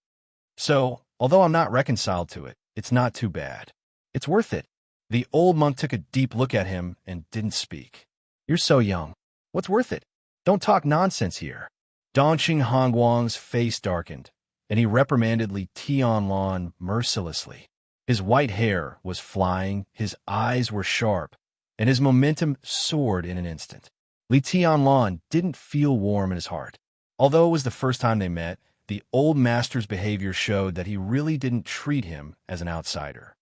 So, although I'm not reconciled to it, it's not too bad. It's worth it. The old monk took a deep look at him and didn't speak. You're so young. What's worth it? Don't talk nonsense here. Dongqing Hongguang's face darkened, and he reprimanded Li Tianlan mercilessly. His white hair was flying, his eyes were sharp, and his momentum soared in an instant. Li Tianlan didn't feel warm in his heart. Although it was the first time they met, the old master's behavior showed that he really didn't treat him as an outsider.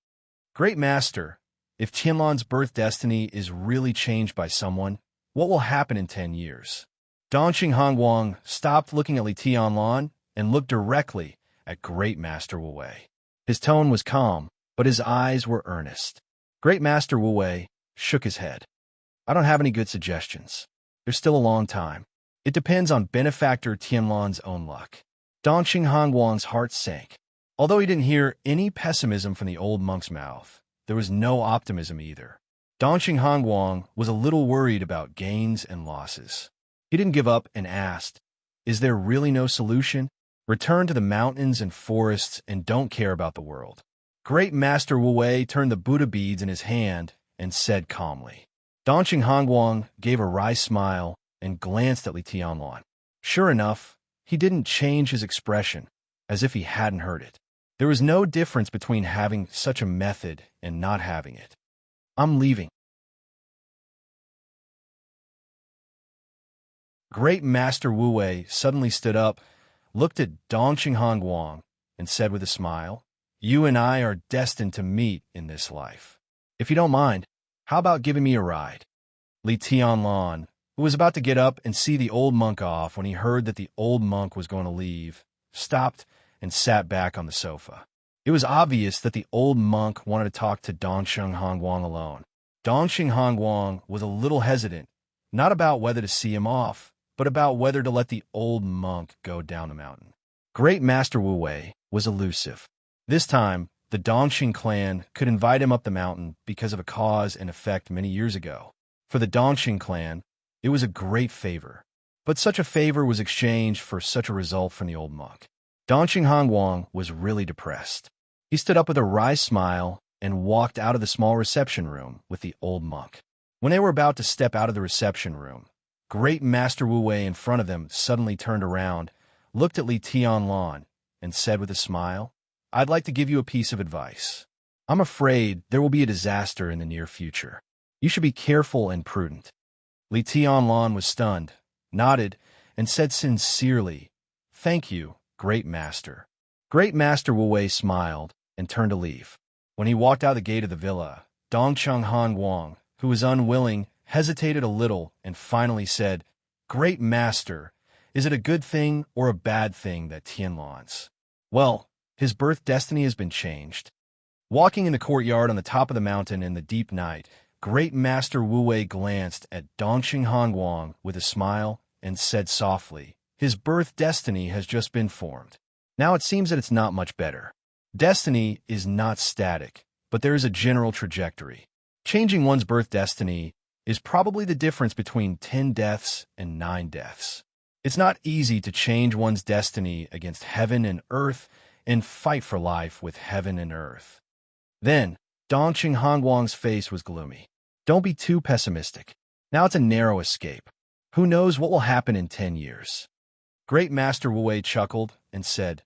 Great Master, if Qianlan's birth destiny is really changed by someone, what will happen in 10 years? Dongqing Hongguang stopped looking at Li Tianlan and looked directly at Great Master Wu Wei. His tone was calm, but his eyes were earnest. Great Master Wu Wei shook his head. I don't have any good suggestions. There's still a long time. It depends on Benefactor Tianlan's own luck. Dongqing Hongguang's heart sank. Although he didn't hear any pessimism from the old monk's mouth, there was no optimism either. Dongqing Hongguang was a little worried about gains and losses. He didn't give up and asked, "Is there really no solution? Return to the mountains and forests and don't care about the world." Great Master Wu Wei turned the Buddha beads in his hand and said calmly. Dongqing Hongguang gave a wry smile and glanced at Li Tianlan. Sure enough, he didn't change his expression, as if he hadn't heard it. There was no difference between having such a method and not having it. I'm leaving. Great Master Wu Wei suddenly stood up, looked at Dongqing Hongguang, and said with a smile, "You and I are destined to meet in this life. If you don't mind, how about giving me a ride?" Li Tianlan, who was about to get up and see the old monk off when he heard that the old monk was going to leave, stopped and sat back on the sofa. It was obvious that the old monk wanted to talk to Dongqing Hongguang alone. Dongqing Hongguang was a little hesitant, Not about whether to see him off, but about whether to let the old monk go down the mountain. Great Master Wu Wei was elusive. This time, the Dongxing clan could invite him up the mountain because of a cause and effect many years ago. For the Dongxing clan, it was a great favor. But such a favor was exchanged for such a result from the old monk. Dongxing Hongguang was really depressed. He stood up with a wry smile and walked out of the small reception room with the old monk. When they were about to step out of the reception room, Great Master Wu Wei in front of them suddenly turned around, looked at Li Tianlan, and said with a smile, "I'd like to give you a piece of advice. I'm afraid there will be a disaster in the near future. You should be careful and prudent." Li Tianlan was stunned, nodded, and said sincerely, "Thank you, Great Master." Great Master Wu Wei smiled and turned to leave. When he walked out the gate of the villa, Dongcheng Hongguang, who was unwilling, hesitated a little and finally said, "Great Master, is it a good thing or a bad thing that Tianlan's? Well, his birth destiny has been changed." Walking in the courtyard on the top of the mountain in the deep night, Great Master Wu Wei glanced at Dongxing Hongguang with a smile and said softly, "His birth destiny has just been formed. Now it seems that it's not much better. Destiny is not static, but there is a general trajectory. Changing one's birth destiny is probably the difference between 10 deaths and 9 deaths. It's not easy to change one's destiny against heaven and earth and fight for life with heaven and earth." Then, Dongxing Hongguang's face was gloomy. "Don't be too pessimistic. Now it's a narrow escape. Who knows what will happen in 10 years? Great Master Wu Wei chuckled and said,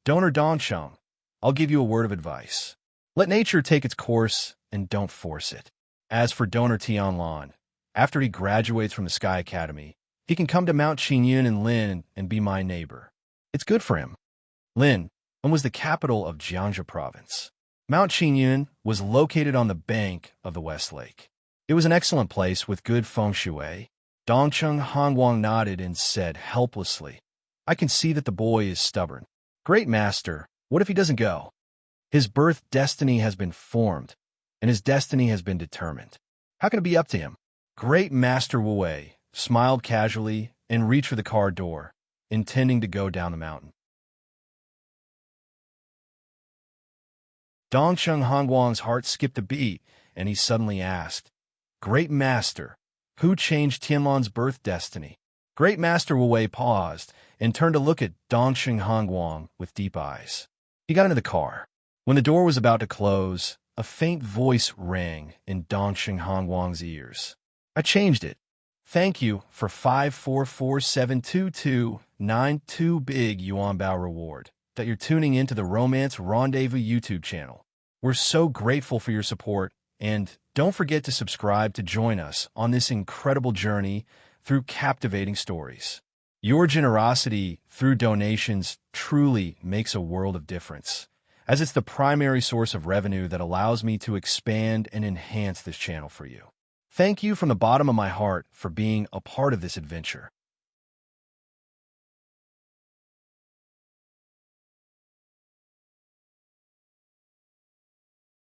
"Donor Dongcheng, I'll give you a word of advice. Let nature take its course and don't force it. As for Donor Tianlan, after he graduates from the Sky Academy, he can come to Mount Qingyun in Lin and be my neighbor. It's good for him." Lin was the capital of Jiangxia province. Mount Qingyun was located on the bank of the West Lake. It was an excellent place with good feng shui. Dongcheng Hongguang nodded and said helplessly, "I can see that the boy is stubborn. Great Master, what if he doesn't go? His birth destiny has been formed, and his destiny has been determined. How can it be up to him?" Great Master Wu Wei smiled casually and reached for the car door, intending to go down the mountain. Dongcheng Hongguang's heart skipped a beat, and he suddenly asked, "Great Master, who changed Tianlan's birth destiny?" Great Master Wu Wei paused and turned to look at Dongxing Hongguang with deep eyes. He got into the car. When the door was about to close, a faint voice rang in Dongxing Hongguang's ears. "I changed it. Thank you for 544722292 big yuan bao reward that you're tuning into the Romance Rendezvous YouTube channel. We're so grateful for your support, and don't forget to subscribe to join us on this incredible journey through captivating stories. Your generosity through donations truly makes a world of difference, as it's the primary source of revenue that allows me to expand and enhance this channel for you. Thank you from the bottom of my heart for being a part of this adventure.